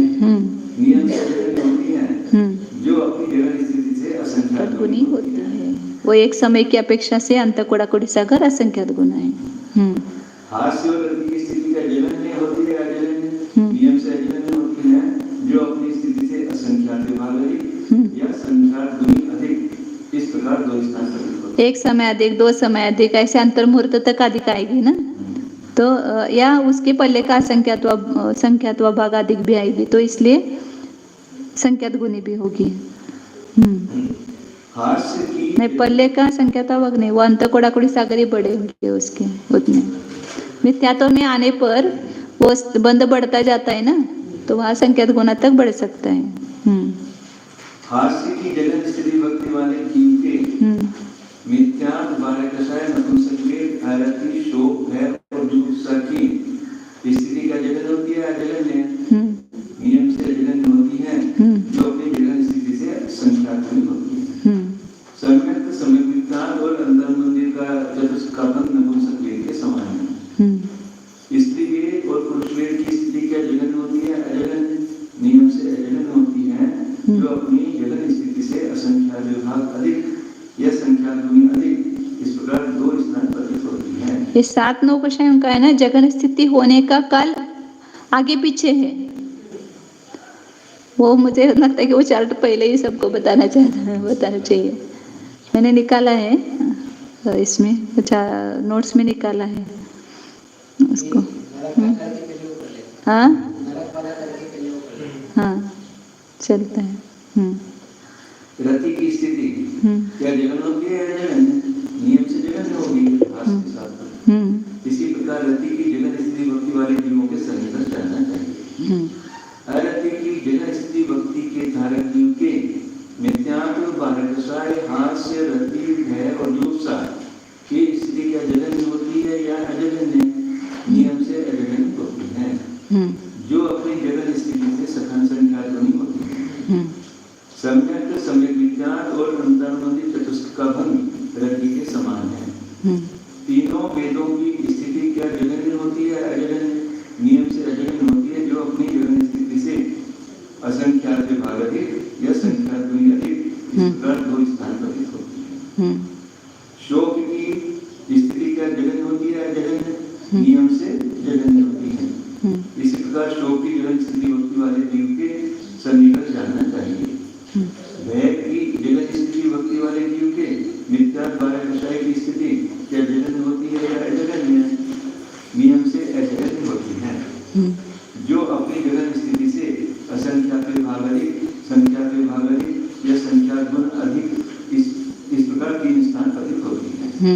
नियम से अजगन्य होती है, जो अपनी जगह स्थिति से असंख्यात गुनी होती है। वो एक समय की अपेक्षा से अंत कोड़ाकोड़ी सागर असंख्यात गुना है। हास्य और रति की स्थिति क्या जगन्य होती है अजगन्य? नियम से अजगन्य होती है, जो अपनी स्थिति से असंख्यात विभाग या संख्यात गुनी अधिक। इस प्रकार दो स्थान पर एक समय अधिक, 2 समय अधिक, ऐसे अंतर्मुहूर्त तक अधिक आएगी ना, तो या उसके पल्ले का संख्यात्व भाग अधिक भी आएगी, तो इसलिए संख्यात गुनी भी होगी। नहीं, पल्ले का संख्यात्व भाग नहीं, वो अंत कोड़ाकोड़ी सागर ही बड़े होंगे उसके उतने। मिथ्यात्व में आने पर वो बंद बढ़ता जाता है ना, तो वहाँ संख्यात गुना तक बढ़ सकता है। हास्य की जगह स्थिति भक्ति वाले जीव के मिथ्यात्व 12 कषाय नपुंसक वेद आरती शोक भय और जुगुप्सा की स्थिति का जगन्य होती है अजगन्य? नियम से अजगन्य होती है, जो अपनी जगह स्थिति से संख्यात गुनी होती है। सम्यक सम्यक मिथ्यात्व और अंतर्मुहूर्त का चतुष्क का बंध नपुंसक वेद के समान है। स्त्री वेद और पुरुष वेद की स्थिति क्या जगन्य होती है अजगन्य? नियम से अजगन्य होती है, जो अपनी जगह स्थिति से असंख्यात विभाग अधिक या संख्यात गुनी अधिक। इस प्रकार दो स्थान प्रतीत होती है। ये 7 9 कषायों का है ना, जगन स्थिति होने का काल आगे पीछे है। वो मुझे लगता है कि वो चार्ट पहले ही सबको बताना चाहिए। मैंने निकाला है इसमें, अच्छा नोट्स में निकाला है उसको। हाँ हाँ चलता है। रति की स्थिति क्या जगन होती है अजगन्य? नियम से जगन्य होगी हास्य के साथ। इसी प्रकार रति की जगन स्थिति भक्ति वाले जीवों के सन्निकट जानना चाहिए। अरति की जगन स्थिति भक्ति के धारक जीव के मिथ्यात्व 12 कषाय हास्य रति भय और जुगुप्सा की स्थिति क्या जगन्य होती है या अजगन्य? नियम से अजगन्य होती है, जो अपनी जगन स्थिति से सखन संख्यात गुनी होती है। शोक की स्थिति क्या जगन्य होती है? अजगन्य नियम से जगन्य होती है। इसी प्रकार शोक की जगन्य स्थिति भक्ति वाले जीव के सन्निकट जानना चाहिए। भय की जगन्य स्थिति भक्ति वाले जीव के मिथ्या बारह की स्थिति क्या जगन्य होती है या अजगन्य? नियम से अजगन्य होती है। जो अपनी जगन्य स्थिति से असंख्यात विभाग अधिक, संख्यात विभाग अधिक या संख्यात गुण अधिक इस प्रकार तीन स्थान अधिक होती है।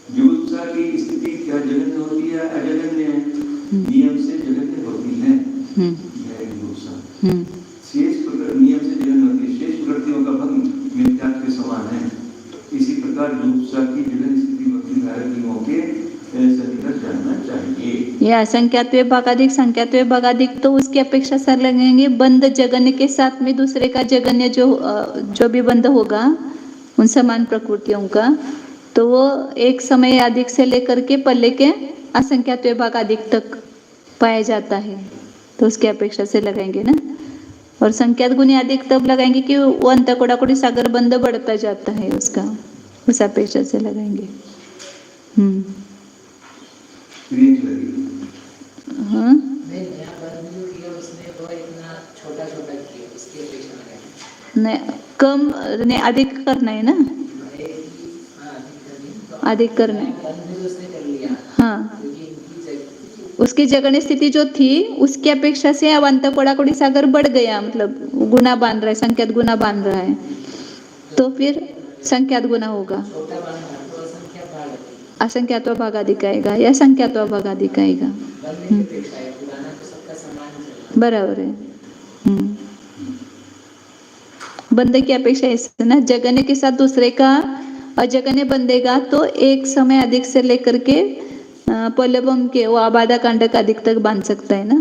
जुगुप्सा की स्थिति क्या जगन्य होती है अजगन्य? नियम से जगन्य होती है। शेष प्रकार नियम से जगन्य होती है। शेष प्रकृतियों का भंग मिथ्यात्व के समान है। इसी प्रकार जुगुप्सा की जगन्य स्थिति भक्ति धारक जीवों के सन्निकट जानना चाहिए। ये असंख्यात्व भागाधिक संख्यात्व भागाधिक तो उसकी अपेक्षा सर लगेंगे बंद जगन्य के साथ में दूसरे का जगन्य जो भी बंद होगा उन समान प्रकृतियों का, तो वो एक समय अधिक से लेकर के पल्ले के असंख्यात विभाग अधिक तक पाया जाता है, तो उसकी अपेक्षा से लगाएंगे ना। और संख्यात गुणी अधिक तब लगाएंगे कि वो अंतकोडाकोड़ी सागर बंद बढ़ता जाता है, उसका उस अपेक्षा से लगाएंगे। हाँ नहीं, कम नहीं अधिक करना है ना, अधिक करना है। हाँ, उसकी जगन्य स्थिति जो थी उसकी अपेक्षा से अब अंतकोडाकोड़ी सागर बढ़ गया, मतलब गुना बांध रहा है, संख्यात गुना बांध रहा है, तो फिर संख्यात गुना होगा। असंख्यात्व भाग अधिक आएगा या संख्यात्व भाग अधिक आएगा। बराबर है। बंदे की अपेक्षा ऐसे ना, जगन्य के साथ दूसरे का अजगन्य बंदेगा तो एक समय अधिक से लेकर के पल्लवम के वो आबादा कांड का अधिक तक बांध सकता है ना,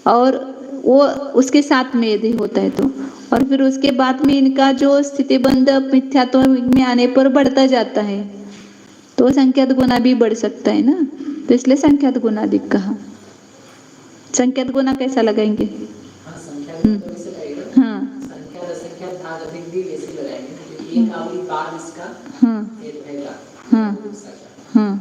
और वो उसके साथ में यदि होता है तो, और फिर उसके बाद में इनका जो स्थिति बंद मिथ्यात्व में आने पर बढ़ता जाता है, तो संख्यात गुना भी बढ़ सकता है ना, तो इसलिए संख्यात गुना अधिक कहा। संख्यात गुना कैसा लगाएंगे? हाँ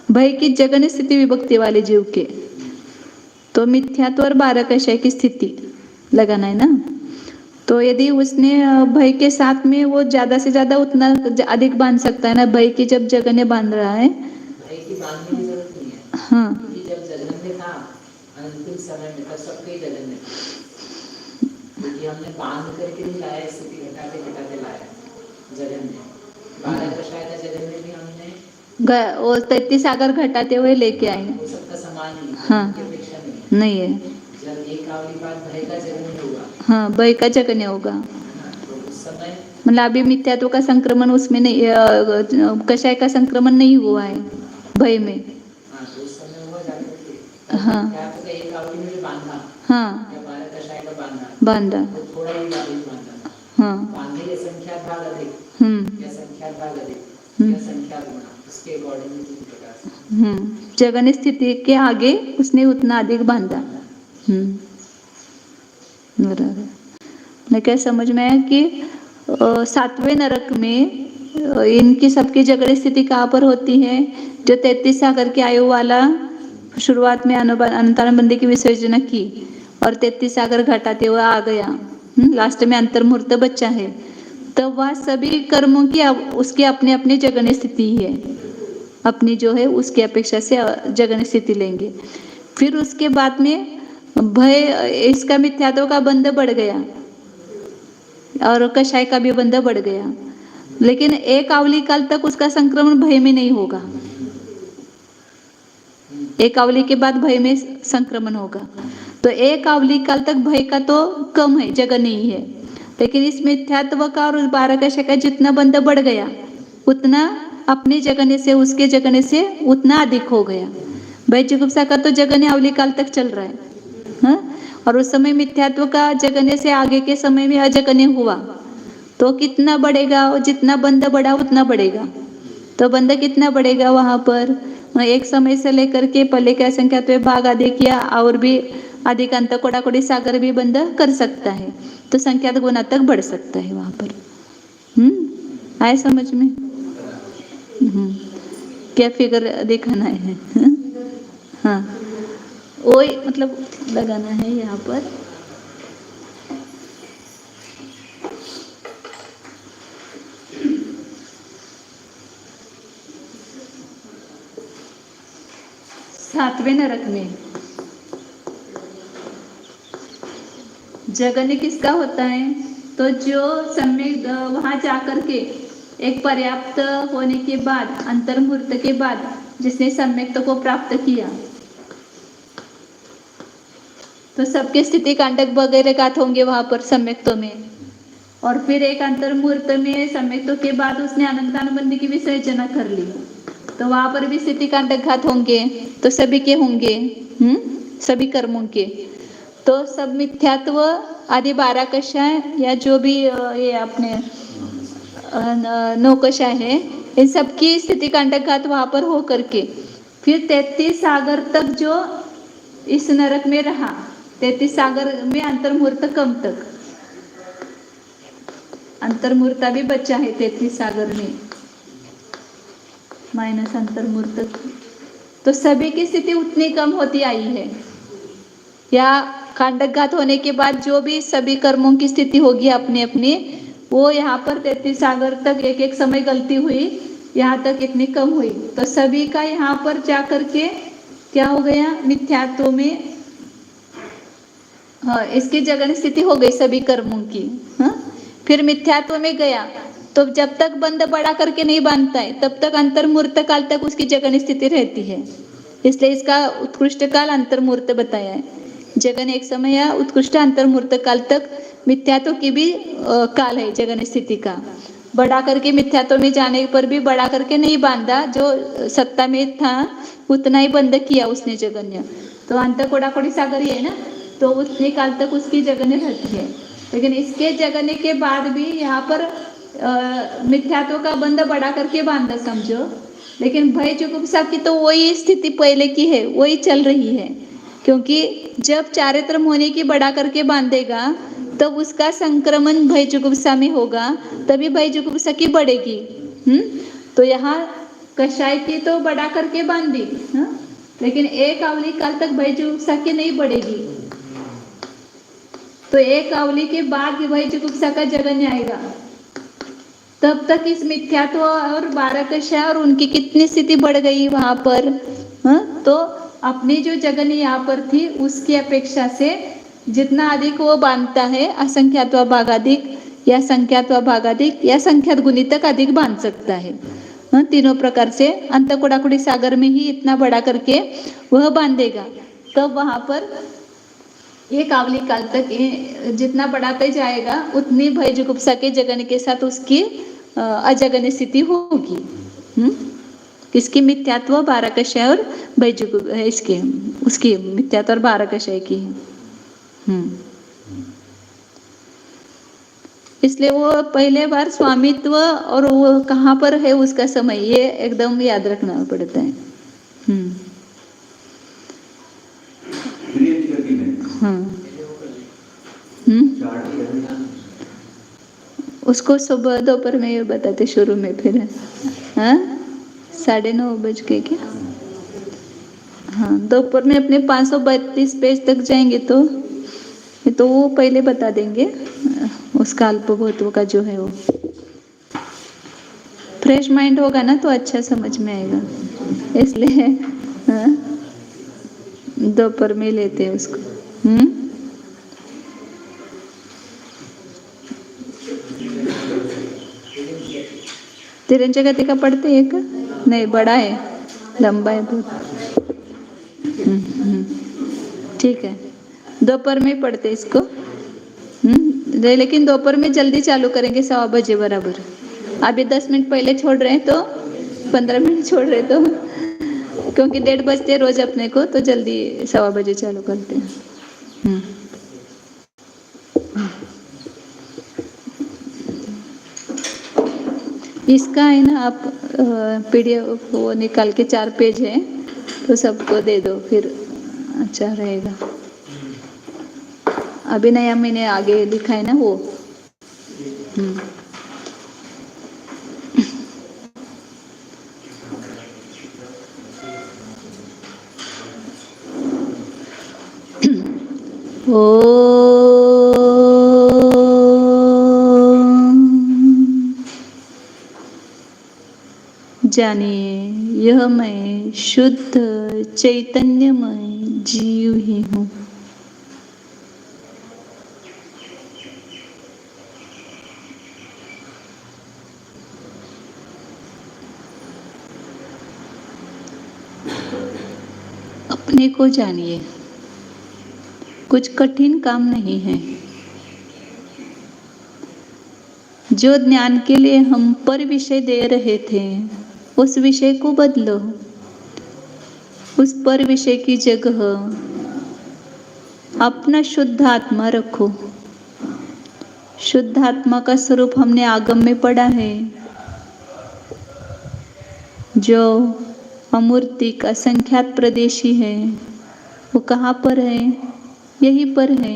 भय की जगन्य स्थिति विभक्ति वाले जीव के, तो मिथ्यात्व और बारकशय की स्थिति लगाना है ना। तो यदि उसने भय के साथ में वो ज्यादा से ज्यादा उतना अधिक बांध सकता है ना, भय की जब जगन्य बांध रहा है, भय की बांधने की जरूरत नहीं है। हाँ, जब जगन्य था अंतिम समय में तब सबके जगन्य, क्योंकि हमने बांध करके नहीं लाया, स्थिति घटाते घटाते लाया जगन्य। बारकशय का जगन्य भी हमने वो 33 सागर घटाते हुए लेके आए, वो सबका समान ही, हाँ अपेक्षा नहीं है। जब एक आवली बाद भय का जगन्य होगा, हाँ भय का जगन्य होगा, तो उस समय मतलब अभी मिथ्यात्व का संक्रमण उसमें नहीं, कषाय का संक्रमण नहीं हुआ है भय में। तो उस समय हुआ जाकर हाँ तो एक आवली में बांधा, हाँ या बारकशय का बांधा, तो थोड़ा ही बांधा, हाँ बांधे के संख्यात भाग अधिक या संख्यात भाग अधिक या संख्यात गुना, उसके अकॉर्डिंगली तीन प्रकार से जगन्य स्थिति के आगे उसने उतना अधिक बांधा। बराबर। मैं क्या समझ में आया कि 7वें नरक में इनकी सबकी जगन्य स्थिति कहाँ पर होती है? जो 33 सागर की आयु वाला शुरुआत में अनंतानंदी की विसर्जना की और 33 सागर घटाते हुए आ गया, लास्ट में अंतर्मुहूर्त बच्चा है, तो वह सभी कर्मों की उसकी अपनी अपनी जगन्य स्थिति है, अपनी जो है उसकी अपेक्षा से जगन्य स्थिति लेंगे। फिर उसके बाद में भय, इसका मिथ्यात्व का बंध बढ़ गया और कषाय का भी बंध बढ़ गया, लेकिन एक आवली काल तक उसका संक्रमण भय में नहीं होगा। एक आवली के बाद भय में संक्रमण होगा, तो एक आवली काल तक भय का तो कम है, जगन्य ही है, लेकिन इस मिथ्यात्व का और बारकशय का जितना बंध बढ़ गया उतना अपने जगन्य से उसके जगन्य से उतना अधिक हो गया। भय जुगुप्सा का तो जगन्य आवली काल तक चल रहा है, हाँ? और उस समय मिथ्यात्व का जगन्य से आगे के समय में अजगन्य हुआ, तो कितना बढ़ेगा, और जितना बंध बढ़ा उतना बढ़ेगा। तो बंध कितना बढ़ेगा वहां पर, एक समय से लेकर के पहले के असंख्यात भाग आदि किया और भी अधिक अंत कोड़ाकोड़ी सागर भी बंद कर सकता है, तो संख्यात गुना तक बढ़ सकता है वहां पर। आए समझ में? क्या फिगर दिखाना है? हाँ, वो मतलब लगाना है यहाँ पर। सातवें नरक में जगन्य किसका होता है? तो जो सम्यक वहां जाकर के एक पर्याप्त होने के बाद, अंतर्मुहूर्त के बाद जिसने सम्यक्त को प्राप्त किया, तो सबके स्थिति कांडक वगैरह गात होंगे वहां पर सम्यक्तों में। और फिर एक अंतर्मुहूर्त में सम्यक्तों के बाद उसने अनंतानुबंधी की विसर्जना कर ली, तो वहां पर भी स्थिति कांडक घात होंगे। तो सभी के होंगे, सभी कर्मों के। तो सब मिथ्यात्व आदि 12 कषाय या जो भी ये अपने 9 कषाय है, इन सबकी स्थिति कांडक घात वहां पर हो करके फिर 33 सागर तक जो इस नरक में रहा, 33 सागर में अंतर्मुहूर्त कम तक, अंतर्मुहूर्त भी बचा है 33 सागर में माइनस अंतर्मुहूर्त, तो सभी की स्थिति उतनी कम होती आई है। या कांडकघात होने के बाद जो भी सभी कर्मों की स्थिति होगी अपने अपने, वो यहाँ पर 33 सागर तक एक एक समय गलती हुई, यहाँ तक इतनी कम हुई, तो सभी का यहाँ पर जाकर के क्या हो गया, मिथ्यात्व में, हाँ, इसकी जगन स्थिति हो गई सभी कर्मों की। हाँ, फिर मिथ्यात्व में गया, तो जब तक बंध बढ़ा करके नहीं बांधता है तब तक अंतर्मुहूर्त काल तक उसकी जगन स्थिति रहती है। इसलिए इसका उत्कृष्ट काल अंतर्मुहूर्त बताया है। जगन एक समय या उत्कृष्ट अंतर्मुहूर्त काल तक मिथ्यात्व की भी काल है जगन स्थिति का। बढ़ा करके मिथ्यात्व में जाने पर भी बढ़ा करके नहीं बांधा, जो सत्ता में था उतना ही बंद किया उसने जगन्य, तो अंत कोड़ाकोड़ी सागर ही है ना, तो उतने काल तक उसकी जगन्य रहती है। लेकिन इसके जगने के बाद भी यहाँ पर मिथ्यात्व का बंध बढ़ा करके बांधा समझो, लेकिन भय जुगुप्सा की तो वही स्थिति पहले की है, वही चल रही है। क्योंकि जब चारित्रम होने की बढ़ा करके बांधेगा तब उसका संक्रमण भय जुगुप्सा में होगा, तभी भय जुगुप्सा की बढ़ेगी। तो यहाँ कषाय की तो बढ़ा करके बांधी, लेकिन एक अवली काल तक भय जुगुप्सा की नहीं बढ़ेगी, तो एक अवली के बाद भय जुगुप्सा का जगन्य आएगा। तब तक इस मिथ्यात्व और 12 कषाय और उनकी कितनी स्थिति बढ़ गई वहां पर। तो अपनी जो जगन यहाँ पर थी उसकी अपेक्षा से जितना अधिक वो बांधता है, असंख्यात्व भागाधिक या संख्यात्व भागाधिक या संख्यात गुणी तक अधिक बांध सकता है। तीनों प्रकार से अंत कोड़ाकोड़ी सागर में ही इतना बड़ा करके वह बांधेगा, तब वहां पर एक आवली काल तक जितना बढ़ाते जाएगा उतनी भय जुगुप्सा के जगन के साथ उसकी अजगन स्थिति होगी। किसकी? मिथ्यात्व 12 कषाय और भय जुगुप इसके उसकी मिथ्यात्व और 12 कषाय की है। इसलिए वो पहले बार स्वामित्व और वो कहाँ पर है उसका समय, ये एकदम याद रखना पड़ता है। उसको सुबह दोपहर में ये बताते शुरू में, फिर 9:30 बज के क्या, हाँ दोपहर में अपने 532 पेज तक जाएंगे तो वो पहले बता देंगे उसका अल्पभूत्व का जो है वो। फ्रेश माइंड होगा ना तो अच्छा समझ में आएगा, इसलिए दोपहर में लेते हैं उसको। तिरंजा गति का पढ़ते एक नहीं, बड़ा है, लंबा है बहुत। ठीक है, दोपहर में पढ़ते इसको। लेकिन दोपहर में जल्दी चालू करेंगे 1:15 बजे बराबर। अभी 10 मिनट पहले छोड़ रहे हैं तो 15 मिनट छोड़ रहे तो, क्योंकि 1:30 बजते रोज अपने को, तो जल्दी 1:15 बजे चालू करते हैं। इसका है ना, आप PDF वो निकाल के 4 पेज है तो सबको दे दो, फिर अच्छा रहेगा। अभी नया मैंने आगे लिखा है ना वो। जानिए, यह मैं शुद्ध चैतन्यमय जीव ही हूँ। अपने को जानिए, कुछ कठिन काम नहीं है। जो ज्ञान के लिए हम पर विषय दे रहे थे, उस विषय को बदलो। उस पर विषय की जगह अपना शुद्ध आत्मा रखो। शुद्ध आत्मा का स्वरूप हमने आगम में पढ़ा है, जो अमूर्तिक असंख्यात प्रदेशी है। वो कहाँ पर है? यहीं पर है,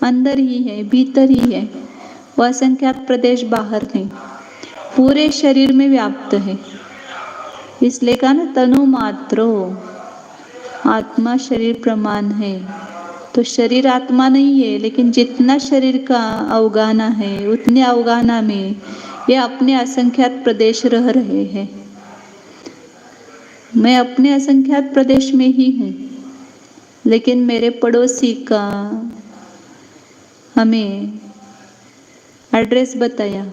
अंदर ही है, भीतर ही है। वो असंख्यात प्रदेश बाहर नहीं, पूरे शरीर में व्याप्त है। इसलिए कहा ना, तनु मात्रो, आत्मा शरीर प्रमाण है। तो शरीर आत्मा नहीं है, लेकिन जितना शरीर का अवगाना है, उतने अवगाना में ये अपने असंख्यात प्रदेश रह रहे हैं। मैं अपने असंख्यात प्रदेश में ही हूँ, लेकिन मेरे पड़ोसी का हमें एड्रेस बताया,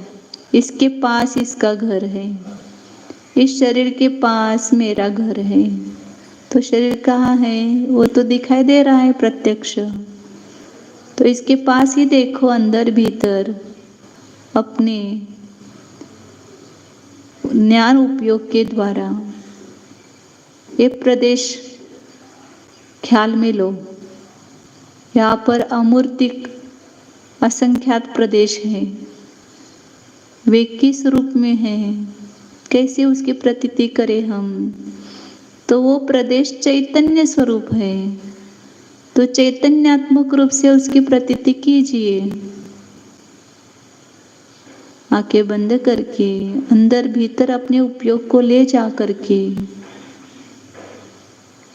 इसके पास इसका घर है, इस शरीर के पास मेरा घर है। तो शरीर कहाँ है? वो तो दिखाई दे रहा है प्रत्यक्ष। तो इसके पास ही देखो, अंदर भीतर अपने ज्ञान उपयोग के द्वारा ये प्रदेश ख्याल में लो। यहाँ पर अमूर्तिक असंख्यात प्रदेश है, वे किस रूप में है, कैसे उसकी प्रतीति करें हम? तो वो प्रदेश चैतन्य स्वरूप है, तो चैतन्यात्मक रूप से उसकी प्रतीति कीजिए। आंखें बंद करके अंदर भीतर अपने उपयोग को ले जा करके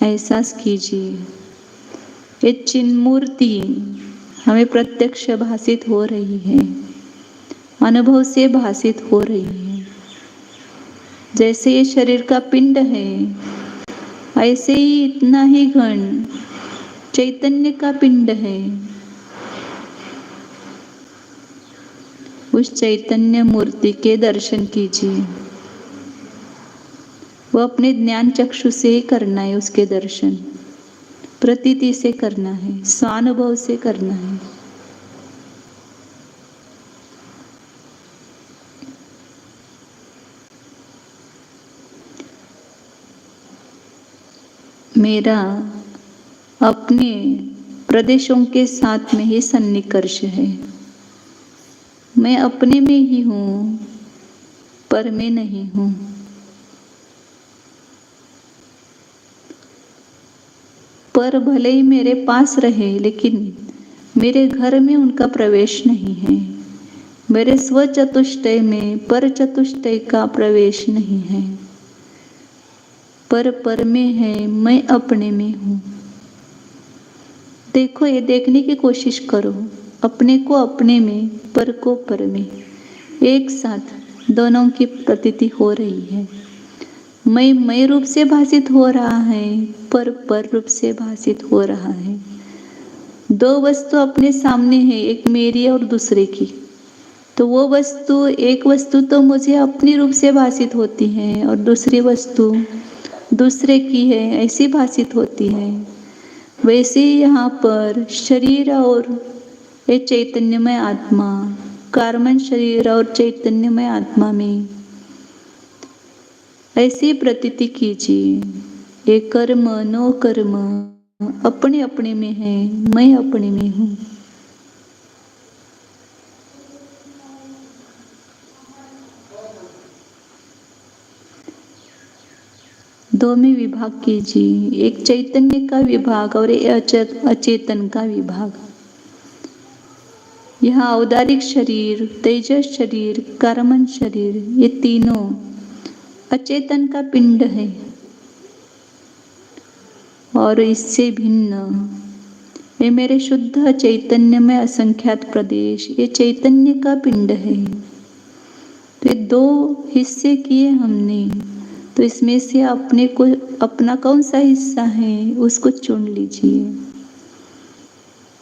एहसास कीजिए। ये चिन्मूर्ति हमें प्रत्यक्ष भासित हो रही है, अनुभव से भासित हो रही है। जैसे ये शरीर का पिंड है, ऐसे ही इतना ही घन चैतन्य का पिंड है। उस चैतन्य मूर्ति के दर्शन कीजिए। वो अपने ज्ञान चक्षु से ही करना है, उसके दर्शन प्रतीति से करना है, स्वानुभव से करना है। मेरा अपने प्रदेशों के साथ में ही सन्निकर्ष है। मैं अपने में ही हूँ, पर मैं नहीं हूँ। पर भले ही मेरे पास रहे, लेकिन मेरे घर में उनका प्रवेश नहीं है। मेरे स्व चतुष्टय में पर चतुष्टय का प्रवेश नहीं है। पर में है, मैं अपने में हूँ। देखो, ये देखने की कोशिश करो, अपने को अपने में, पर को पर में, एक साथ दोनों की प्रतीति हो रही है। मैं रूप से भासित हो रहा है, पर रूप से भासित हो रहा है। दो वस्तु अपने सामने है, एक मेरी और दूसरे की। तो वो वस्तु, एक वस्तु तो मुझे अपनी रूप से भासित होती है और दूसरी वस्तु दूसरे की है, ऐसी भासित होती है। वैसे यहाँ पर शरीर और ये चैतन्यमय आत्मा, कार्बन शरीर और चैतन्यमय आत्मा में ऐसी प्रतीति कीजिए। ये कर्म नो कर्म अपने अपने में है, मैं अपने में हूँ। दो में विभाग कीजिए, एक चैतन्य का विभाग और एक अचेतन का विभाग। यहाँ औदारिक शरीर, तेजस शरीर, कर्मन शरीर, ये तीनों अचेतन का पिंड है। और इससे भिन्न ये मेरे शुद्ध चैतन्य में असंख्यात प्रदेश, ये चैतन्य का पिंड है। तो ये दो हिस्से किए हमने, तो इसमें से अपने को अपना कौन सा हिस्सा है उसको चुन लीजिए।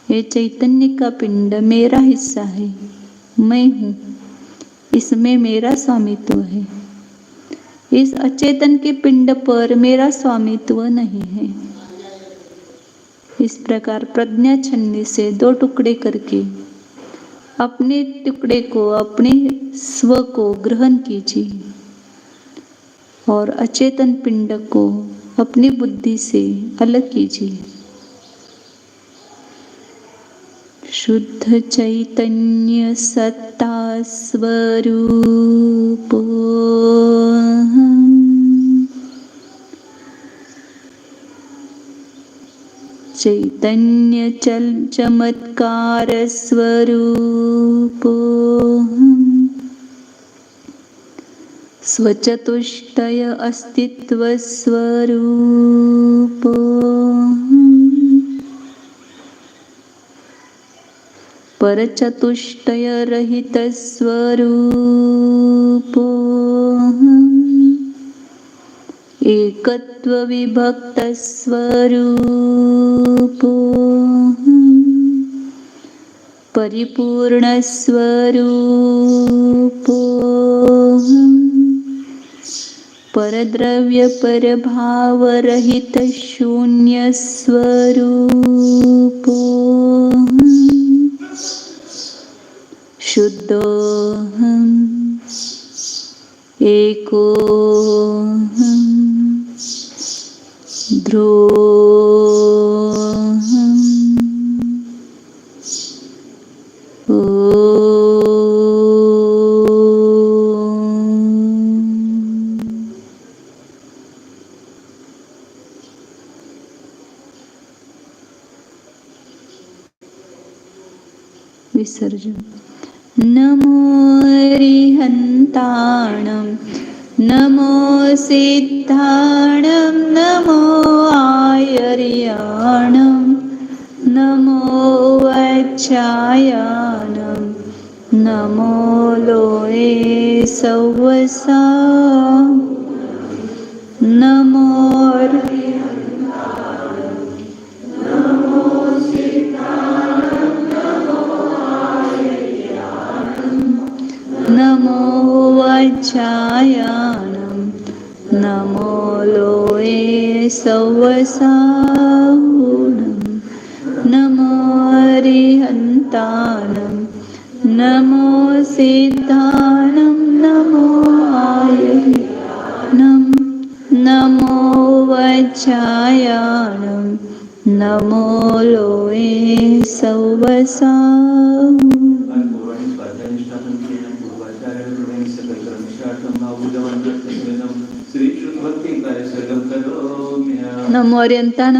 ये चैतन्य का पिंड मेरा हिस्सा है, मैं हूँ, इसमें मेरा स्वामित्व है। इस अचेतन के पिंड पर मेरा स्वामित्व नहीं है। इस प्रकार प्रज्ञा छन्नी से दो टुकड़े करके अपने टुकड़े को, अपने स्व को ग्रहण कीजिए और अचेतन पिंड को अपनी बुद्धि से अलग कीजिए। शुद्ध चैतन्य सत्ता स्वरूप चैतन्य चल चमत्कार स्वरूप स्वचतुष्टय अस्तित्व स्वरूप परचतुष्टय रहित स्वरूप एकत्व विभक्त स्वरूप परिपूर्ण स्वरूप परद्रव्य परभाव रहित शून्य स्वरूप शुद्धोऽहम् एकोऽहम् ध्रुवोऽहम् विसर्जन। नमो रिहन्ताणं नमो सिद्धाणं नमो आयर्याणं नमो वज्रायाणं नमो लोये सौवसा नमो नमो वज्रायाणं नमो लोये सौवसाहुणं नमो रिहन्ताणं नमो सिद्धाणं नमो आयर्याणं नमो वज्रायाणं नमो लोये सौवसाहुणं नमो अर्यन्ताणं